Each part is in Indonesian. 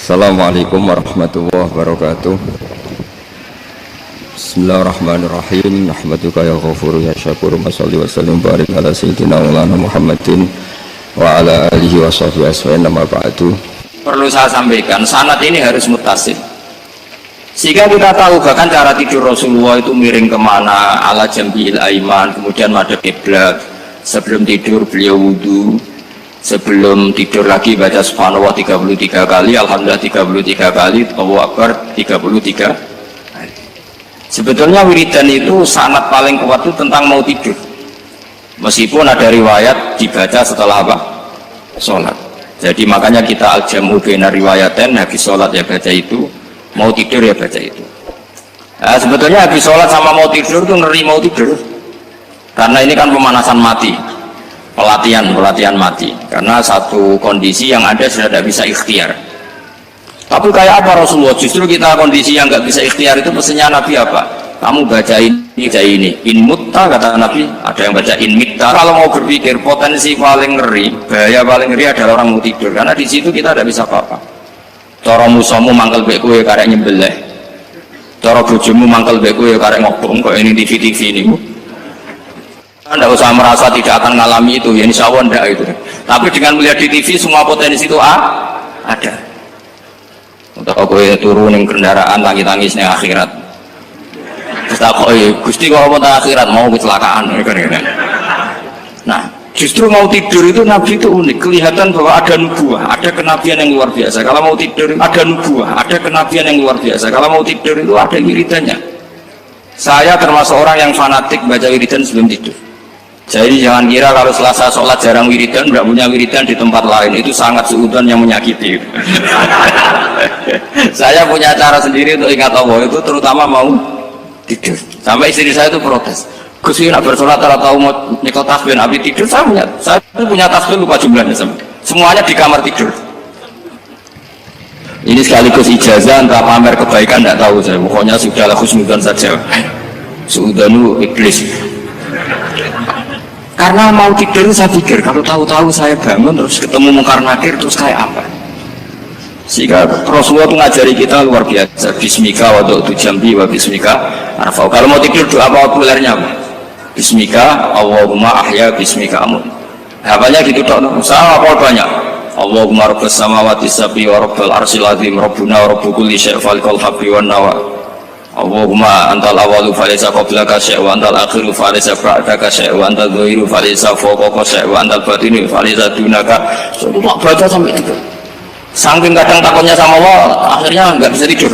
Assalamualaikum warahmatullahi wabarakatuh. Bismillahirrahmanirrahim. Nahmaduka ya ghafuru ya syakuru. Mashalli wa sallim barik ala sayyidina maulana Muhammadin wa ala alihi wa sahbihi aswa'in nama ba'du. Perlu saya sampaikan, sanad ini harus mutasil sehingga kita tahu bahkan cara tidur Rasulullah itu miring kemana, ala jambil aiman, kemudian madhab kiblat. Sebelum tidur beliau wudu, sebelum tidur lagi baca subhanallah 33 kali, alhamdulillah 33 kali, Allahu akbar 33 kali. Sebetulnya wiridan itu sanad paling kuat itu tentang mau tidur, meskipun ada riwayat dibaca setelah apa? Sholat. Jadi makanya kita al-jamu baina riwayaten, habis sholat ya baca itu, mau tidur ya baca itu. Nah, sebetulnya habis sholat sama mau tidur itu ngeri mau tidur, karena ini kan pemanasan mati, pelatihan mati, karena satu kondisi yang ada sudah tidak bisa ikhtiar. Tapi kayak apa Rasulullah? Justru kita kondisi yang nggak bisa ikhtiar itu pesannya Nabi apa? Kamu baca ini, in mutta kata Nabi, ada yang baca in mitta. Kalau mau berpikir potensi paling ngeri, bahaya paling ngeri adalah orang mau tidur, karena di situ kita tidak bisa apa-apa. Cara musuhmu mangkel beku ya karek nyembelih, cara bojomu mangkel beku ya karek ngobong, kok ini TV ini. Anda usah merasa tidak akan mengalami itu, ya insya Allah enggak itu. Tapi dengan melihat di TV semua potensi itu ada. Untuk aku turun yang kendaraan tangis-tangis nih akhirat. Terus aku Gusti kalau mau akhirat mau kecelakaan. Nah, justru mau tidur itu Nabi itu unik, kelihatan bahwa ada nubuah, ada kenabian yang luar biasa. Kalau mau tidur ada nubuah, ada kenabian yang luar biasa. Kalau mau tidur itu ada wiridannya. Saya termasuk orang yang fanatik baca wiridan sebelum tidur. Jadi jangan kira kalau Selasa sholat jarang wiridan, tidak punya wiridan di tempat lain, itu sangat suudzon yang menyakiti. Saya punya cara sendiri untuk ingat Allah itu, terutama mau tidur. Sampai istri saya itu protes, Gus nak bersolat tahu mau nyekot tasbih habis tidur. Saya punya tasbih lupa jumlahnya, semuanya di kamar tidur. Ini sekaligus ijazah entah pamer kebaikan tidak tahu saya, pokoknya sudahlah husnudzon saja. Suudzonu iblis. Karena mau tidur saya pikir kalau tahu-tahu saya bangun terus ketemu mungkar nakir terus kayak apa. Sehingga Rasulullah itu ngajari kita luar biasa. Bismika wa du'tu jambi wa bismika arfa'u. Kalau mau tidur doa apa populernya apa? Bismika Allahumma ahya bismika amun. Hafalnya gitu dok. Sama apa banyak? Allahumma rabbas samawati sab'i wa rabbal arsyil azim rabbuna wa rabbu kulli syai' falikal habbi wan nawa. Allahumma antal awalu falaysa qablaka syai' wa antal akhiru falaysa ba'daka syai' wa antal dhahiru falaysa fawqaka syai' wa antal batinu falaysa dunaka. So, tak baca sampai itu. Saking kadang takutnya sama Allah, akhirnya nggak bisa tidur.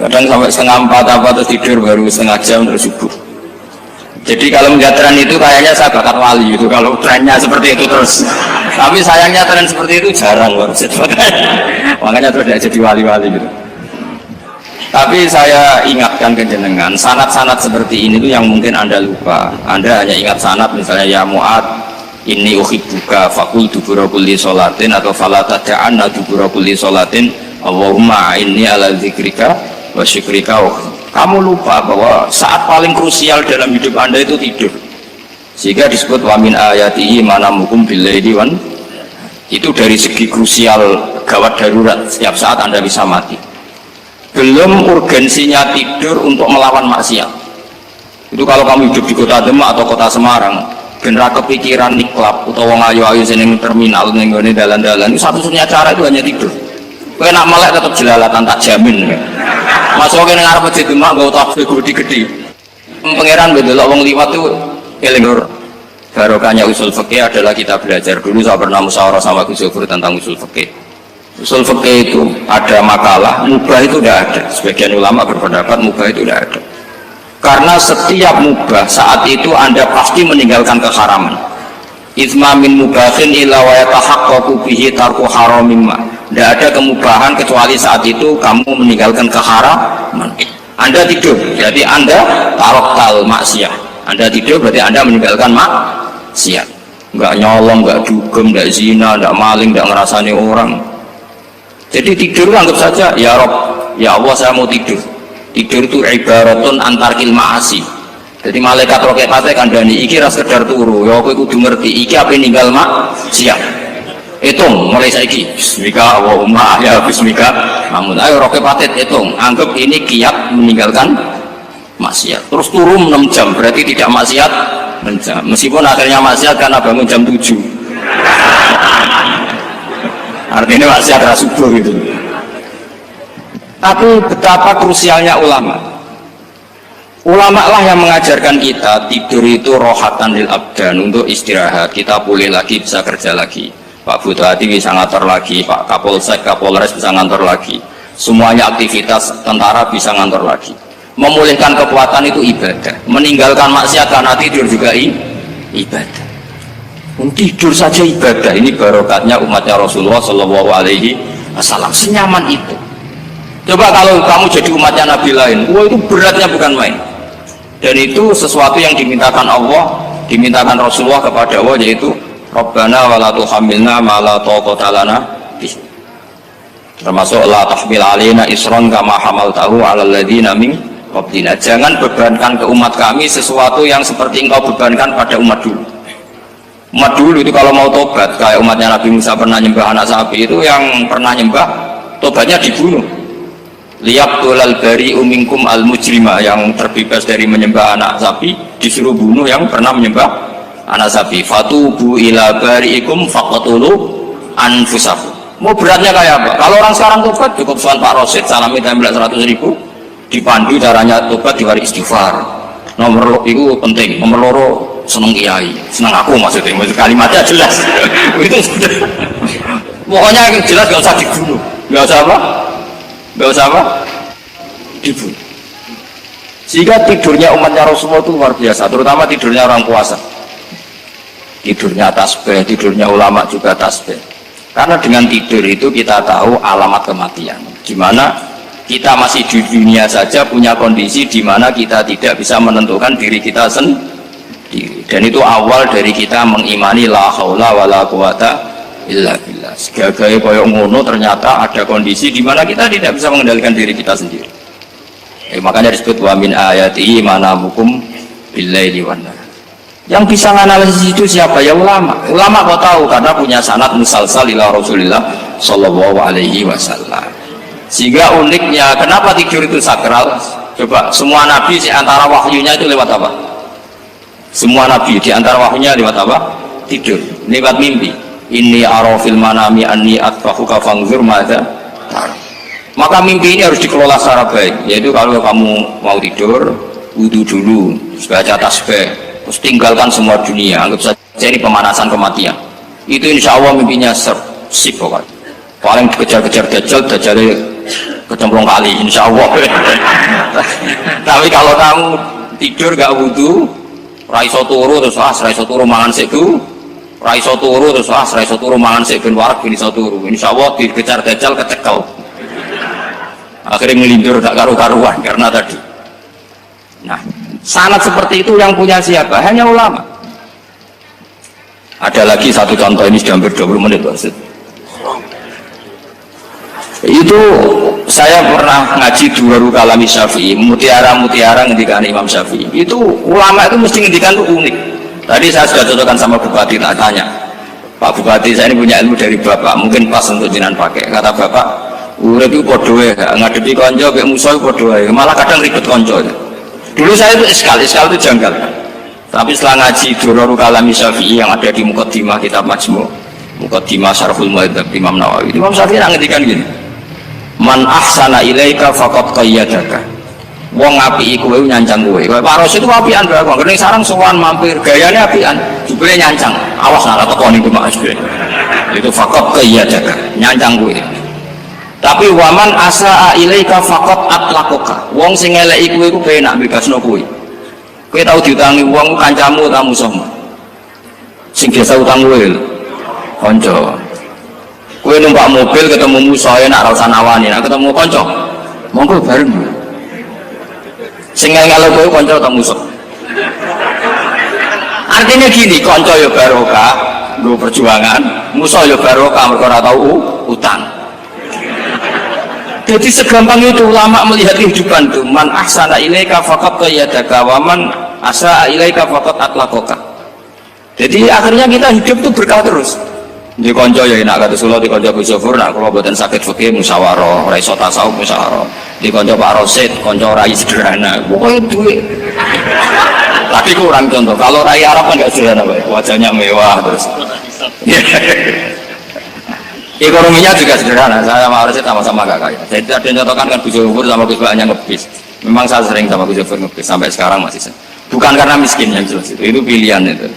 Kadang sampai setengah 4 apa terus tidur baru setengah jam terus subuh. Jadi kalau melihat tren itu kayaknya saya bakat wali itu kalau trennya seperti itu terus. Tapi sayangnya tren seperti itu jarang loh. Makanya terus tidak jadi wali-wali gitu. Tapi saya ingatkan ke jenengan, sanad-sanad seperti ini tuh yang mungkin Anda lupa. Anda hanya ingat sanad misalnya ya Mu'ad inni uhibbuka faqul dubura kulli sholatin atau fala tad'anna dubura kulli sholatin Allahumma inni ala dzikrika wa syukrika. Kamu lupa bahwa saat paling krusial dalam hidup Anda itu tidur. Sehingga disebut wa min ayatihi manamukum billaili wan. Itu dari segi krusial gawat darurat, setiap saat Anda bisa mati. Belum urgensinya tidur untuk melawan maksiat. Itu kalau kamu hidup di kota Demak atau kota Semarang, genera kepikiran niklap atau wong ayu-ayu seneng terminal ning gone dalan-dalan, itu satu-satunya cara itu hanya tidur. Kowe nak melek tetap jelalatan tak jamin. Masuk kene ngarep masjid Demak nggo tasbih gede-gede. Pangeran ndelok wong liwat tuh eling lur. Barokahnya usul fikih adalah kita belajar dulu. Saya pernah musyawarah sama Gus Yofur tentang usul fikih. Usul fikih itu ada makalah, mubah itu tidak ada. Sebagian ulama berpendapat mubah itu tidak ada. Karena setiap mubah saat itu Anda pasti meninggalkan keharaman. Itsma min mubahin illa wa yatahaqqaqu bihi tarku haramin ma. Tidak ada kemubahan kecuali saat itu kamu meninggalkan keharaman. Anda tidur, jadi Anda taroktal maksiat. Anda tidur berarti Anda meninggalkan maksiat. Enggak nyolong, enggak dugem, enggak zina, enggak maling, enggak ngerasani orang. Jadi tidur anggap saja ya Rob, ya Allah saya mau tidur. Tidur itu ibaratun antar kilmaasi. Jadi malaikat roket pate kandani iki ra sekedar turu, ya kowe kudu ngerti iki ape ninggal maksiat. hitung mulai saiki bismika Allahumma ya bismika namun ayo roke patit hitung anggap ini kiat meninggalkan maksiat terus turun 6 jam berarti tidak maksiat 6 jam meskipun akhirnya maksiat karena bangun jam 7 artinya maksiat subuh gitu. Tapi betapa krusialnya ulama lah yang mengajarkan kita tidur itu rohatan lil abdan untuk istirahat kita pulih lagi bisa kerja lagi Pak Bupati bisa ngantor lagi Pak Kapolsek, Kapolres bisa ngantor lagi semuanya aktivitas tentara bisa ngantor lagi memulihkan kekuatan itu ibadah meninggalkan maksiat karena tidur juga ibadah tidur saja ibadah ini barokatnya umatnya Rasulullah Shallallahu Alaihi Wasallam senyaman itu. Coba kalau kamu jadi umatnya Nabi lain, wah itu beratnya bukan main. Dan itu sesuatu yang dimintakan Allah, dimintakan Rasulullah kepada Allah yaitu Rabbana wa la tuhammilna ma la taqata lana bih. Termasuk la tahmil alaina isran kama hamaltahu 'alal ladzina min qablina. Jangan bebankan ke umat kami sesuatu yang seperti engkau bebankan pada umat dulu. Umat dulu itu kalau mau tobat kayak umatnya Nabi Musa pernah nyembah anak sapi itu yang pernah nyembah tobatnya dibunuh. Liyaqtulal bari'u minkum al mujrima yang terbebas dari menyembah anak sapi disuruh bunuh yang pernah menyembah anak sapi. Fatubu ila bari'ikum faqtulu anfusakum. Mau beratnya kayak apa? Kalau orang sekarang tobat cukup soal Pak Rosid salami tempel 100.000 dipandu caranya tobat diwari istighfar. Nomor itu penting. Nomor loro seneng kiai, seneng aku maksudnya kalimatnya jelas. Itu pokoknya yang jelas gak usah dibunuh, gak usah apa? Gak usah apa? Dibunuh. Sehingga tidurnya umatnya Rasulullah itu luar biasa, terutama tidurnya orang puasa. Tidurnya tasbih, tidurnya ulama juga tasbih. Karena dengan tidur itu kita tahu alamat kematian. Dimana kita masih di dunia saja punya kondisi di mana kita tidak bisa menentukan diri kita sendiri. Dan itu awal dari kita mengimani la haula wala quwata illa billah. Segagai koyok ngono ternyata ada kondisi di mana kita tidak bisa mengendalikan diri kita sendiri. Makanya disebut wa min ayati manamukum billaili wan nahar. Yang bisa menganalisis itu siapa? Ya ulama. Ulama kok tahu karena punya sanad musalsal ila Rasulillah sallallahu alaihi wasallam. Sehingga uniknya kenapa tidur itu sakral? Coba semua nabi di antara wahyunya itu lewat apa? Semua nabi di antara wahyunya lewat apa? Tidur, lewat mimpi. Inni arafil manami anni atfahuka fangzur madza tar. Maka mimpi ini harus dikelola secara baik. Yaitu kalau kamu mau tidur, wudu dulu, baca tasbih, terus tinggalkan semua dunia. Anggap saja ini pemanasan kematian. Itu insya Allah mimpinya sip pokoknya. Paling dikejar-kejar dajjal kecemplung kali, insya Allah. Tapi kalau kamu tidur gak wudu, raiso turu terus raiso turu mangan seku. Raiso turu terus raiso turu mangan sik ben warak ben iso turu. Insyaallah dikejar dajjal kecekel. Akhirnya ngelindur tak karu-karuan karena tadi. Nah, sanad seperti itu yang punya siapa? Hanya ulama. Ada lagi satu contoh ini sudah hampir 20 menit Ustaz. Itu saya pernah ngaji Durarul Kalami Syafi'i, mutiara-mutiara ngendikan Imam Syafi'i. Itu ulama itu mesti ngendikan itu unik. Tadi saya sudah cocokkan sama Bupati, tak tanya, Pak Bupati saya ini punya ilmu dari Bapak, mungkin pas untuk jenengan pakai. Kata Bapak, urip itu podo wae, ngadepi konco mek musuh podo wae, malah kadang ribet konco. Dulu saya itu iskal itu janggal. Tapi setelah ngaji Durarul Kalami Syafi'i yang ada di Muqaddimah kitab Majmu', Muqaddimah Syarhul Muhadzab Imam Nawawi. Imam Syafi'i ngendikan gini, man ahsana ilaika faqad qayyadaka. Wong ngapiki kowe nyancang kowe. Pak Rosid itu apian bae kok. Kene sarang sowan mampir, gayane apian, jebule nyancang. Awas nek teko niku Mas. Itu faqat qayyadaka, nyancang kowe. Tapi waman asaa ilaika faqat atlaqaka. Wong sing eleki kowe iku penak bebasno kowe. Kowe tau diutangi wong kancamu ta musuhmu? Sing biasa utang kowe lho. Kanca. Kowe numpak mobil ketemu musuh enak ra usah nawani, nek ketemu kanca monggo bareng. Sing ngelo kowe kanca atau musuh. Artinya gini, kanca ya barokah, nggo perjuangan, musuh ya barokah mergo ora tau utang. Jadi segampang itu ulama melihat kehidupan itu, man ahsana ilaika faqad qayyadaka wa man asaa ilaika faqad atlaqaka. Jadi akhirnya kita hidup itu berkah terus. Di konco ya enak kata Solo, di konco Gus Yofur, nak kalau buatan sakit fikih musyawarah, rai iso tasawuf musyawarah. Di konco Pak Rosid, konco rai sederhana, pokoknya duit. Tapi kurang contoh, kalau rai Arab kan nggak sederhana, Pak. Wajahnya mewah terus. Ekonominya juga sederhana, saya sama Rosid sama-sama gak kaya. Jadi ada yang contohkan kan Gus Yofur sama Gus Baknya ngebis. Memang saya sering sama Gus Yofur ngebis, sampai sekarang masih sering. Bukan karena miskin yang jelas itu pilihan itu.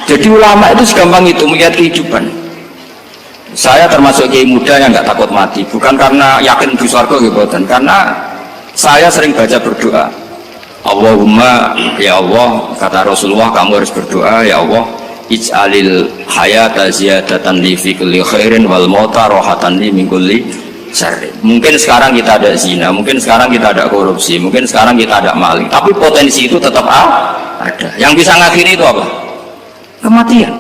Jadi ulama itu segampang itu melihat kehidupan. Saya termasuk kiai muda yang nggak takut mati, bukan karena yakin di surga gitu, karena saya sering baca berdoa. Allahumma ya Allah, kata Rasulullah, kamu harus berdoa, ya Allah, ij'alil hayata ziyadatan li fi kulli khairin wal mauta rohatan li min kulli syarrin. Mungkin sekarang kita ada zina, mungkin sekarang kita ada korupsi, mungkin sekarang kita ada maling, tapi potensi itu tetap ada. Yang bisa ngakhiri itu apa? Kematian.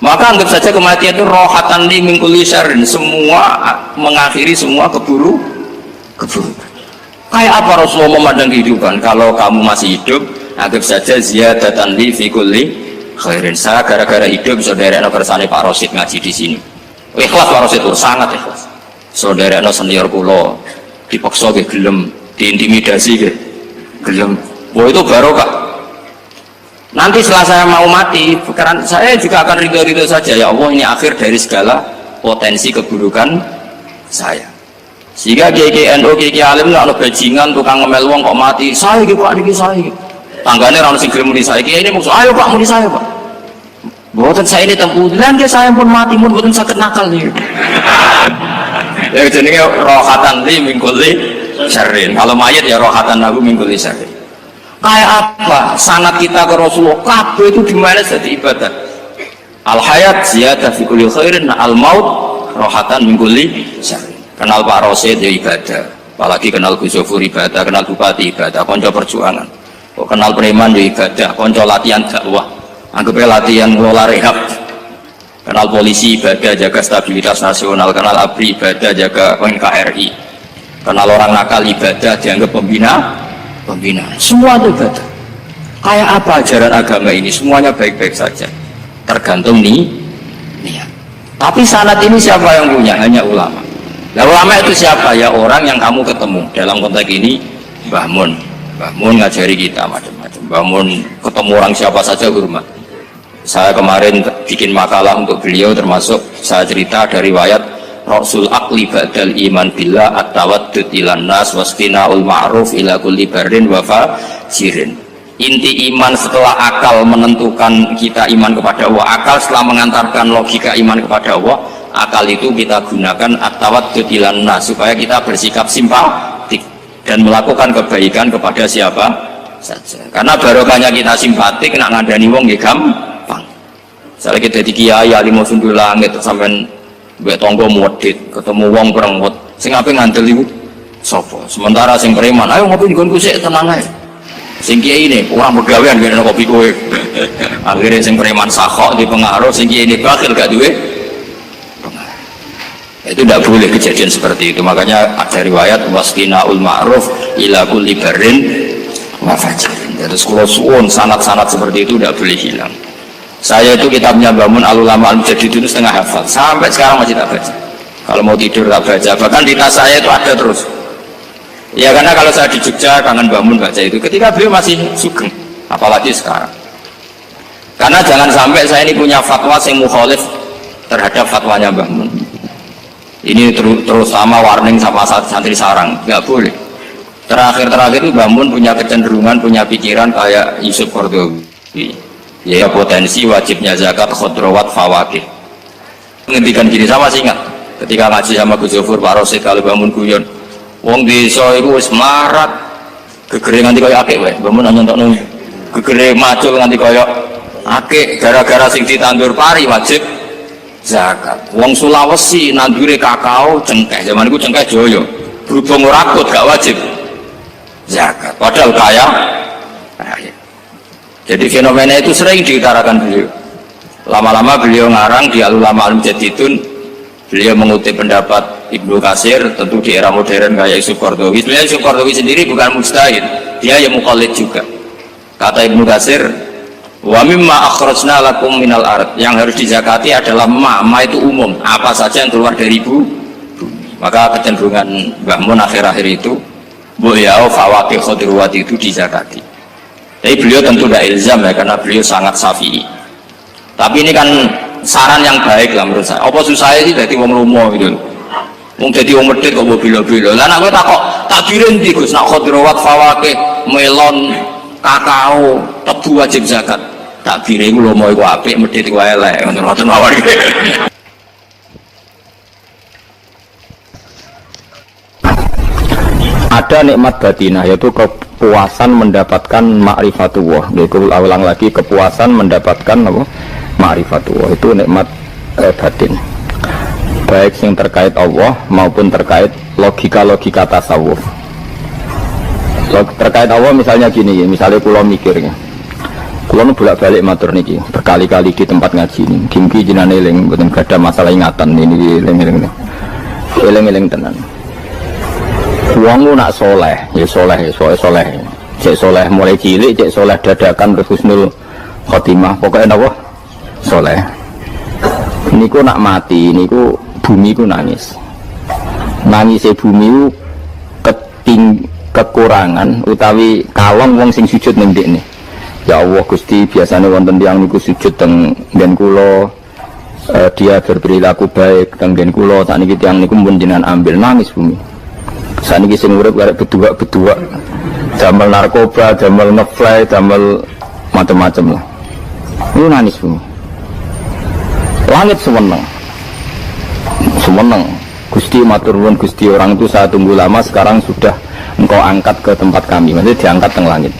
Maka anggap saja kematian itu rohatan li min kulli syarrin, semua mengakhiri semua keburukan. Kayak apa Rasulullah memandang kehidupan? Kalau kamu masih hidup, anggap saja ziyadatan li fi kulli khairin. Saya gara-gara hidup saudara kersane Pak Rosid ngaji di sini. Ikhlas Pak Rosid itu sangat ikhlas. Saudara senior kula dipaksa ke gelem, diintimidasi ke gelem. Wah itu barokah. Nanti setelah saya mau mati, karena saya juga akan ridho-ridho saja, ya Allah ini akhir dari segala potensi keburukan saya. Sehingga kiai NU, kiai alim nggak ada bajingan, tukang ngemel wong kok mati, saya gitu Pak, ini saya gitu. Tangganya orang sing gelem muni saya, kiai ini maksud, ayo Pak muni saya Pak. Buatan saya ini tempulan, dia saya pun mati, pun buatan sakit nakal nih. Ya jadi rohatan li min kulli syarrin. Kalau mayat ya rohatan lahu min kulli syarrin. Kayak apa sanad kita ke Rasulullah, kabeh itu dimana jadi ibadah. Al hayat ziyadah fi kulli khairin, al maut rohatan min kulli syarrin. Kenal Pak Rosid ya ibadah, apalagi kenal Gus Yofur ibadah, kenal Bupati ibadah, konco perjuangan. Kok kenal preman ya ibadah, konco latihan dakwah, anggapnya latihan ngelola rehab. Kenal polisi ibadah, jaga stabilitas nasional, kenal ABRI ibadah, jaga NKRI. Kenal orang nakal ibadah, dianggap pembina. Semua itu ibadah. Kayak apa ajaran agama ini? Semuanya baik-baik saja, tergantung niat. Tapi sanad ini siapa yang punya? Hanya ulama. Nah, ulama itu siapa? Ya orang yang kamu ketemu. Dalam konteks ini Mbah Mun ngajari kita macam-macam. Mbah Mun ketemu orang siapa saja hormat. Saya kemarin bikin makalah untuk beliau, termasuk saya cerita dari riwayat Rasul akli ba'dal iman billah at-tawaddud ilan nas wasqinaul ma'ruf ila kulli barrin wa fajirin. Inti iman setelah akal menentukan kita iman kepada Allah, akal setelah mengantarkan logika iman kepada Allah, akal itu kita gunakan at-tawaddud ilan nas supaya kita bersikap simpatik dan melakukan kebaikan kepada siapa saja. Karena barokahnya kita simpatik, nak ngandani wong nggih gampang. Misalnya kita di kiai alim sundul langit sampean mbek tonggo modit ketemu wong perengut sing ape ngandel iku sapa, sementara sing preman ayo ngopi nggonku sik tenang ae, sing kiai ini orang begawean ngene kopi kowe. Akhirnya sing preman sakok di pengaruh, sing kiai ini bakil gak duwe pengaruh. Itu tidak boleh kejadian seperti itu. Makanya ada riwayat wasqinaul ma'ruf ila kulli barrin wa fajirin. Terus kula suwun sanad-sanad seperti itu tidak boleh hilang. Saya itu kitabnya Bangun Al-Ulama Al-Mujadid itu setengah hafal, sampai sekarang masih tak baca. Kalau mau tidur tak baca, bahkan di tas saya itu ada terus. Ya karena kalau saya di Jogja kangen Bangun baca itu, ketika beliau masih sugeng, apalagi sekarang. Karena jangan sampai saya ini punya fatwa yang mukhalif terhadap fatwanya Bangun. Ini terus sama warning sama santri sarang, nggak boleh. Terakhir itu Bangun punya kecenderungan, punya pikiran kayak Yusuf Qaradawi. Ya potensi wajibnya zakat khodrowat fawakih. Menghentikan gini, sama sih ingat ketika ngaji sama Gus Yofur Pak Rosid kalau Bangun guyon wong desa iku wis melarat gegere nganti kaya akeh wae. Bangun nyontokno gegere macul nganti kaya akeh gara-gara sing ditandur pari wajib zakat. Wong Sulawesi nandure kakao cengkeh, zaman iku cengkeh joyo berhubung ora akut gak wajib zakat padahal kaya. Jadi fenomena itu sering diutarakan beliau. Lama-lama beliau ngarang di Al-Ulama Al-Mujadidun, beliau mengutip pendapat Ibnu Katsir, tentu di era modern kayak Yusuf Qaradawi. Sebenarnya Yusuf Qaradawi sendiri bukan mujtahid, dia yang mukallid juga. Kata Ibnu Katsir, Wa mimma akhrajna lakum minal ard, yang harus dizakati adalah ma itu umum, apa saja yang keluar dari bumi. Maka kecenderungan Mbah Mun akhir-akhir itu beliau fawaqih khudruwat itu dizakati. Tapi beliau tentu tidak ilzam ya, karena beliau sangat syafi'i. Tapi ini kan saran yang baik lah menurut saya. Apa susahnya sih jadi wong rumo gitu. Wong jadi wong medhit kok bilo-bilo. Lah nek kowe takok takdirin ndi Gus, nak khudruwat fawaqih melon kakao tebu wajib zakat. Takdire iku lomo iku apik, medhit iku elek, ngoten mawon. Ada nikmat batinah, yaitu kepuasan mendapatkan ma'rifatullah. Yaitu ulang lagi, kepuasan mendapatkan apa? Ma'rifatullah. Itu nikmat batin. Baik yang terkait Allah maupun terkait logika-logika tasawuf. Terkait Allah misalnya gini, misalnya pulau mikirnya. Pulau nu bolak-balik matur niki, berkali-kali di tempat ngaji ini. Gimki jinan eling, betul gak ada masalah ingatan ini eling-eling. Eling-eling tenan. Wong lu nak soleh, ya soleh, soleh. Cek soleh mulai cilik, cek soleh dadakan terus husnul khotimah. Pokoknya apa? Soleh. Niku nak mati, niku bumi ku nangis. Nangisnya bumi ku kekurangan utawi kalong wong sing sujud ning ndekne. Ya Allah Gusti, biasanya wonten tiyang niku sujud teng nggen kula, dia berperilaku baik teng nggen kula, sakniki tiyang niku pun jenengan ambil, nangis bumi. Saniki sing urip arek bedua-bedua, damel narkoba, damel ngefly, damel macam-macam lah. Ini nangis bumi. Langit semeneng. Gusti matur nuwun Gusti, orang itu saya tunggu lama, sekarang sudah engkau angkat ke tempat kami. Maksudnya diangkat teng langit.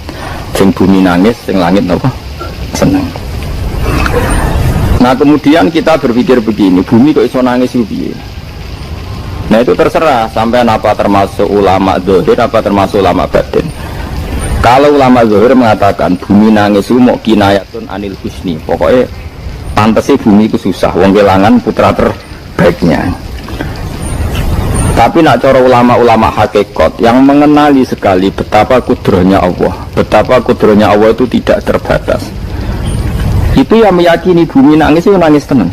Sing bumi nangis, sing langit apa? Seneng. Nah kemudian kita berpikir begini, bumi kok iso nangis itu piye? Nah itu terserah sampai apa termasuk ulama zahir apa termasuk ulama batin. Kalau ulama zahir mengatakan bumi nangis itu mau kinayatun anil husni, pokoknya pantasnya bumi itu susah, wong kelangan putra terbaiknya. Tapi nak cara ulama-ulama hakikat yang mengenali sekali betapa kudrohnya Allah, betapa kudrohnya Allah itu tidak terbatas, itu yang meyakini bumi nangis itu nangis tenang.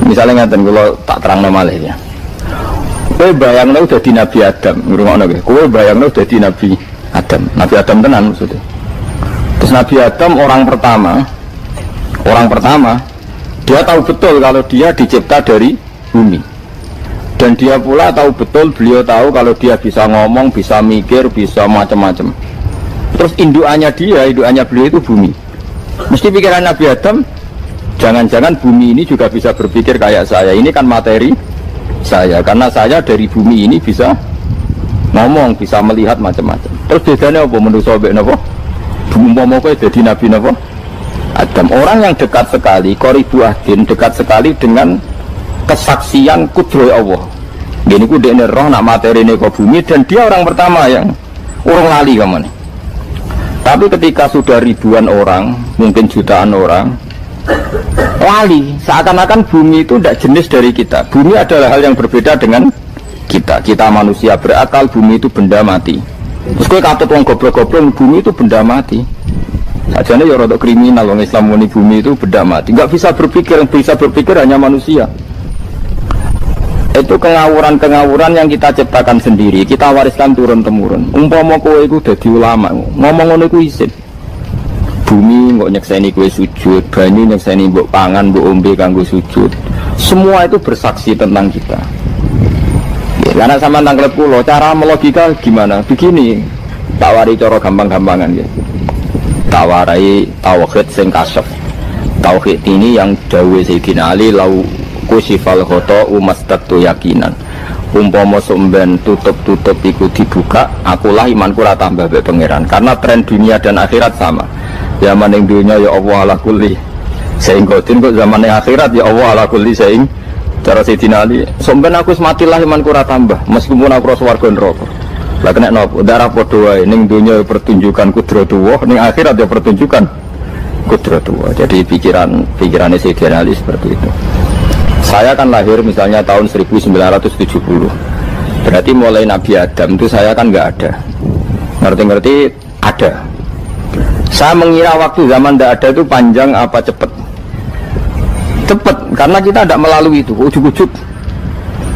Misalnya ngatain kalau tak terang nama ya, kowe bayangno dadi Nabi Adam, ngrungokno kowe. Kowe bayangno dadi Nabi Adam. Nabi Adam tenan maksudnya. Terus Nabi Adam orang pertama, dia tahu betul kalau dia dicipta dari bumi. Dan dia pula tahu betul, beliau tahu kalau dia bisa ngomong, bisa mikir, bisa macam-macam. Terus indukannya beliau itu bumi. Mesti pikiran Nabi Adam, jangan-jangan bumi ini juga bisa berpikir kayak saya. Ini kan materi saya, karena saya dari bumi ini bisa ngomong, bisa melihat macam-macam. Terus bedanya apa menurut sobat napa? Bumi mau kowe dadi nabi napa? Adam, orang yang dekat sekali, qoribu ahdin, dekat sekali dengan kesaksian kudroh Allah. Gini ku dekne roh nak materi ini ke bumi, dan dia orang pertama yang orang lali kemana. Tapi ketika sudah ribuan orang, mungkin jutaan orang lali, seakan-akan bumi itu tidak jenis dari kita. Bumi adalah hal yang berbeda dengan kita. Kita manusia berakal, bumi itu benda mati. Terus kowe katut wong goblok-goblok, bumi itu benda mati. Sajane ya rada kriminal wong Islam muni bumi itu benda mati. Enggak bisa berpikir, yang bisa berpikir hanya manusia. Itu kengawuran-kengawuran yang kita ciptakan sendiri, kita wariskan turun-temurun. Umpama kowe iku dadi ulama, ngomong ngono iku isin. Bumi kok nyekseni kowe sujud, banyu nyekseni mbok pangan, mbok ombe kanggo sujud. Semua itu bersaksi tentang kita. Ya, karena sama tanglet kula, cara melogika gimana? Begini, tak wari cara gampang-gampangan ya. Tak warai tauhid sing kasyaf. Tauhid ini yang dawuh Sayyidina Ali lau kusifal khoto umastatu yakinan. Umpama somben tutup-tutup iku dibuka, akulah imanku ora tambah mbek pangeran. Karena tren dunia dan akhirat sama. Zaman yang dunia ya Allah ala kulli sehingga kok zaman yang akhirat ya Allah ala kulli sehing. Cara Sayyidina Ali, somben aku matilah imanku ora tambah meskipun aku swarga neraka. Lah kena napa? Darah padha wae ning dunia pertunjukan kudratullah, ning akhirat ya pertunjukan kudratullah. Jadi pikirannya Sayyidina Ali seperti itu. Saya kan lahir misalnya tahun 1970. Berarti mulai Nabi Adam itu saya kan nggak ada. Ngerti-ngerti ada. Saya mengira waktu zaman tidak ada itu panjang apa cepat? Cepat, karena kita tidak melalui itu. Ujuk-ujuk,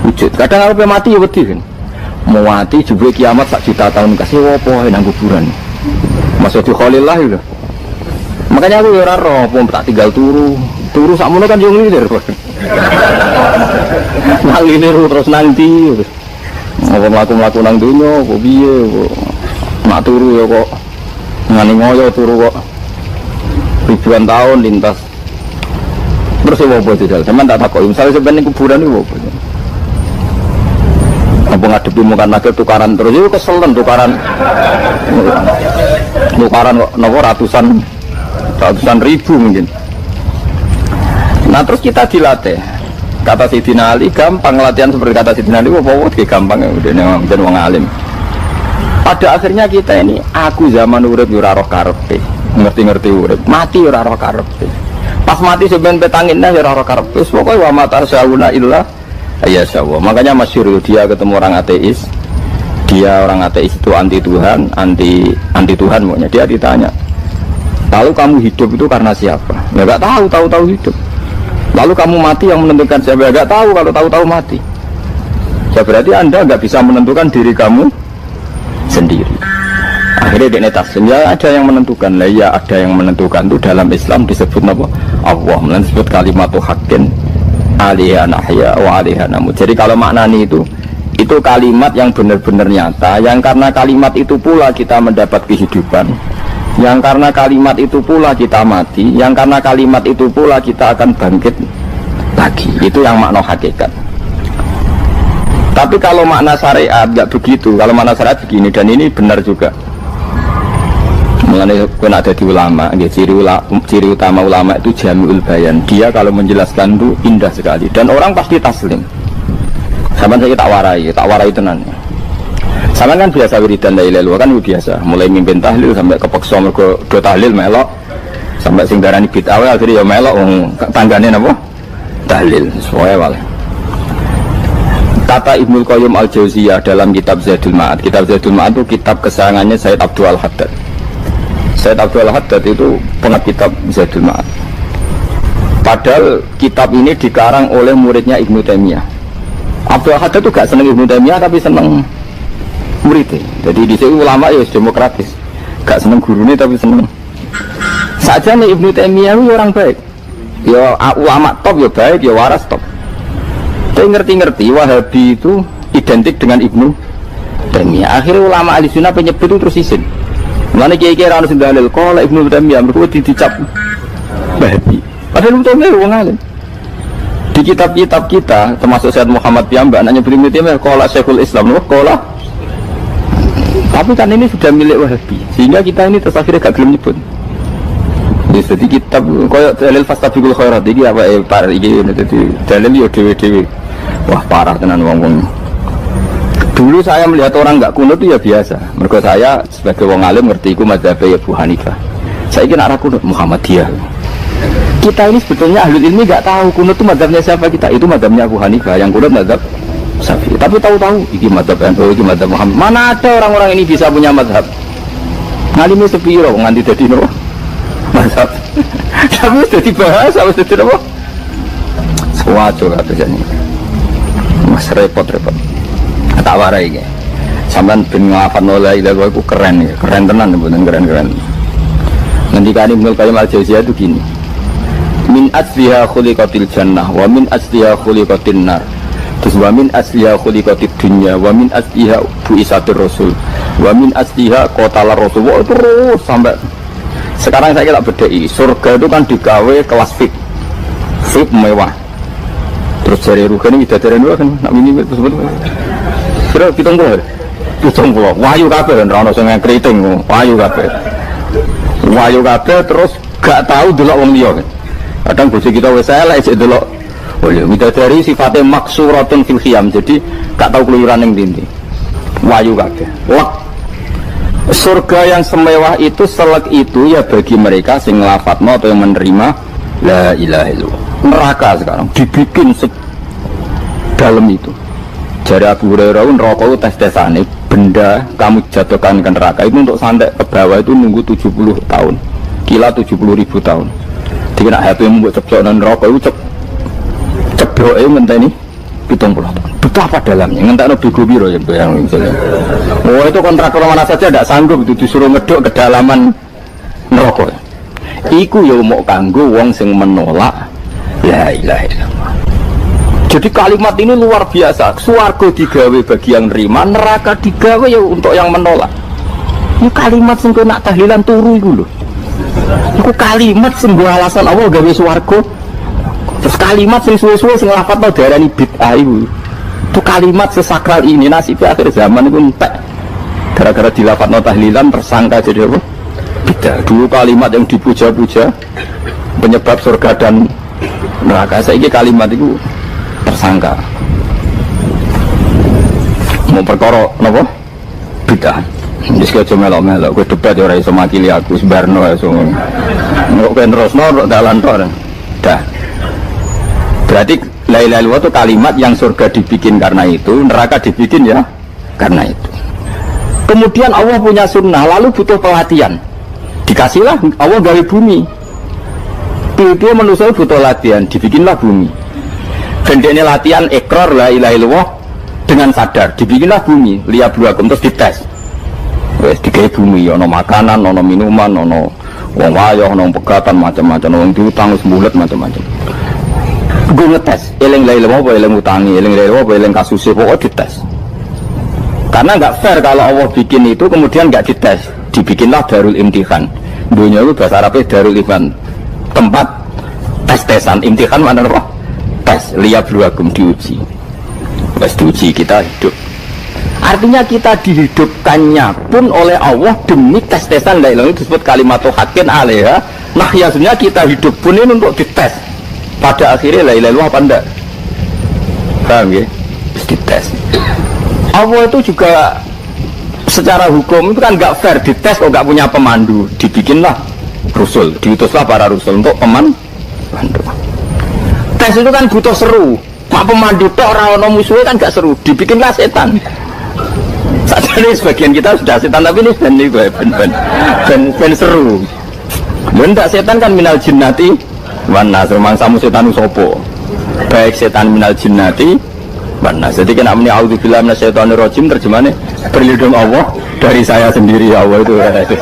wujud. Kadang kalau mati ya wedi kan. Mau mati jebule kiamat sak juta tahun kasih apa nang kuburan. Masuk di Khalillah itu. Makanya aku ora roh, tak tinggal turu sakmono kan yo ngilir. Nang ngilir terus nanti. Apa mlaku-mlaku nang donya kok piye kok. Mak turu ya kok ngani ngoyo turu kok ribuan tahun lintas. Terus ya apa itu jalan? Sampeyan tak takoki, misalnya sebenarnya kuburan itu apa? Apa ngadepi muka nakal tukaran terus itu keselen tukaran kok nopo ratusan ribu mungkin. Nah terus kita dilatih. Kata Sayyidina Ali gampang latihan seperti kata Sayyidina Ali, apa gampang ya udah jadi wong alim. Pada akhirnya kita ini aku zaman urip ora roh karepe, ngerti-ngerti urip, mati ora roh karepe. Pas mati sebenarnya petangin ora roh karepe, pokoke wa matar sauna illa ya sawwa. Makanya masyhur dia ketemu orang ateis. Dia orang ateis itu anti Tuhan, anti Tuhan pokoknya. Dia ditanya, "Lalu kamu hidup itu karena siapa?" Ya enggak tahu hidup. Lalu kamu mati yang menentukan siapa? Enggak tahu, kalau tahu mati. Ya berarti Anda enggak bisa menentukan diri kamu sendiri. Akhirnya dia taslim, ya ada yang menentukan. Lah ya ada yang menentukan itu dalam Islam disebut apa? Allah, disebut kalimatu haqqin alaiha nahya wa alaiha namut. Jadi kalau maknani itu kalimat yang benar-benar nyata, yang karena kalimat itu pula kita mendapat kehidupan, yang karena kalimat itu pula kita mati, yang karena kalimat itu pula kita akan bangkit lagi. Itu yang makna hakikat. Tapi kalau makna syariat nggak begitu. Kalau makna syariat begini, dan ini benar juga. Mengenai kena ada di ulama, ciri utama ulama itu jami'ul bayan. Dia kalau menjelaskan itu indah sekali, dan orang pasti taslim. Sama saya tak warai tenan. Sama kan biasa wiridan la ilaha illallah kan biasa. Mulai mimpin tahlil sampai kepeksa mergo do tahlil melok, sampai sing darani bid'ah akhirnya ya melok tanggane napa? Tahlil. Soale wae. Kata Ibnu Qayyim Al-Jauziyah dalam kitab Zadul Ma'ad. Kitab Zadul Ma'ad itu kitab kesayangannya Sayyid Abdul Al-Haddad. Sayyid Abdul Al-Haddad itu pengarang kitab Zadul Ma'ad. Padahal kitab ini dikarang oleh muridnya Ibnu Taimiyah. Abdul Al-Haddad itu gak seneng Ibnu Taimiyah tapi seneng muridnya. Jadi di sini ulama ya demokratis. Gak seneng gurunya tapi seneng. Saja nih Ibnu Taimiyah itu orang baik. Ya ulama top ya baik, ya waras top. Saya ngerti-ngerti Wahabi itu identik dengan Ibnu Taimiyah. Akhirnya ulama ahli sunnah penyebut itu terus izin. Mulane kiai-kiai ra ono sing dalil kok Ibnu Taimiyah mergo dicap Wahabi. Padahal Ibnu Taimiyah wong alim. Di kitab-kitab kita termasuk Syekh Muhammad piyambak nanya Ibnu Taimiyah qala Syekhul Islam loh qala. Tapi kan ini sudah milik Wahabi. Sehingga kita ini terus akhirnya gak gelem nyebut. Jadi kitab koyo dalil fastabiqul khairat iki apa par iki dadi dalil yo dhewe-dhewe. Wah parah tenan wong-wong. Dulu saya melihat orang nggak kunut itu ya biasa. Mergo saya sebagai wong alim ngerti iku mazhab Abu Hanifah. Saya kira arah kunut Muhammadiyah. Kita ini sebetulnya ahli ilmi nggak tahu kunut itu mazhabnya siapa kita. Itu mazhabnya Abu Hanifah, yang kunut mazhab Syafi'i. Tapi tahu-tahu iki mazhab NU, iki mazhab Muhammad. Mana ada orang-orang ini bisa punya mazhab? Ngalimi sepiro nganti dadi nopo? Mazhab. Tapi sudah dibahas, harus dadi nopo? Suatu katanya ini. Mas repot-repot. Tak warai ya. Sampean ben ngafal la ilaha iku keren ya. Keren tenan mboten keren-keren. Ngendikane Ibnu Qayyim Al-Jauziyah itu gini. Min asliha khuliqatil jannah wa min asliha khuliqatin nar. Terus wa min asliha khuliqatid dunya wa min asliha bu'isatir rasul wa min asliha qatalar rasul. Oh, terus sampai sekarang saya kira bedai. Surga itu kan digawe kelas VIP. VIP mewah. Terus dari rugen ini dari dua kan nak mini itu sebetulnya. Kira pitung pulau, wahyu kabeh dan rano sing keriting, wahyu kabeh terus gak tahu delok wong liya kan. Kadang bojo kita wis elek sik delok. Oh iya, dari sifatnya maksuratun fil khiyam, jadi gak tahu keluyuran ning ndi. Wahyu kabeh. Lek surga yang semewah itu selek itu ya bagi mereka sing nglafatno atau yang menerima la ilaha illallah. Neraka sekarang dibikin dalam itu. Jari Abu Hurairah neraka itu tes-tesane benda kamu jatuhkan ke neraka itu untuk sampai ke bawah itu nunggu 70 tahun, kila 70.000 tahun. Jadi nak HP mu buat ceplok dan neraka itu ceplok itu ngenteni 70 tahun. Betapa dalamnya, ngenteni bigo biro ya bayang misalnya. Oh itu kontraktor mana saja tidak sanggup itu disuruh ngedok kedalaman neraka. Iku ya mau kanggo wong sing menolak la ilaha illallah. Jadi kalimat ini luar biasa. Swarga digawe bagi yang nerima, neraka digawe ya untuk yang menolak. Ini kalimat sing kok nak tahlilan turu iku lho. Iku kalimat sing nggo alasan Allah gawe swarga. Terus kalimat sing suwe-suwe sing lafadzno darani bid'ah iku. Itu kalimat sesakral ini nasibnya akhir zaman itu entek. Gara-gara dilafadzno tahlilan tersangka jadi apa? Bid'ah. Dulu kalimat yang dipuja-puja penyebab surga dan neraka. Saiki kalimat itu tersangka. Mau perkara napa? Bid'ah. Wis aja melok-melok kowe debat ora iso makili aku sebarno iso. Nek kowe terusno dalan tok. Dah. Berarti la ilaha illallah itu kalimat yang surga dibikin karena itu, neraka dibikin ya karena itu. Kemudian Allah punya sunnah, lalu butuh pelatihan. Dikasihlah Allah gawe bumi. Dia manusia butuh latihan, dibikinlah bumi. Gendene latihan ikrar la ilaha illallah dengan sadar, dibikinlah bumi, liyabluwakum terus dites. Wes digawe bumi, ono makanan, ono minuman, ono wong wayah, ono pegatan macam-macam, wong diutang sembulet macam-macam. Gue ngetes, eling la ilaha illallah apa eling utangi, eling la ilaha illallah apa eling kasuse, pokoknya dites. Karena nggak fair kalau Allah bikin itu kemudian nggak dites, dibikinlah darul imtihan. Dunia itu bahasa Arabnya darul imtihan, tempat tes-tesan. Imtihan mana apa? Tes, liyabluwakum, diuji. Pas diuji kita hidup. Artinya kita dihidupkannya pun oleh Allah demi tes-tesan la ilaha illallah, disebut kalimat haqqin alaiha. Nah ya sebenarnya kita hidup pun ini untuk dites. Pada akhirnya la ilaha illallah apa enggak? Paham ya? Terus dites. Allah itu juga secara hukum itu kan nggak fair, dites kok nggak punya pemandu, dibikinlah Rasul, diutuslah para Rasul untuk pemandu. Tes itu kan butuh seru, mak pemandu tok ora ono musuhe kan gak seru, dibikinlah setan. Saat ini sebagian kita sudah setan tapi ini ben seru. Benda setan kan minal jinnati wana, semangsamu setan sopo. Baik setan minal jinnati wana. Jadi kena muni auzubillahi minasyaitonir rajim, terjemahnya berlindung Allah dari saya sendiri ya Allah itu.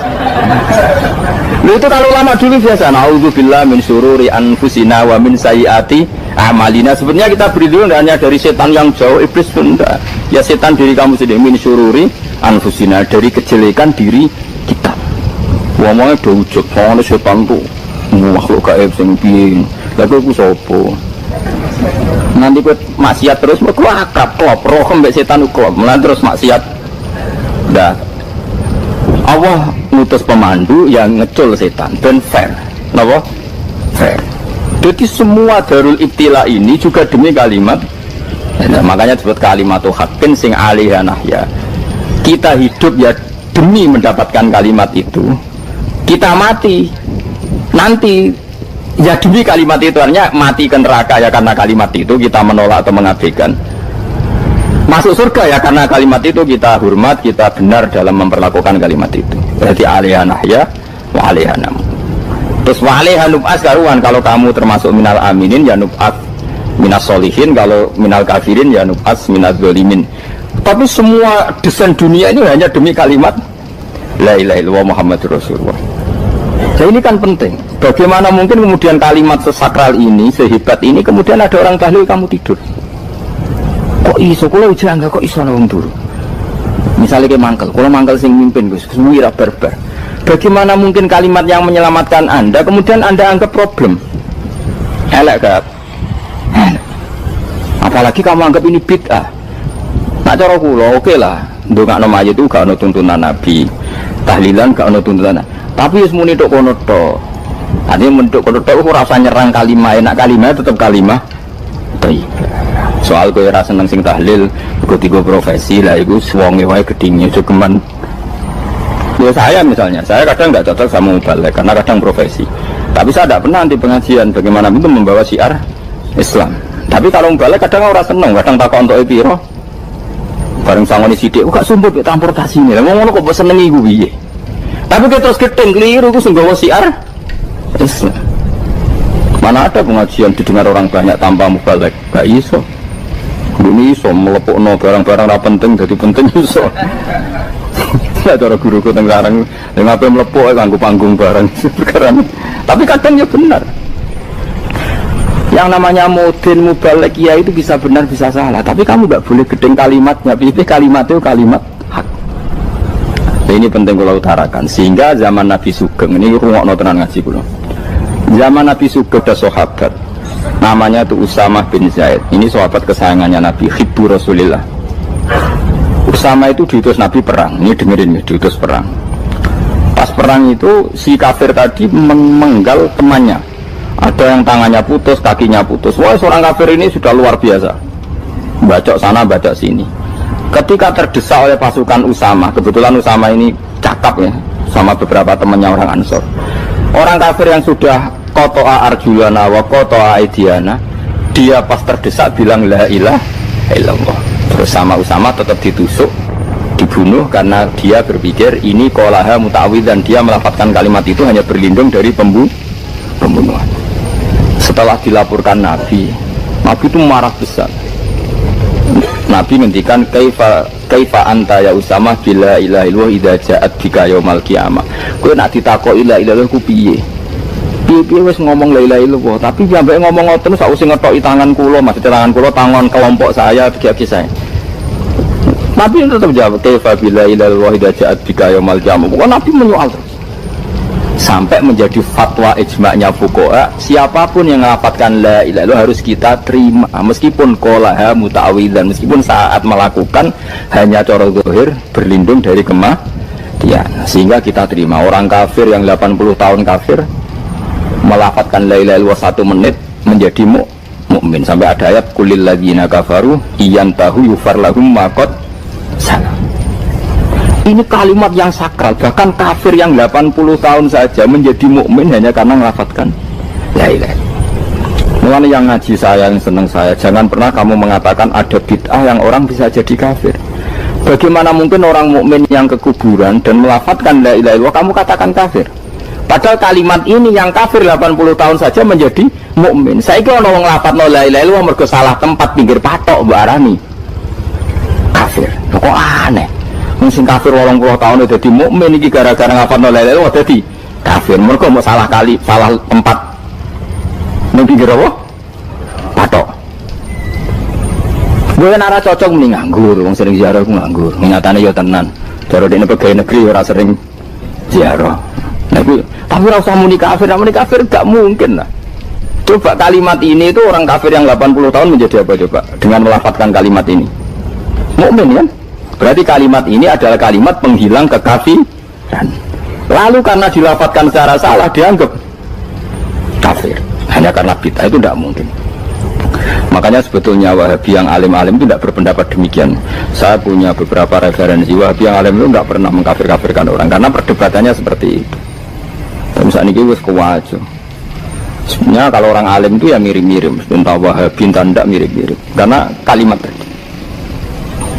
Lu itu kalau lama dulu biasa auzubillahi min syururi anfusina wa min sayyiati amalina. Sebenarnya kita berlindung hanya dari setan yang jauh, iblis pun enggak. Ya setan diri kamu sendiri, min syururi anfusina, dari kejelekan diri kita. Ngomongnya udah ujub, ngomongnya setan tuh makhluk gaib sing piye. Lagu aku sopo. Nanti gue maksiat terus, gue akrab klop, roh mbek setan klop, mulai terus maksiat. Dah. Allah ngutus pemandu yang ngecul setan dan fair. Napa? Fair. Jadi semua darul ibtila ini juga demi kalimat. Nah, makanya disebut kalimat haqqin sing alaiha nahya. Kita hidup ya demi mendapatkan kalimat itu. Kita mati nanti ya demi kalimat itu, artinya mati ke neraka ya karena kalimat itu kita menolak atau mengabaikan. Masuk surga ya karena kalimat itu kita hormat, kita benar dalam memperlakukan kalimat itu. Berarti alaiha nahya wa alaiha nam. Terus wa alaiha nub'as karuan, kalau kamu termasuk minal aminin ya nub'as minas solihin, kalau minal kafirin ya nub'as minaz zalimin. Tapi semua desain dunia ini hanya demi kalimat la ilaha illallah Muhammadur Rasulullah. Nah ini kan penting. Bagaimana mungkin kemudian kalimat sesakral ini, sehebat ini, kemudian ada orang tahlil kamu tidur. Kok iso, kalau ujian enggak kok iso nawang dulu. Misalnya kayak mangkel, kalau mangkel sing mimpin Gus, semua barbar. Bagaimana mungkin kalimat yang menyelamatkan Anda, kemudian Anda anggap problem? Elek gak? Apalagi kamu anggap ini bid'ah. Nak cara kula, oke lah. Ndongakno mayit itu gak ono tuntunan Nabi. Tahlilan gak ono tuntunan. Tapi wis muni tok kono tok. Artinya mentuk kono tok ora usah nyerang kalimah, enak kalimah tetap kalimah thayyibah. Soal kowe ora seneng sing tahlil, kok tiga profesi lah iku wonge wae gedhinge jogeman. Ya saya misalnya, saya kadang nggak cocok sama mubalek karena kadang profesi. Tapi saya tidak pernah anti pengajian bagaimana itu membawa syiar Islam. Tapi kalau mubalek kadang orang seneng, kadang takut untuk piro. Bareng sangone sithik kok sumput mek transportasi ini. Lah ngono kok mbok senengi iku piye? Tapi kita terus gedeng keliru ku sing gawa siar. Terus mana ada pengajian didengar orang banyak tanpa mubalek? Gak iso. Ini iso melepukno barang-barang ra penting jadi penting iso. Lah cara guruku teng larang ning ape melepuk kanggo panggung barang. Tapi kadang ya benar. Yang namanya mudin mubalek ya itu bisa benar bisa salah. Tapi kamu gak boleh gedeng kalimatnya. Pilih kalimat itu kalimat hak. Nah, ini penting kalau utarakan. Sehingga zaman Nabi Sugeng ini rungokno tenan ngaji kula. Zaman Nabi Sugeng ada sahabat namanya itu Usamah bin Zaid. Ini sahabat kesayangannya Nabi, hibbu Rasulillah. Usamah itu diutus Nabi perang. Ini dengerin ya, diutus perang. Pas perang itu si kafir tadi menggal temannya. Ada yang tangannya putus, kakinya putus. Wah, seorang kafir ini sudah luar biasa. Bacok sana, bacok sini. Ketika terdesak oleh pasukan Usamah, kebetulan Usamah ini cakap ya, sama beberapa temannya orang Ansor. Orang kafir yang sudah kotoa arjulana wa kotoa aidiana, dia pas terdesak bilang la ilaha illallah. Terus sama Usamah tetap ditusuk, dibunuh karena dia berpikir ini qolaha muta'awid dan dia melafazkan kalimat itu hanya berlindung dari pembunuhan. Setelah dilaporkan Nabi itu marah besar. Nabi ngendikan kaifa anta ya Usamah bila ilaha illallah idza ja'at bika yaumal qiyamah. Kowe nak ditakoki la ilaha illallah ku piye? Piye wis ngomong la ilaha illallah, tapi sampai ngomong ngoten sak usih ngetoki tangan kula, maksud tangan kula tangan kelompok saya bagi saya. Nabi tetap jawab kaifa bila ilaha illallah idza ja'at bika yaumal qiyamah. Nabi menyoal terus. Sampai menjadi fatwa ijma'nya fuqaha, siapapun yang melafatkan la ilaha illallah harus kita terima meskipun qolaha muta'awidzan, meskipun saat melakukan hanya cara zahir berlindung dari kematian, sehingga kita terima. Orang kafir yang 80 tahun kafir melafatkan la ilaha illallah 1 menit menjadi mukmin. Sampai ada ayat qulil ladzina kafaru iyantahu yufar lahum ma qad salam. Ini kalimat yang sakral, bahkan kafir yang 80 tahun saja menjadi mukmin hanya karena melafatkan la ilaha. Mulanya yang ngaji saya, yang senang saya, jangan pernah kamu mengatakan ada bid'ah yang orang bisa jadi kafir. Bagaimana mungkin orang mukmin yang ke kuburan dan melafatkan la ilaha illallah kamu katakan kafir? Padahal kalimat ini yang kafir 80 tahun saja menjadi mukmin. Saya kira orang ngelafatno la ilaha illallah mergo salah tempat pinggir patok mbak Arani kafir. Kok aneh? Sing kafir 80 tahun udah di mukmin iki gara-gara ngafalno la ilaha illallah dadi kafir. Mergo mau salah kali, salah tempat. Ning pinggir apa? Patok. Gue nara cocok mending nganggur, wong sering ziarah ku nganggur. Nyatane ya tenan. Cara dene pegawai negeri ora sering ziarah. Nah, tapi ora usah muni kafir gak mungkin lah. Coba kalimat ini itu orang kafir yang 80 tahun menjadi apa coba? Dengan melafadzkan kalimat ini. Mukmin kan? Berarti kalimat ini adalah kalimat penghilang kekafiran. Lalu karena dilafadzkan secara salah dianggap kafir. Hanya karena bid'ah itu tidak mungkin. Makanya sebetulnya Wahabi yang alim-alim itu tidak berpendapat demikian. Saya punya beberapa referensi Wahabi yang alim itu tidak pernah mengkafir-kafirkan orang karena perdebatannya seperti itu. Dan misalnya ini wis kuwajo. Sebenarnya kalau orang alim itu ya mirip-mirip, entah Wahabi entah tidak mirip-mirip. Karena kalimat tadi.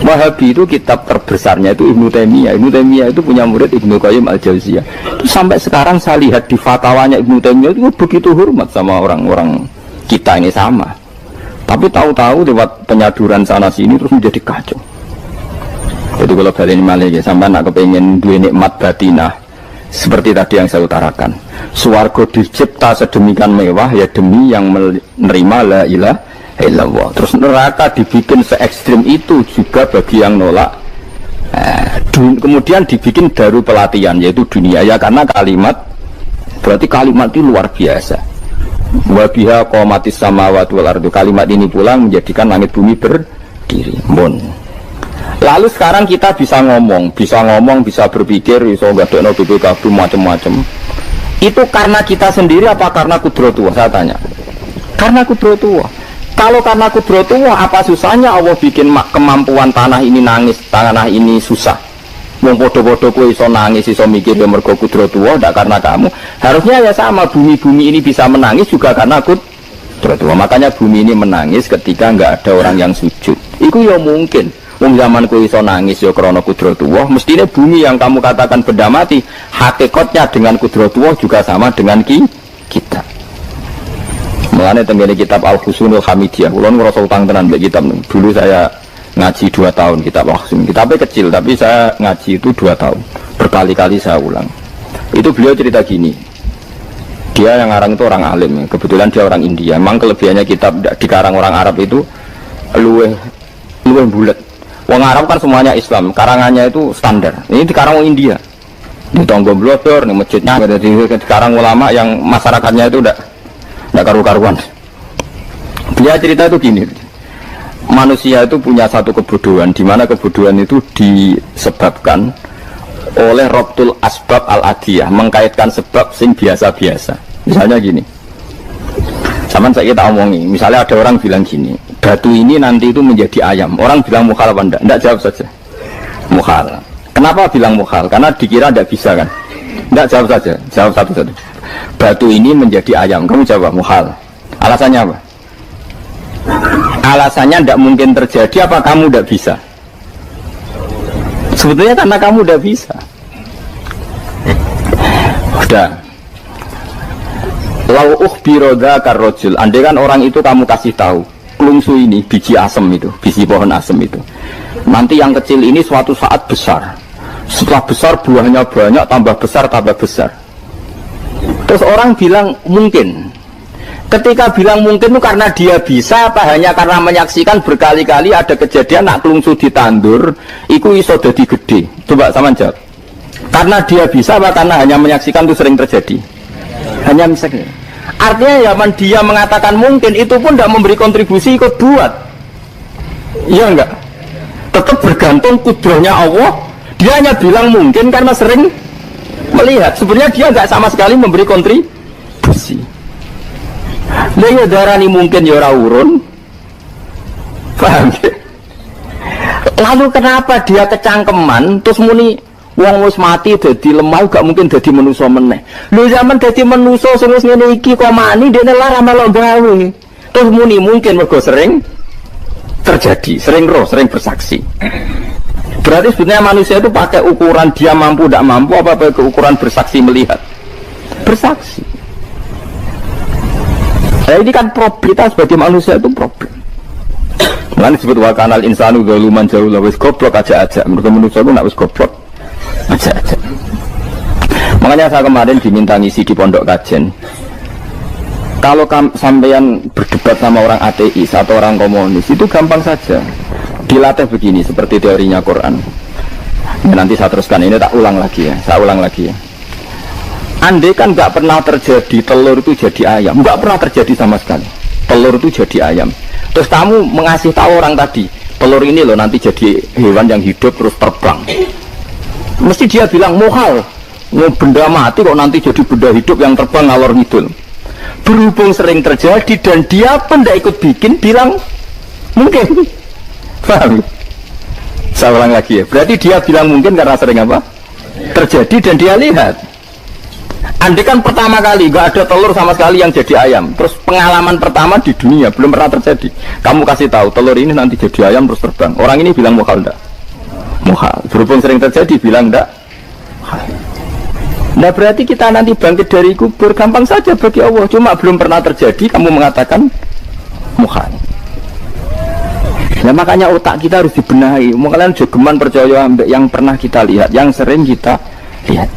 Wahabi itu kitab terbesarnya itu Ibnu Taimiyah. Ibnu Taimiyah itu punya murid Ibnu Qayyim Al-Jauziyah. Itu sampai sekarang saya lihat di fatwanya Ibnu Taimiyah itu begitu hormat sama orang-orang kita ini sama. Tapi tahu-tahu lewat penyaduran sana sini terus menjadi kacau. Jadi kalau balik ini malah ya, sampai nak kepengen dua nikmat batinah seperti tadi yang saya utarakan. Swarga dicipta sedemikian mewah ya demi yang menerima la ilaha illallah. Terus neraka dibikin se ekstrim itu juga bagi yang nolak. Kemudian dibikin daru pelatihan yaitu dunia ya karena kalimat berarti kalimat itu luar biasa. Wa biha qamatis samawati wal ardu. Kalimat ini pulang menjadikan langit bumi berdiri. Lalu sekarang kita bisa ngomong, bisa berpikir, bisa ngadekno BPKB macam-macam. Itu karena kita sendiri apa karena kudratullah? Saya tanya. Karena kudratullah. Kalau karena kudratullah, apa susahnya Allah bikin kemampuan tanah ini nangis, tanah ini susah. Wong podo-podo kowe iso nangis, iso mikir ya mergo kudratullah, ndak karena kamu. Harusnya ya sama, bumi-bumi ini bisa menangis juga karena kudratullah. Makanya bumi ini menangis ketika enggak ada orang yang sujud. Itu ya mungkin. Wong zaman kowe iso nangis ya krana kudratullah, mestine bumi yang kamu katakan benda mati, hakikatnya dengan kudratullah juga sama dengan kita. Mulane tenggene kitab Al-Husunul Hamidiyah, kula ngrasa utang tenan mbek kitab. Dulu saya ngaji 2 tahun kitab Al-Husun. Kitabnya kecil tapi saya ngaji itu 2 tahun. Berkali-kali saya ulang. Itu beliau cerita gini. Dia yang ngarang itu orang alim, kebetulan dia orang India. Memang kelebihannya kitab dikarang orang Arab itu luweh bulat. Wong Arab kan semuanya Islam, karangannya itu standar. Ini dikarang orang India. Di Tonggo Blodor, di masjidnya, dikarang ulama yang masyarakatnya itu udah karu-karuan. Dia cerita itu gini. Manusia itu punya satu kebodohan, di mana kebodohan itu disebabkan oleh Rabtul Asbab Al-Adiyah, mengkaitkan sebab sing biasa-biasa. Misalnya gini. Zaman saya kita omongi, misalnya ada orang bilang gini, batu ini nanti itu menjadi ayam. Orang bilang mukhal apa enggak? Enggak, jawab saja. Mukhal. Kenapa bilang mukhal? Karena dikira enggak bisa kan? Enggak, jawab saja. Jawab satu-satu. Batu ini menjadi ayam. Kamu jawab mukhal. Alasannya apa? Alasannya enggak mungkin terjadi apa kamu enggak bisa? Sebetulnya karena kamu enggak bisa. Udah. Lau ukhbiro dzakar rajul, andai kan orang itu kamu kasih tahu, klungsu ini biji asem itu, biji pohon asem itu. Nanti yang kecil ini suatu saat besar. Setelah besar buahnya banyak, tambah besar, tambah besar. Terus orang bilang mungkin. Ketika bilang mungkin itu karena dia bisa apa hanya karena menyaksikan berkali-kali ada kejadian nak klungsu ditandur, iku iso dadi gede. Coba sama jawab. Karena dia bisa apa karena hanya menyaksikan itu sering terjadi? Hanya misalnya. Artinya zaman dia mengatakan mungkin itu pun tidak memberi kontribusi ikut buat. Iya enggak? Tetap bergantung kudrahnya Allah. Dia hanya bilang mungkin karena sering melihat. Sebenarnya dia enggak sama sekali memberi kontribusi. Dia darani mungkin ya ora urun. Paham ya? Lalu kenapa dia kecangkeman terus muni wong wis mati dadi lemah gak mungkin dadi manusa meneh. Lho zaman dadi manusa sing wis ngene iki kok mani dene lara melok gawe. Terus muni mungkin mergo sering terjadi, sering roh, sering bersaksi. Berarti sebenarnya manusia itu pakai ukuran dia mampu tidak mampu apa pakai ukuran bersaksi melihat? Bersaksi. Nah, ini kan kita sebagai manusia itu problem. Lan disebut wa kanal insanu zaluman jauh wis goblok aja. Menurut manusia itu nak wis goblok aja. Makanya saya kemarin diminta ngisi di pondok kajen. Kalau sampean berdebat sama orang ateis atau orang komunis itu gampang saja. Dilatih begini seperti teorinya Quran. Ya, nanti saya teruskan ini tak ulang lagi ya. Saya ulang lagi ya. Andai kan nggak pernah terjadi telur itu jadi ayam, nggak pernah terjadi sama sekali. Telur itu jadi ayam. Terus kamu mengasih tahu orang tadi, telur ini loh nanti jadi hewan yang hidup terus terbang. Mesti dia bilang mohal, benda mati kok nanti jadi benda hidup yang terbang ngalor ngidul. Berhubung sering terjadi dan dia pun tidak ikut bikin, bilang mungkin. Paham? Saya ulang lagi ya. Berarti dia bilang mungkin karena sering apa? Terjadi dan dia lihat. Andai kan pertama kali nggak ada telur sama sekali yang jadi ayam, terus pengalaman pertama di dunia belum pernah terjadi. Kamu kasih tahu telur ini nanti jadi ayam terus terbang. Orang ini bilang mukhal enggak? Mukhal. Berhubung sering terjadi bilang enggak? Nah berarti kita nanti bangkit dari kubur gampang saja bagi Allah. Cuma belum pernah terjadi kamu mengatakan mukhal. Nah makanya otak kita harus dibenahi. Kalian jogeman percaya yang pernah kita lihat, yang sering kita lihat.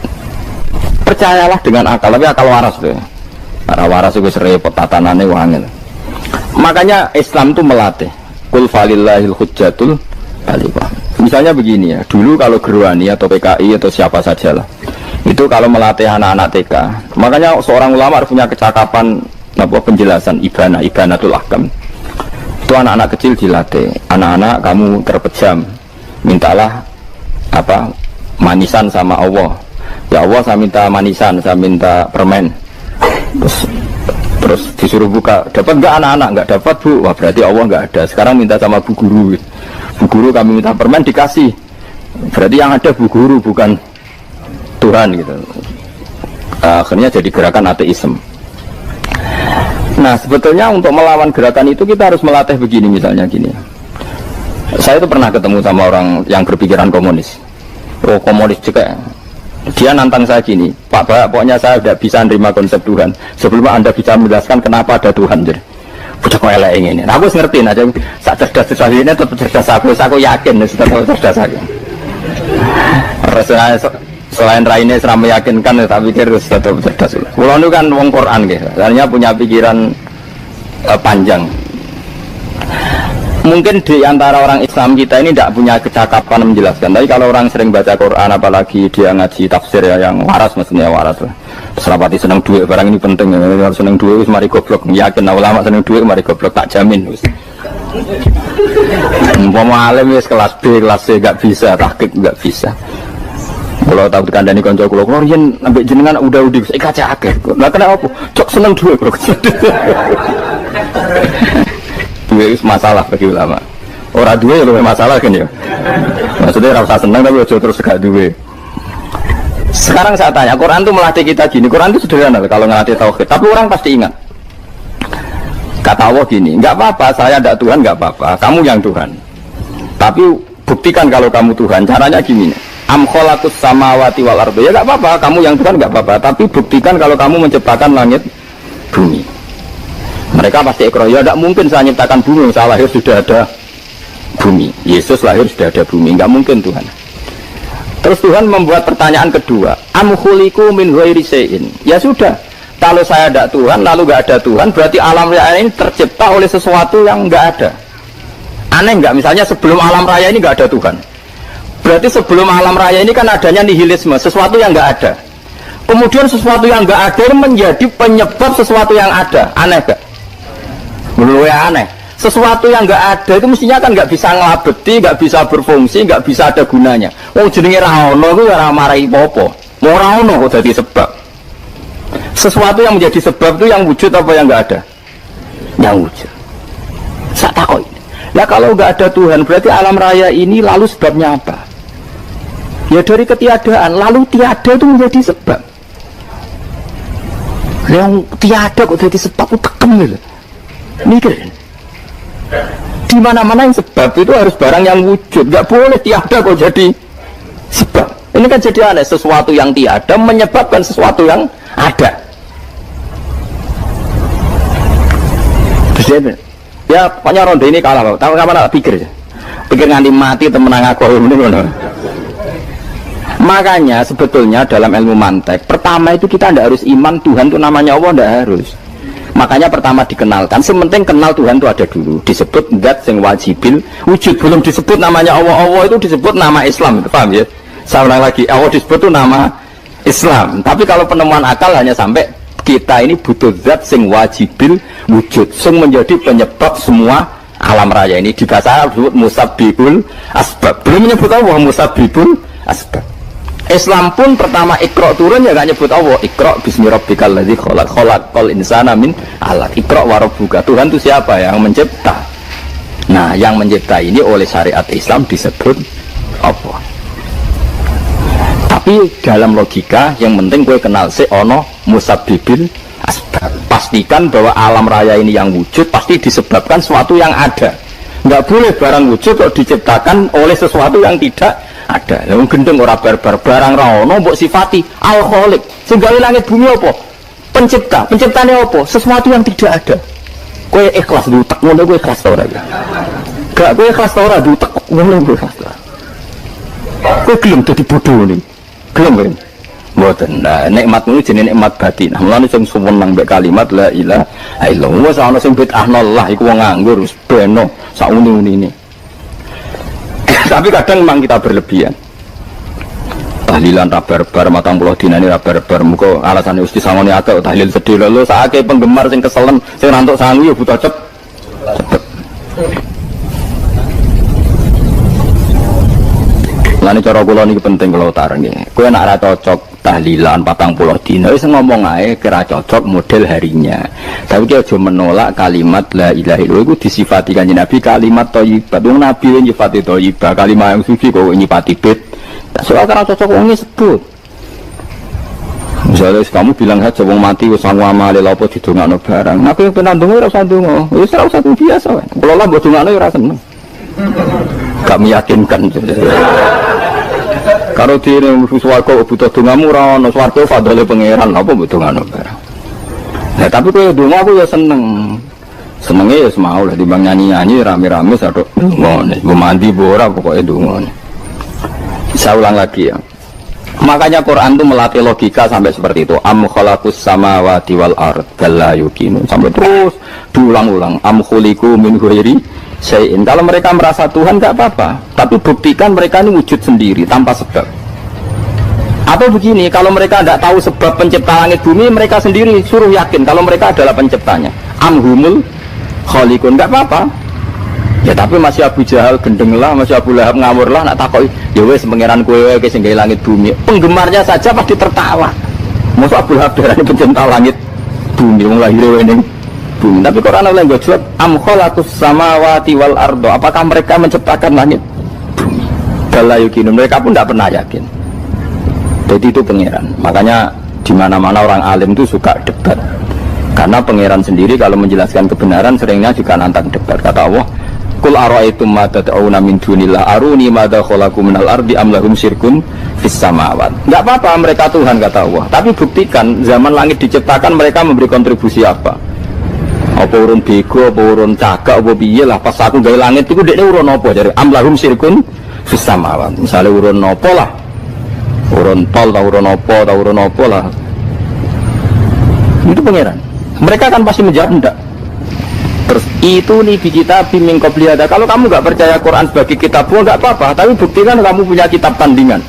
Percayalah dengan akal, tapi akal waras tuh. Para waras itu serempet tatanannya wangil. Makanya Islam itu melatih. Qul falillahil hujjatul baligha. Misalnya begini ya, dulu kalau Gerwani atau PKI atau siapa sajalah, itu kalau melatih anak-anak TK, makanya seorang ulama harus punya kecakapan penjelasan ibanatul ahkam. Itu anak-anak kecil dilatih. Anak-anak kamu terpejam, mintalah manisan sama Allah. Ya Allah saya minta manisan, saya minta permen. Terus disuruh buka, dapat enggak anak-anak? Enggak dapat bu, wah berarti Allah enggak ada. Sekarang minta sama bu guru. Bu guru kami minta permen dikasih. Berarti yang ada bu guru bukan Tuhan gitu. Akhirnya jadi gerakan ateisme. Nah sebetulnya untuk melawan gerakan itu kita harus melatih begini misalnya gini. Saya itu pernah ketemu sama orang yang berpikiran komunis. Oh komunis juga. Dia nantang saya gini, Pak Bapak, pokoknya saya tidak bisa menerima konsep Tuhan sebelum Anda bisa menjelaskan kenapa ada Tuhan. Jadi, udah kok elek ini. Nah, aku ngerti aja. Saat cerdas ini tetap cerdas aku yakin tetap cerdas aku. Selain raine seram meyakinkan, tapi pikir tetap cerdas. Kulo itu kan wong Quran gitu, artinya punya pikiran panjang. Mungkin di antara orang Islam kita ini tidak punya kecakapan menjelaskan. Tapi kalau orang sering baca Quran, apalagi dia ngaji tafsir ya, yang waras maksudnya waras lah. Serapati seneng duit, barang ini penting. Harus seneng duit, mari goblok. Yakin ulama seneng duit, mari goblok, tak jamin. Umpama alim wis kelas B, kelas C gak bisa, tahqiq gak bisa. Kalau tahu dikandani konco kulo, kalau yen ambek jenengan udah saya kaca akeh. Lah kena apa? Cok seneng duit kok. Duit itu masalah bagi ulama. Orang duit lebih masalah kan ya. Maksudnya rasa senang tapi ojo terus gak duit. Sekarang saya tanya, Quran itu melatih kita gini. Quran itu sederhana kalau ngelatih tauhid. Tapi orang pasti ingat. Kata Allah gini, nggak apa-apa, saya tidak Tuhan, nggak apa-apa. Kamu yang Tuhan. Tapi buktikan kalau kamu Tuhan. Caranya gini. Am khalaqus samawati wal ardi. Ya nggak apa-apa, kamu yang Tuhan nggak apa-apa. Tapi buktikan kalau kamu menciptakan langit, bumi. Mereka pasti ikrar, ya tidak mungkin saya menciptakan bumi, saya lahir sudah ada bumi. Yesus lahir sudah ada bumi, nggak mungkin Tuhan. Terus Tuhan membuat pertanyaan kedua, am khuliqu min ghairi syai'in. Ya sudah, kalau saya tidak Tuhan, lalu nggak ada Tuhan, berarti alam raya ini tercipta oleh sesuatu yang nggak ada. Aneh nggak? Misalnya sebelum alam raya ini nggak ada Tuhan, berarti sebelum alam raya ini kan adanya nihilisme, sesuatu yang nggak ada. Kemudian sesuatu yang nggak ada menjadi penyebab sesuatu yang ada. Aneh nggak? Menurut saya aneh. Sesuatu yang nggak ada itu mestinya kan nggak bisa ngelabeti, nggak bisa berfungsi, nggak bisa ada gunanya. Oh jenenge raono itu ya marai popo. Mau raono kok jadi sebab. Sesuatu yang menjadi sebab itu yang wujud apa yang nggak ada? Yang wujud. Saya takut. Nah kalau nggak ada Tuhan berarti alam raya ini lalu sebabnya apa? Ya dari ketiadaan. Lalu tiada itu menjadi sebab. Yang tiada kok jadi sebab itu tekem gitu. Mikir. Di mana-mana yang sebab itu harus barang yang wujud. Nggak boleh tiada kok jadi sebab. Ini kan jadi aneh. Sesuatu yang tiada menyebabkan sesuatu yang ada. Terus ya pokoknya ronde ini kalah. Tahu kapan tak pikir ya? Pikir nganti mati temenang aku ini. Makanya sebetulnya dalam ilmu mantek pertama itu kita tidak harus iman Tuhan itu namanya Allah, tidak harus. Makanya pertama dikenalkan, sementing kenal Tuhan itu ada dulu. Disebut zat sing wajibil wujud, belum disebut namanya Allah. Allah itu disebut nama Islam, paham ya? Saya ulang lagi, Allah disebut itu nama Islam. Tapi kalau penemuan akal hanya sampai kita ini butuh zat sing wajibil wujud, sing menjadi penyebab semua alam raya ini. Di bahasa Arab disebut musabbibul asbab. Belum menyebut Allah musabbibul asbab. Islam pun pertama Iqra turun ya gak nyebut Allah. Iqra bismi rabbikal ladzi khalaq, khalaqal insana min 'alaq. Iqra wa rabbuka. Tuhan itu siapa? Yang mencipta. Nah, yang mencipta ini oleh syariat Islam disebut Allah. Tapi dalam logika yang penting gue kenal si ono musabbibil asbab. Pastikan bahwa alam raya ini yang wujud pasti disebabkan sesuatu yang ada. Nggak boleh barang wujud kok diciptakan oleh sesuatu yang tidak ada. Yang gendeng ora barbar barang rawono mbok sifati al-khaliq. Sing gawe langit bumi apa? Pencipta. Penciptane apa? Sesuatu yang tidak ada. Kowe ikhlas dutek ngono kowe ikhlas ora ya? Gak kowe ikhlas ora dutek ngono kowe ikhlas. Kowe gelem dadi bodoh ning. Gelem kowe. Mboten. Nah, nikmatmu jenenge nikmat batin. Mulane sing suwenang mbek kalimat la ilaha illallah. Wes ana sing bid'ahna Allah iku wong nganggur wis beno sak uni-unine. Tapi kadang memang kita berlebihan. Tahlilan rabar-bar matang pulau dina ini rabar-bar muka alasannya usti sangoni agak tahlil sedih lalu saatnya penggemar sing keselen sing rantuk sangu ya butuh cepet. Lani cara kula niki penting kalau tareng nggih. Kowe nek ora cocok tahlilan 40 dina wis ngomong ae kira cocok model harinya. Tapi dia aja menolak kalimat la ilaha illallah iku disifati Kanjeng Nabi kalimat thayyibah. Wong Nabi nyifati thayyibah, kalimat yang suci kok nyifati bid. Soal kira cocok wong sebut. Misalnya kamu bilang saja wong mati wis sangu amale lha apa didongakno barang. Aku yang penandunge ora usah ndonga. Wis ora usah biasa wae. Kula lah mbok dongakno ora seneng. gak meyakinkan. Kalau di swarga butuh dongamu ora ono swarga fadhole pangeran apa butuh ngono barang. Nah tapi kowe donga aku ya seneng. Senenge ya semau lah timbang nyanyi-nyanyi rame-rame satu donga. Mbok mandi mbok ora pokoke donga. Saya ulang lagi ya. Makanya Quran itu melatih logika sampai seperti itu. Am khalaqus samawati wal ard balla yuqinu sampai terus diulang-ulang. Am khuliqu min ghairi syai'in. Kalau mereka merasa Tuhan enggak apa-apa, tapi buktikan mereka ini wujud sendiri tanpa sebab. Atau begini, kalau mereka tidak tahu sebab pencipta langit bumi, mereka sendiri suruh yakin kalau mereka adalah penciptanya. Am humul khaliqun, enggak apa-apa. Ya tapi masih Abu Jahal gendeng lah, masih Abu Lahab ngawur lah, nak takoi ya wes pangeran kowe wae sing gawe langit bumi. Penggemarnya saja pasti tertawa. Masa Abu Lahab darane pencipta langit bumi wong lahir ning bumi. Tapi Quran oleh nggo jawab am khalaqus samawati wal ardo. Apakah mereka menciptakan langit bumi? Bala yakin, mereka pun tidak pernah yakin. Jadi itu pangeran. Makanya di mana-mana orang alim itu suka debat. Karena pangeran sendiri kalau menjelaskan kebenaran seringnya juga nantang debat. Kata Allah, Qul ara'aytum ma tad'una min dunillah aruni madza khalaqu minal ardi am lahum syirkun fis samawat. Enggak apa-apa mereka Tuhan kata Allah, tapi buktikan zaman langit diciptakan mereka memberi kontribusi apa? Apa urun bego, apa urun cagak, apa piye lah pas aku gawe langit iku dekne urun apa jare am lahum syirkun fis samawat. Misale urun apa lah? Urun tol ta urun apa lah. Itu pangeran. Mereka kan pasti menjawab enggak. Terus itu nih di kitab min qabli hada. Kalau kamu nggak percaya Quran sebagai kitab nggak apa-apa, tapi buktikan kamu punya kitab tandingan.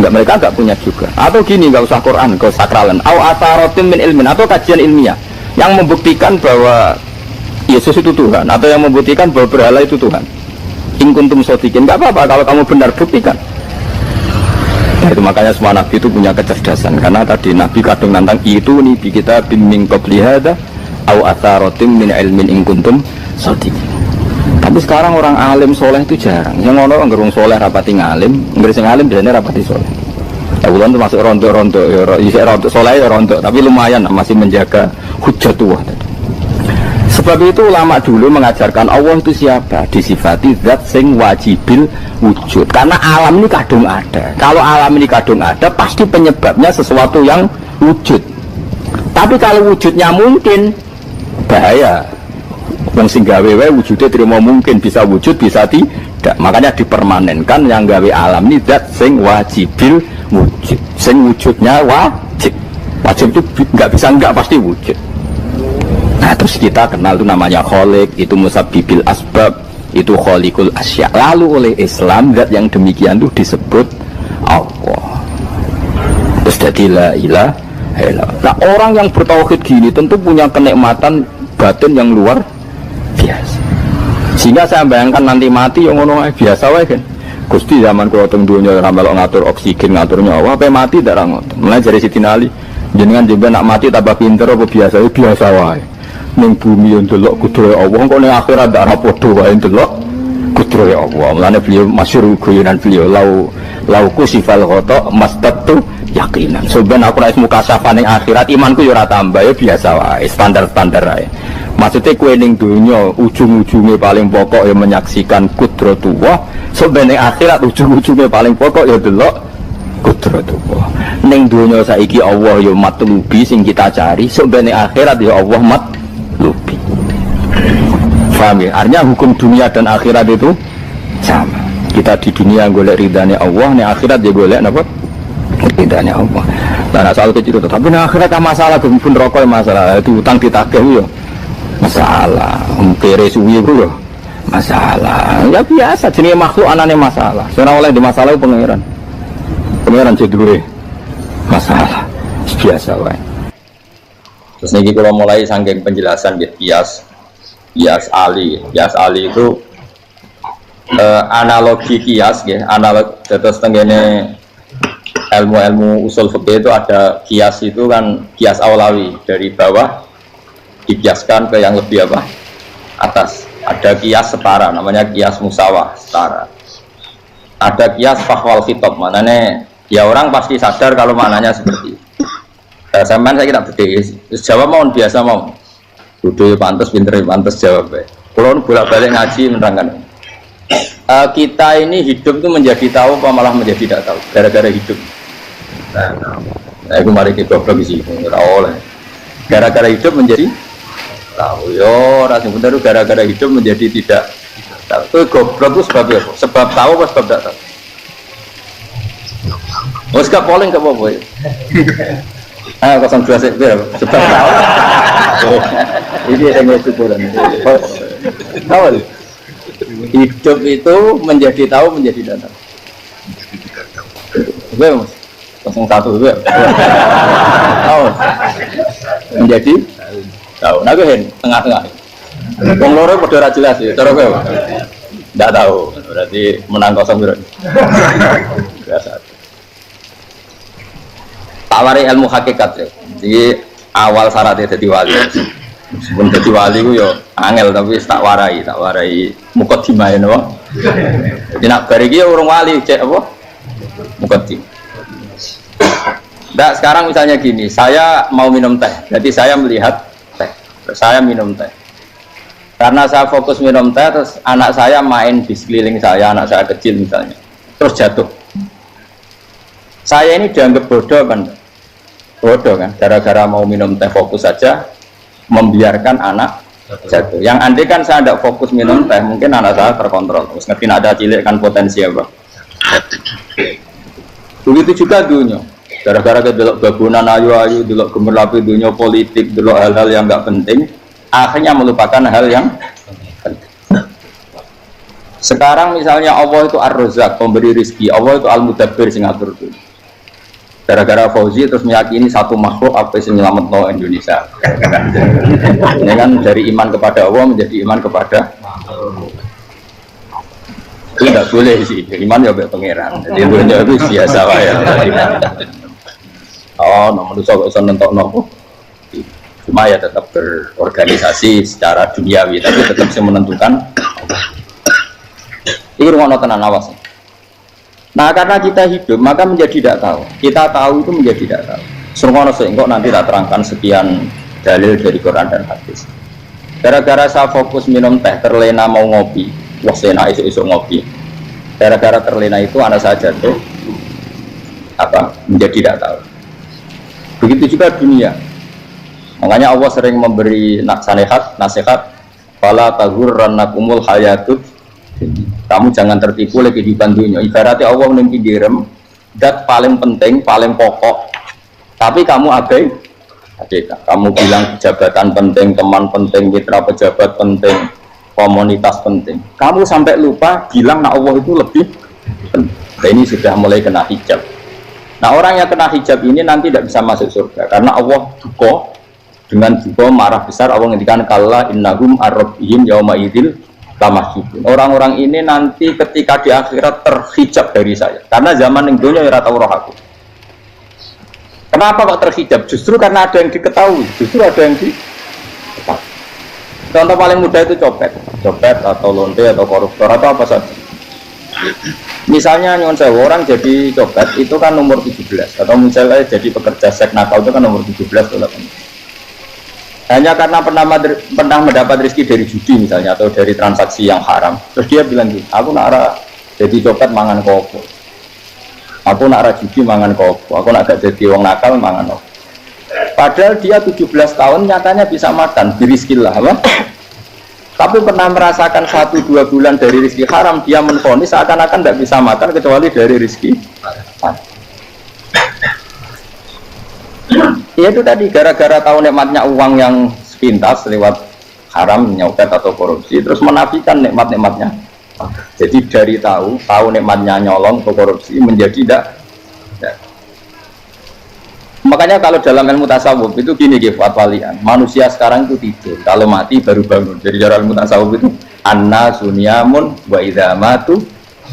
Nggak, mereka nggak punya juga. Atau gini, nggak usah Quran, nggak usah sakralan. Au atharotin min ilmin, atau kajian ilmiah yang membuktikan bahwa Yesus itu Tuhan, atau yang membuktikan bahwa berhala itu Tuhan. In kuntum shodiqin, nggak apa-apa kalau kamu benar, buktikan. Nah, itu makanya semua nabi itu punya kecerdasan, karena tadi nabi kadang nantang itu nih di kitab min qabli hada au atharatim min ilmin in kuntum shodiqin. Tapi sekarang orang alim soleh itu jarang. Yang ngono ngerung soleh rapati ngalim, nggere sing alim biasanya rapati soleh. Ya bulan itu masuk rontok-rontok ya isih rontok soleh ya rontok, tapi lumayan masih menjaga hujjatullah tadi. Sebab itu ulama dulu mengajarkan Allah itu siapa? Disifati zat sing wajibil wujud. Karena alam ini kadung ada. Kalau alam ini kadung ada, pasti penyebabnya sesuatu yang wujud. Tapi kalau wujudnya mungkin, bahaya. Yang sing gawe wae wujudnya terima mungkin bisa wujud bisa tidak. Makanya dipermanenkan yang gawe alam ini zat sing wajibil wujud. Sing wujudnya wajib. Wajib itu nggak bisa nggak pasti wujud. Nah terus kita kenal itu namanya khaliq, itu musabbibil asbab, itu khaliqul asya. Lalu oleh Islam zat yang demikian itu disebut Allah. Terus jadi la ilaha illallah. Nah orang yang bertauhid gini tentu punya kenikmatan batin yang luar biasa. Sehingga saya bayangkan nanti mati yang ngono biasa wae kan. Gusti zaman kula teng donya ora melok ngatur oksigen, ngatur nyawa, apa mati ndak ra ngoten. Mulai dari Siti Ali, jenengan jenengan nak mati tambah pinter apa biasa? Biasa wae. Ning bumi yo ndelok kudrohe Allah, kok ning akhirat ndak ra padha wae ndelok kudrohe Allah. Mulane beliau masyhur guyonan beliau lau kusifal ghata mastatu yakinan. Sebenarnya aku nek mukasafah ning akhirat imanku yo ora tambah, yo biasa wae, standar-standar wae. Maksudnya kue ning dunia ujung-ujungnya paling pokok yang menyaksikan kudratullah. Sebenarnya akhirat ujung-ujungnya paling pokok ya delok kudratullah. Ning dunia saiki Allah ya matlubi sing kita cari. Sebenarnya akhirat ya Allah matlubi. Paham ya? Artinya hukum dunia dan akhirat itu sama. Kita di dunia golek ridhanya Allah, ning akhirat ya golek napa? Ridhanya Allah. Nah soal kecil itu, tapi ning akhirat masalah pun rokok masalah itu utang ditagih yo. Masalah, kere suwi itu loh masalah, ya biasa, jenis makhluk anane masalah. Seorang oleh di masalah itu pengeran jedure masalah, biasa wae. Terus niki kalau mulai saking penjelasan gitu, kias Ali itu analogi kias, ya, analog terus tenggene ilmu usul fikih itu ada kias itu kan kias awlawi dari bawah dikiaskan ke yang lebih apa atas. Ada kias setara namanya kias musawah setara, ada kias fahwal khitab, maknanya ya orang pasti sadar kalau maknanya seperti sampean saya kira beda jawab mau biasa mau bodoh pantas pinter pantas jawab kalau bolak balik ngaji menerangkan Kita ini hidup tuh menjadi tahu apa malah menjadi tidak tahu gara-gara hidup. Nah, aku mari kita goblok sih, ora oleh. Gara-gara hidup menjadi tahu. Yo, rasanya bener gara-gara hidup menjadi tidak tahu. Itu goblok itu sebabnya apa? Sebab tahu apa sebab tidak tahu? Wes gak polling gak apa-apa ya. 02 sebab tahu. Ini yang syukuran. Tahu. Hidup itu menjadi tahu menjadi tidak tahu. Mas. 01 juga. Tahu. Menjadi tahu. Nah, gue tengah-tengah. Wong loro padha ora jelas ya. Cara kowe. Enggak tahu. Berarti menang 0 berarti. Biasa. Tawari ilmu hakikat ya. Jadi awal syaratnya jadi wali. Meskipun jadi wali ku yo angel tapi tak warai mukadimah ya napa. Jadi nak bar iki urung wali cek apa? Mukadim. Nah, sekarang misalnya gini, saya mau minum teh. Jadi saya melihat teh. Saya minum teh. Karena saya fokus minum teh terus anak saya main di sekeliling saya, anak saya kecil misalnya. Terus jatuh. Saya ini dianggap bodoh kan? Bodoh kan? Gara-gara mau minum teh fokus saja membiarkan anak jatuh. Yang andai kan saya tidak fokus minum teh, mungkin anak saya terkontrol. Terus ngerti ada cilik kan potensi apa? Begitu juga dunia. Gara-gara ke delok babunan ayu-ayu, delok gemerlapi dunia politik, delok hal-hal yang nggak penting, akhirnya melupakan hal yang penting. Sekarang misalnya Allah itu Ar-Razzaq, pemberi rizki, Allah itu Al-Mudabbir sing ngatur dunia. Gara-gara Fauzi terus meyakini satu makhluk apa yang menyelamatkan Indonesia. Ini kan dari iman kepada Allah menjadi iman kepada itu tidak boleh sih, iman ya baik pangeran. Jadi dunia itu biasa lah ya. Oh, nomor itu kok bisa nentok nopo. Cuma ya tetap berorganisasi secara duniawi, tapi tetap bisa menentukan. Ini rumah tenan awas. Nah, karena kita hidup maka menjadi tidak tahu. Kita tahu itu menjadi tidak tahu. Serungono sehingga nanti tak terangkan sekian dalil dari Quran dan hadis. Gara-gara saya fokus minum teh, terlena mau ngopi, wah sena isuk-isuk ngopi. Gara-gara terlena itu anak saya jatuh, menjadi tidak tahu. Begitu juga dunia. Makanya Allah sering memberi nasihat, fala taghurrannakumul hayatud. Kamu jangan tertipu oleh kehidupan dunia. Ibaratnya Allah menempel direm, dat paling penting, paling pokok. Tapi kamu abai. Kamu bilang jabatan penting, teman penting, mitra pejabat penting, komunitas penting. Kamu sampai lupa bilang nah Allah itu lebih penting. Nah, ini sudah mulai kena hijab. Nah, orang yang kena hijab ini nanti tidak bisa masuk surga karena Allah duka dengan duka marah besar. Allah ngendikan kalla innahum ar-rabbihim yauma idzil lamahjubun. Orang-orang ini nanti ketika di akhirat terhijab dari saya. Karena zaman yang dunia ya tahu roh aku. Kenapa kok terhijab? Justru karena ada yang diketahui. Justru ada yang diketahui. Contoh paling mudah itu copet atau lonte atau koruptor atau apa saja. Misalnya nyuwun sewu orang jadi copet itu kan nomor 17 atau misalnya jadi pekerja seks nakal itu kan nomor 17 atau 18. Hanya karena pernah mendapat rezeki dari judi misalnya atau dari transaksi yang haram. Terus dia bilang gitu, aku nak jadi copet mangan kopo. Aku nak judi mangan kopo. Aku nak gak jadi wong nakal mangan kopo. Padahal dia 17 tahun nyatanya bisa makan, birizkillah apa? Tapi pernah merasakan 1-2 bulan dari rezeki haram, dia menvonis seakan-akan tidak bisa makan kecuali dari rezeki haram. Ya itu tadi gara-gara tahu nikmatnya uang yang sepintas lewat haram, nyopet atau korupsi, terus menafikan nikmat-nikmatnya. Jadi dari tahu nikmatnya nyolong atau korupsi menjadi tidak. Makanya kalau dalam ilmu tasawuf itu gini fatwalian, manusia sekarang itu tidur, kalau mati baru bangun. Jadi dalam ilmu tasawuf itu anna sunyamun wa idza matu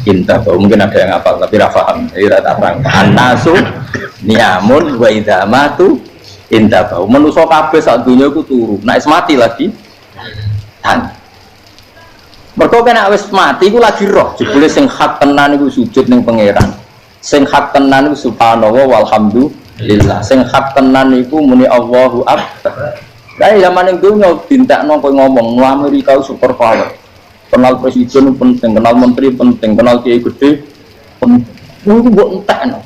intahu. Mungkin ada yang hafal tapi tidak paham. Jadi rata terang anna sunyamun wa idza matu intahu. Manusia kabeh sak dunya iku turu, nek mati lagi tan. Mergo kena wis mati iku lagi roh, jebule sing hak tenan iku sujud ning pangeran. Sing hak tenan iku subhanallah walhamdulillah. Sing hak tenan iku muni Allahu akbar. Lah zaman ning dunya dintekno kowe ngomong Amerika super power. Kenal presiden penting, kenal menteri penting, kenal kiai gede penting. Itu mbok entekno.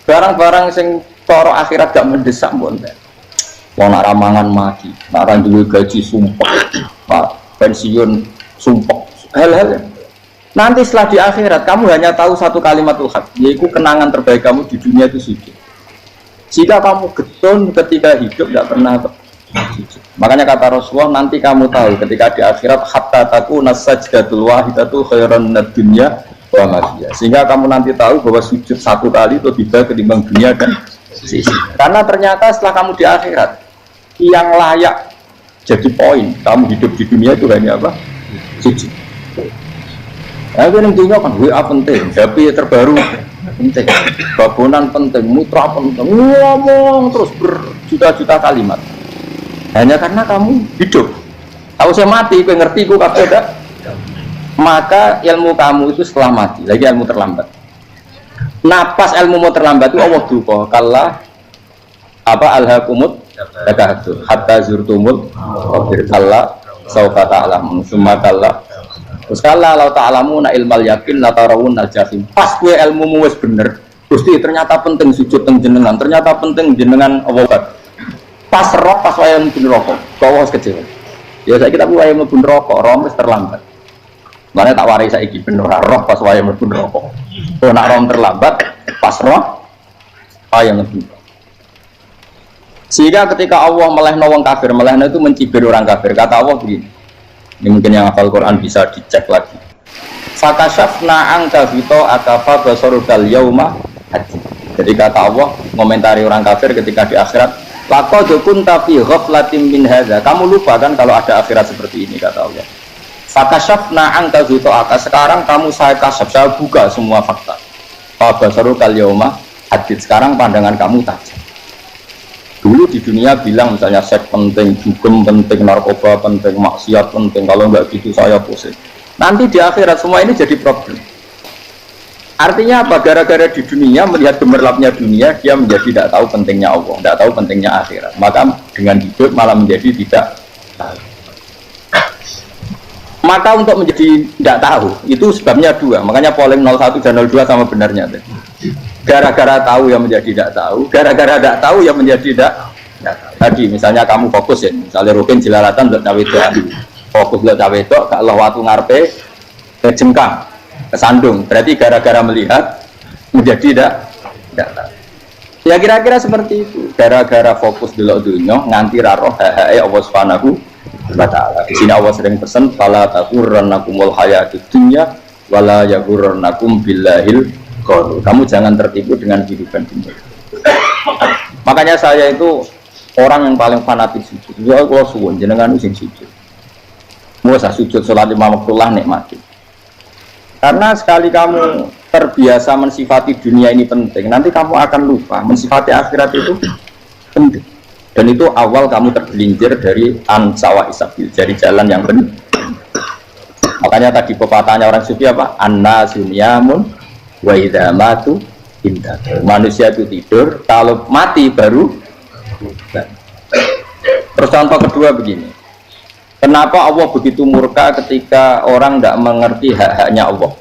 Barang-barang sing cara akhirat gak mendesak mbok entek. Wong nak ramangan mati, nak ra duwe gaji sumpah, pensiun sumpah. Hal-hal nanti setelah di akhirat kamu hanya tahu satu kalimatul haq, yaitu kenangan terbaik kamu di dunia itu sujud. Jika kamu getun ketika hidup tidak pernah sujud. Makanya kata Rasulullah, nanti kamu tahu ketika di akhirat hatta takuna sajdatul wahidatu khairan minad dunya wa ma fiha. Sehingga kamu nanti tahu bahwa sujud satu kali itu lebih baik ketimbang dunia dan sisi. Karena ternyata setelah kamu di akhirat yang layak jadi poin kamu hidup di dunia itu hanya apa? Sujud. Nah, itu yang dunia kan WA penting, HP terbaru penting, babonan penting, mutra penting, ngomong terus berjuta-juta kalimat. Hanya karena kamu hidup. Tahu saya mati, gue ngerti gue kabeh dak. Maka ilmu kamu itu setelah mati, lagi ilmu terlambat. Napas ilmu mau terlambat itu Allah duka. Kalla apa alhaqumut takahatu hatta zurtumul qabir. Kalla saufa ta'lamun summa kalla. Terus kalla law ta'lamuna ilmal yakin la tarawun al-jahim. Pas gue ilmumu wis bener, Gusti ternyata penting sujud teng jenengan, ternyata penting jenengan Allah. Pas roh pas wayang mlebu neraka, kok kecil. Ya saiki tak wayang mlebu neraka, roh wis terlambat. Mane tak warai saiki ben ora roh pas wayang mlebu neraka. Oh nak roh terlambat, pas roh wayang mlebu. Sehingga ketika Allah melehno wong kafir, melehno itu mencibir orang kafir. Kata Allah begini. Ini mungkin yang hafal Quran bisa dicek lagi. Fakashafna angka fito akafa basarudal yauma hadid. Jadi kata Allah ngomentari orang kafir ketika di akhirat, laqad kunta fi ghaflatin min hadza. Kamu lupa kan kalau ada akhirat seperti ini, kata Allah. Fakashafna angka fito aka. Sekarang kamu saya kasaf, saya buka semua fakta. Fa basarudal yauma hadid. Sekarang pandangan kamu tajam. Dulu di dunia bilang misalnya seks penting, dugem penting, narkoba penting, maksiat penting, kalau enggak gitu saya pusing. Nanti di akhirat semua ini jadi problem. Artinya apa? Gara-gara di dunia melihat gemerlapnya dunia, dia menjadi tidak tahu pentingnya Allah, tidak tahu pentingnya akhirat. Maka dengan hidup malah menjadi tidak tahu. Maka untuk menjadi tidak tahu itu sebabnya dua. Makanya polling 01 dan 02 sama benarnya. Gara-gara tahu yang menjadi tidak tahu, gara-gara tidak tahu yang menjadi tidak tahu. Tadi misalnya kamu fokus ya, misalnya Rukin jelalatan untuk cawe itu, fokus untuk cawe itu, kalau waktu ngarepe kejengkang, kesandung, berarti gara-gara melihat menjadi tidak tahu. Ya kira-kira seperti itu. Gara-gara fokus dulu dunia, nganti raroh Allah Subhanahu wa ta'ala. Di sini Allah sering pesan, fala taghurrannakumul hayatud dunya wala yaghurrannakum billahil. Kamu jangan tertipu dengan kehidupan dunia. Makanya saya itu orang yang paling fanatik sujud. Ya kalau suwun jenengan sing sujud. Mau sujud salat lima waktullah nikmati. Karena sekali kamu terbiasa mensifati dunia ini penting, nanti kamu akan lupa mensifati akhirat itu penting. Dan itu awal kamu tergelincir dari ansawa isabil, dari jalan yang benar. Makanya tadi pepatahnya orang sufi apa? An-nasunyamun wa idza matu indah. Manusia itu tidur, kalau mati baru. Terus contoh kedua begini. Kenapa Allah begitu murka ketika orang tidak mengerti hak-haknya Allah?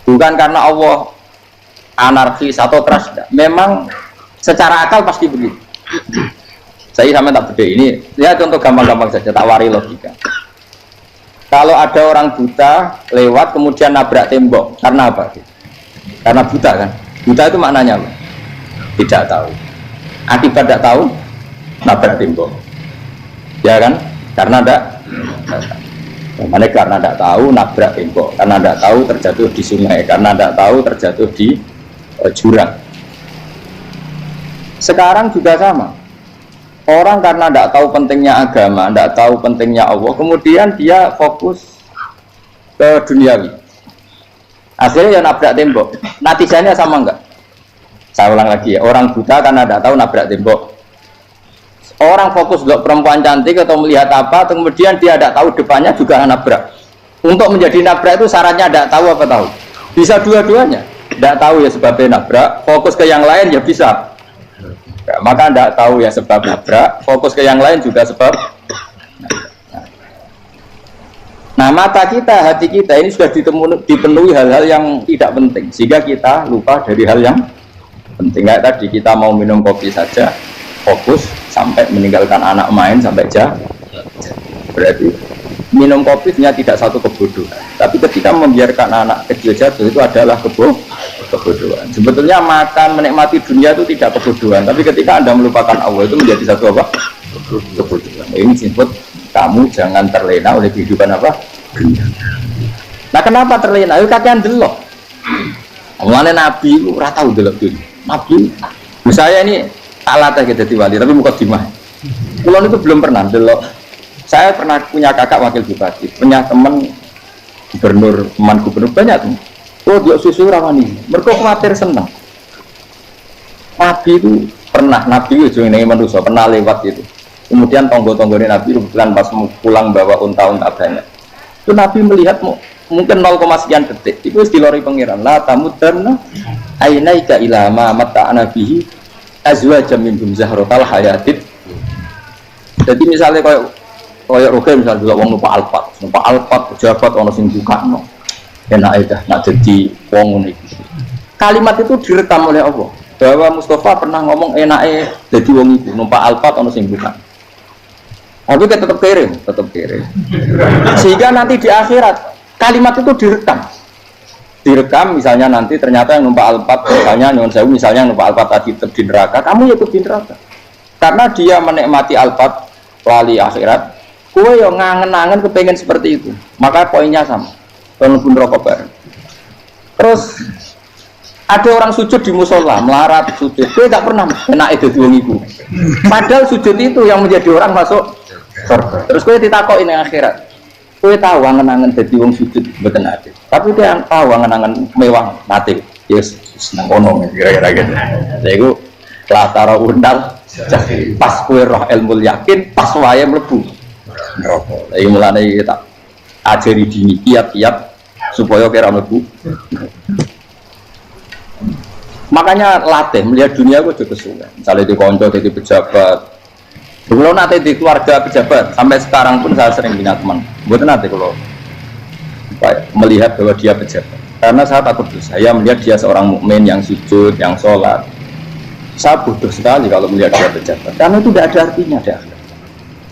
Bukan karena Allah anarkis atau keras, memang secara akal pasti begitu. Saya sama tak beda ini. Ya contoh gampang-gampang saja, tak wari logika. Kalau ada orang buta lewat kemudian nabrak tembok, karena apa? Karena buta kan? Buta itu maknanya apa? Tidak tahu. Akibat tidak tahu, nabrak tembok. Ya kan? Karena tidak. Karena tidak tahu nabrak tembok. Karena tidak tahu terjatuh di sungai. Karena tidak tahu terjatuh di jurang. Sekarang juga sama. Orang karena tidak tahu pentingnya agama, tidak tahu pentingnya Allah, kemudian dia fokus ke duniawi. Akhirnya ya nabrak tembok. Natijanya sama enggak? Saya ulang lagi ya. Orang buta karena tidak tahu nabrak tembok. Orang fokus untuk perempuan cantik atau melihat apa, kemudian dia tidak tahu depannya juga nabrak. Untuk menjadi nabrak itu syaratnya tidak tahu apa tahu. Bisa dua-duanya. Tidak tahu ya sebabnya nabrak. Fokus ke yang lain ya bisa. Ya, maka tidak tahu ya sebab nabrak. Fokus ke yang lain juga sebab. Nah mata kita, hati kita ini sudah dipenuhi hal-hal yang tidak penting, sehingga kita lupa dari hal yang penting. Kayak tadi kita mau minum kopi saja, fokus sampai meninggalkan anak main sampai jam. Berarti minum kopi ternyata tidak satu kebodohan, tapi ketika membiarkan anak kecil jatuh itu adalah kebodohan. Sebetulnya makan menikmati dunia itu tidak kebodohan, tapi ketika Anda melupakan Allah itu menjadi satu apa? Kebodohan. Ini disebut kamu jangan terlena oleh kehidupan apa? Dunia. Nah kenapa terlena? Itu kakean delok. Mulane Nabi itu ora tau delok dunia. Nabi, saya ini alat aja jadi wali, tapi muka dimah. Kulon itu belum pernah delok. Saya pernah punya kakak wakil bupati, punya teman gubernur banyak tuh. Oh dia susu rawani, mereka khawatir senang. Nabi itu pernah, Nabi itu yang manusia pernah lewat itu. Kemudian tonggo-tonggone Nabi kebetulan pas pulang bawa unta-unta banyak. Itu Nabi melihat mungkin 0, sekian detik. Itu dilori pengiran. La tamudanna ainaika ila ma mata'ana bihi azwajan minhum zahratal hayatid. Jadi misalnya kayak roke misalnya dulu wong numpak Alphard pejabat ono sing bukakno. Enak dah nak jadi wong ngene iki. Kalimat itu direkam oleh Allah. Bahwa Mustafa pernah ngomong enake jadi wong iku numpak Alphard ono sing bukakno. Tapi tetap kere. Sehingga nanti di akhirat kalimat itu direkam misalnya nanti ternyata yang numpak Alphard misalnya numpak Alphard tadi di neraka, kamu ikut di neraka karena dia menikmati Alphard lali akhirat, kowe yang ngangen-angen kepengen seperti itu, maka poinnya sama, pun rokok bareng. Terus ada orang sujud di musola melarat sujud, kowe tak pernah enak itu wong iku, padahal sujud itu yang menjadi orang masuk surga. Terus kowe ditakoki ning akhirat, kowe tahu angen-angen dadi wong sujud mboten ate. Tapi kowe tahu angen-angen mewah nate. Yes, seneng ono kira-kira gitu. Lha iku latara undal pas kowe roh ilmu yakin pas wae mlebu neraka. Lha iki mulane tak ajari dini kiat-kiat supaya kira mlebu. Makanya latih melihat dunia itu juga kesulitan. Misalnya di konco, jadi pejabat. Kalau nanti di keluarga pejabat, sampai sekarang pun saya sering punya teman. Buat nanti kalau melihat bahwa dia pejabat, karena saya takut dosa. Saya melihat dia seorang mukmin yang sujud, yang sholat. Saya bodoh sekali kalau melihat dia pejabat, karena itu tidak ada artinya.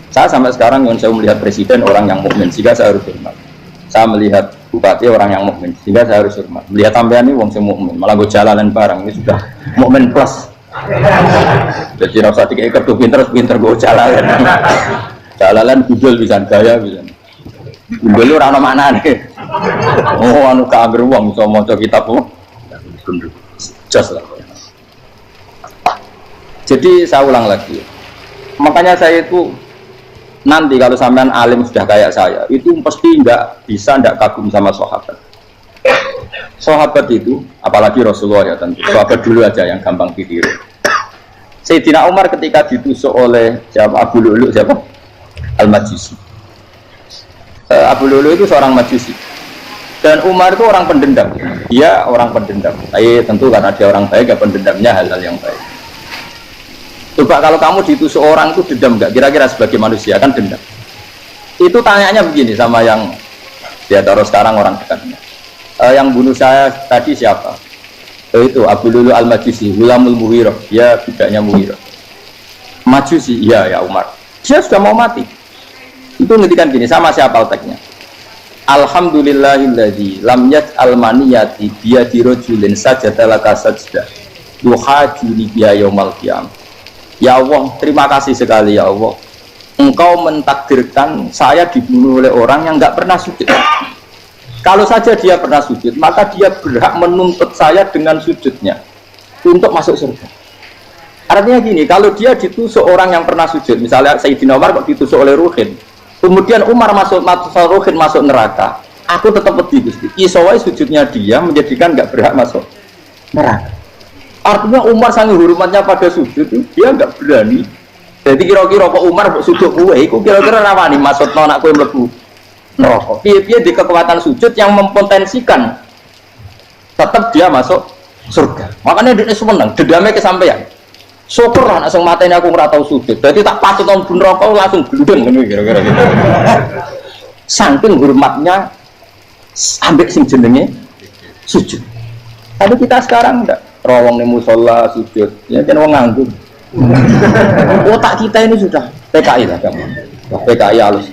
Saya sampai sekarang yang saya melihat presiden orang yang mukmin, sehingga saya harus hormat. Saya melihat bupati orang yang mukmin, sehingga saya harus hormat. Melihat sampean ini wong sing mukmin, malah gue jalanan bareng ini sudah mukmin plus. Jadi rasa tiga ekor tuh pinter gue jalanan gudul bisa gaya bisa gudul lu rana mana nih oh anu kager uang bisa mau kitab just lah. Jadi saya ulang lagi, makanya saya itu nanti kalau sampean alim sudah kayak saya itu pasti nggak kagum sama sahabat itu, apalagi Rasulullah ya tentu. Sahabat dulu aja yang gampang ditiru. Sayyidina Umar ketika ditusuk oleh Abu Lu'lu' Al-Majusi. Abu Lu'lu' itu seorang Majusi. Dan Umar itu orang pendendam. Dia orang pendendam. Tapi tentu karena dia orang baik, ya pendendamnya hal-hal yang baik. Coba kalau kamu ditusuk orang itu dendam nggak? Kira-kira sebagai manusia kan dendam. Itu tanyanya begini sama yang dia taruh sekarang orang dekatnya. Yang bunuh saya tadi siapa? Itu Abu Lu'lu' Al-Majusi, Gulamul Mughirah, dia budaknya Mughirah. Majusi, iya ya Umar. Dia sudah mau mati. Itu ngetikan gini, sama siapa teksnya? Alhamdulillahilladzi lam yaj'al maniyati biyadi rajulin sajada laka sajdah yuhajuli biya yaumal qiyamah. Ya Allah, terima kasih sekali ya Allah. Engkau mentakdirkan saya dibunuh oleh orang yang enggak pernah sujud. Kalau saja dia pernah sujud, maka dia berhak menuntut saya dengan sujudnya untuk masuk surga. Artinya gini, kalau dia ditusuk orang yang pernah sujud, misalnya Sayyidina Umar kok ditusuk oleh Ruhin, kemudian Umar Ruhin masuk neraka, aku tetap pedih Gusti. Isowai sujudnya dia menjadikan nggak berhak masuk neraka. Artinya Umar sangat hormatnya pada sujud, dia nggak berani. Jadi kira-kira kok Umar sujud kue, aku kira-kira rawani masuk anak kue mlebu. Dia di kekuatan sujud yang mempotensikan tetap dia masuk surga. Makanya dia senang, dendamnya kesampaian. Syukur lah, langsung matanya aku nggak tahu sujud. Berarti tak patut nonton rokok langsung gendeng, kira-kira gitu. Saking hormatnya ambek sing jenenge sujud. Tapi kita sekarang enggak. Rawong ning musala sujud, ya kan wong nganggur. Otak kita ini sudah PKI lah kamu. PKI halus.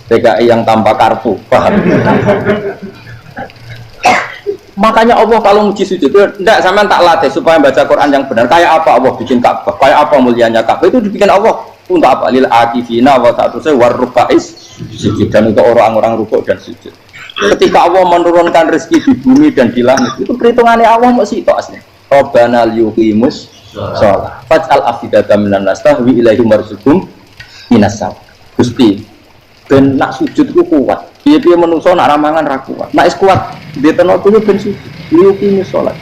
PKI yang tanpa kartu, paham? Makanya Allah kalau muji sujud itu enggak, sampean tak latih supaya baca Quran yang benar. Kayak apa Allah bikin Ka'bah? Kayak apa mulianya Ka'bah? Itu dibikin Allah untuk apa? Lil akifina wa ta'tusai warrukais sujud, dan untuk orang-orang rukuk dan sujud. Ketika Allah menurunkan rezeki di bumi dan di langit, itu perhitungannya Allah masih itu asli. Rabbana liyuqimus shalah faj'al afidatan minan nas tahwi ilaihim warzuqhum minas sama. Gusti, ben nak sujud ku kuat. Piye-piye menungso nak ramangan ra kuat. Nak is kuat, dia tenan kuwi ben sujud. Liyuqimus shalah.